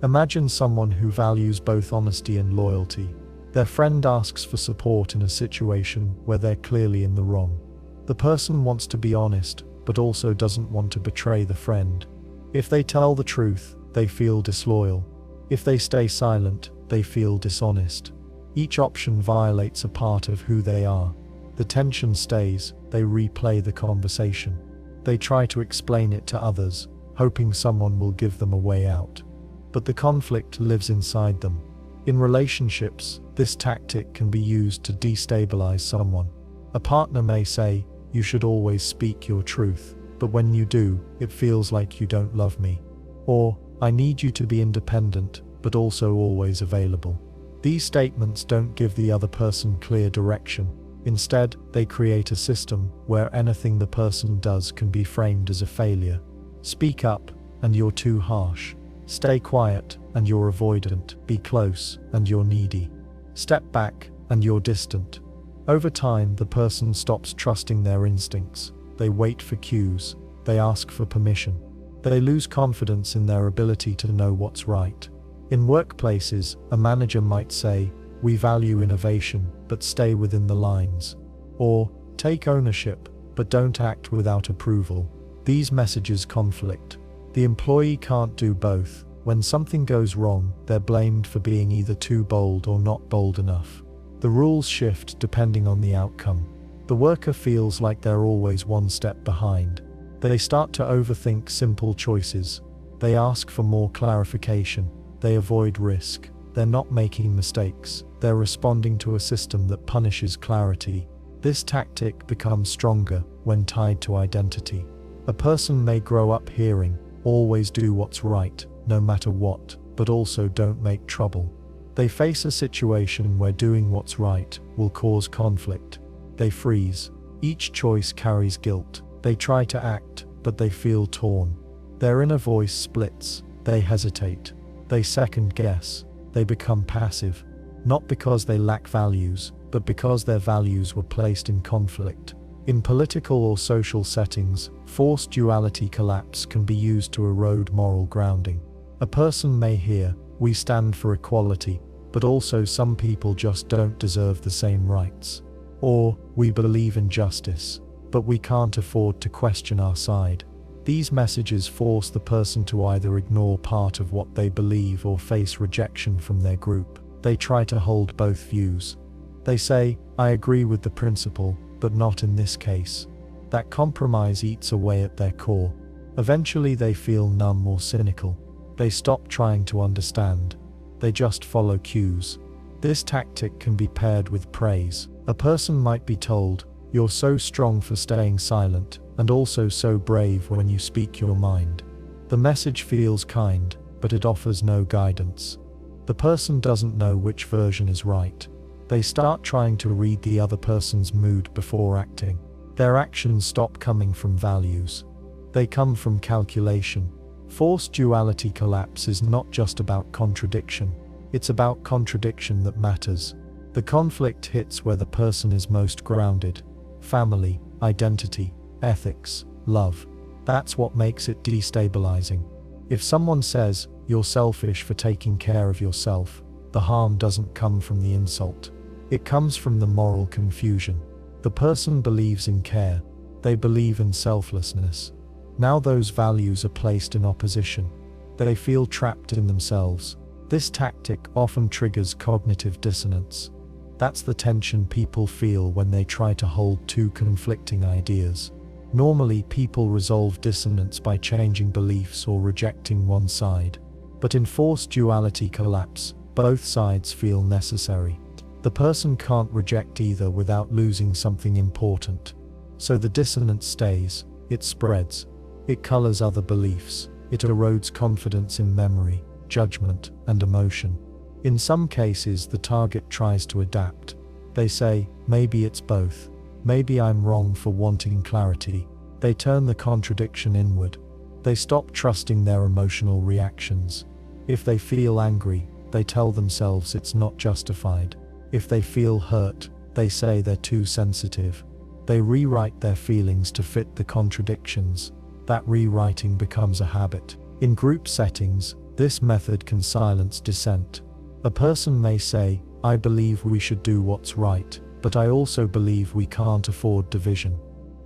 Imagine someone who values both honesty and loyalty. Their friend asks for support in a situation where they're clearly in the wrong. The person wants to be honest, but also doesn't want to betray the friend. If they tell the truth, they feel disloyal. If they stay silent, they feel dishonest. Each option violates a part of who they are. The tension stays, they replay the conversation. They try to explain it to others, hoping someone will give them a way out. But the conflict lives inside them. In relationships, this tactic can be used to destabilize someone. A partner may say, you should always speak your truth, but when you do, it feels like you don't love me. Or, I need you to be independent, but also always available. These statements don't give the other person clear direction. Instead, they create a system where anything the person does can be framed as a failure. Speak up, and you're too harsh. Stay quiet, and you're avoidant. Be close, and you're needy. Step back, and you're distant. Over time, the person stops trusting their instincts. They wait for cues. They ask for permission. They lose confidence in their ability to know what's right. In workplaces, a manager might say, we value innovation, but stay within the lines. Or, take ownership, but don't act without approval. These messages conflict. The employee can't do both. When something goes wrong, they're blamed for being either too bold or not bold enough. The rules shift depending on the outcome. The worker feels like they're always one step behind. They start to overthink simple choices. They ask for more clarification. They avoid risk. They're not making mistakes. They're responding to a system that punishes clarity. This tactic becomes stronger when tied to identity. A person may grow up hearing, always do what's right, no matter what, but also don't make trouble. They face a situation where doing what's right will cause conflict. They freeze. Each choice carries guilt. They try to act, but they feel torn. Their inner voice splits. They hesitate. They second guess. They become passive. Not because they lack values, but because their values were placed in conflict. In political or social settings, forced duality collapse can be used to erode moral grounding. A person may hear, we stand for equality, but also some people just don't deserve the same rights. Or, we believe in justice, but we can't afford to question our side. These messages force the person to either ignore part of what they believe or face rejection from their group. They try to hold both views. They say, I agree with the principle, but not in this case. That compromise eats away at their core. Eventually they feel numb or cynical. They stop trying to understand. They just follow cues. This tactic can be paired with praise. A person might be told, you're so strong for staying silent, and also so brave when you speak your mind. The message feels kind, but it offers no guidance. The person doesn't know which version is right. They start trying to read the other person's mood before acting. Their actions stop coming from values. They come from calculation. Forced duality collapse is not just about contradiction. It's about contradiction that matters. The conflict hits where the person is most grounded. Family, identity, ethics, love. That's what makes it destabilizing. If someone says, you're selfish for taking care of yourself, the harm doesn't come from the insult. It comes from the moral confusion. The person believes in care. They believe in selflessness. Now those values are placed in opposition. They feel trapped in themselves. This tactic often triggers cognitive dissonance. That's the tension people feel when they try to hold two conflicting ideas. Normally, people resolve dissonance by changing beliefs or rejecting one side. But in forced duality collapse, both sides feel necessary. The person can't reject either without losing something important. So the dissonance stays, it spreads. It colors other beliefs. It erodes confidence in memory, judgment, and emotion. In some cases, the target tries to adapt. They say, maybe it's both. Maybe I'm wrong for wanting clarity. They turn the contradiction inward. They stop trusting their emotional reactions. If they feel angry, they tell themselves it's not justified. If they feel hurt, they say they're too sensitive. They rewrite their feelings to fit the contradictions. That rewriting becomes a habit. In group settings, this method can silence dissent. A person may say, I believe we should do what's right, but I also believe we can't afford division.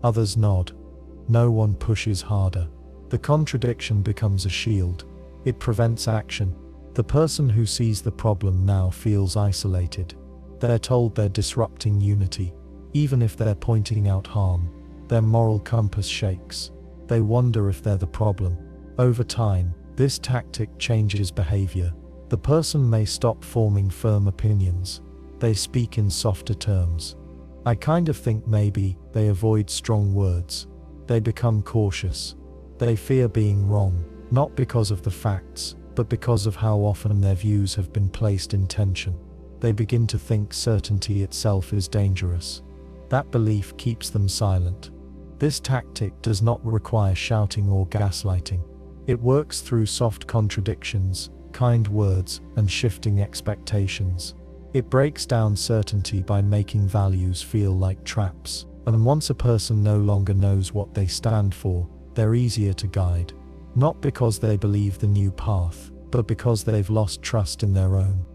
Others nod. No one pushes harder. The contradiction becomes a shield. It prevents action. The person who sees the problem now feels isolated. They're told they're disrupting unity. Even if they're pointing out harm, their moral compass shakes. They wonder if they're the problem. Over time, this tactic changes behavior. The person may stop forming firm opinions. They speak in softer terms. I kind of think maybe. They avoid strong words. They become cautious. They fear being wrong, not because of the facts, but because of how often their views have been placed in tension. They begin to think certainty itself is dangerous. That belief keeps them silent. This tactic does not require shouting or gaslighting. It works through soft contradictions, kind words, and shifting expectations. It breaks down certainty by making values feel like traps. And once a person no longer knows what they stand for, they're easier to guide. Not because they believe the new path, but because they've lost trust in their own.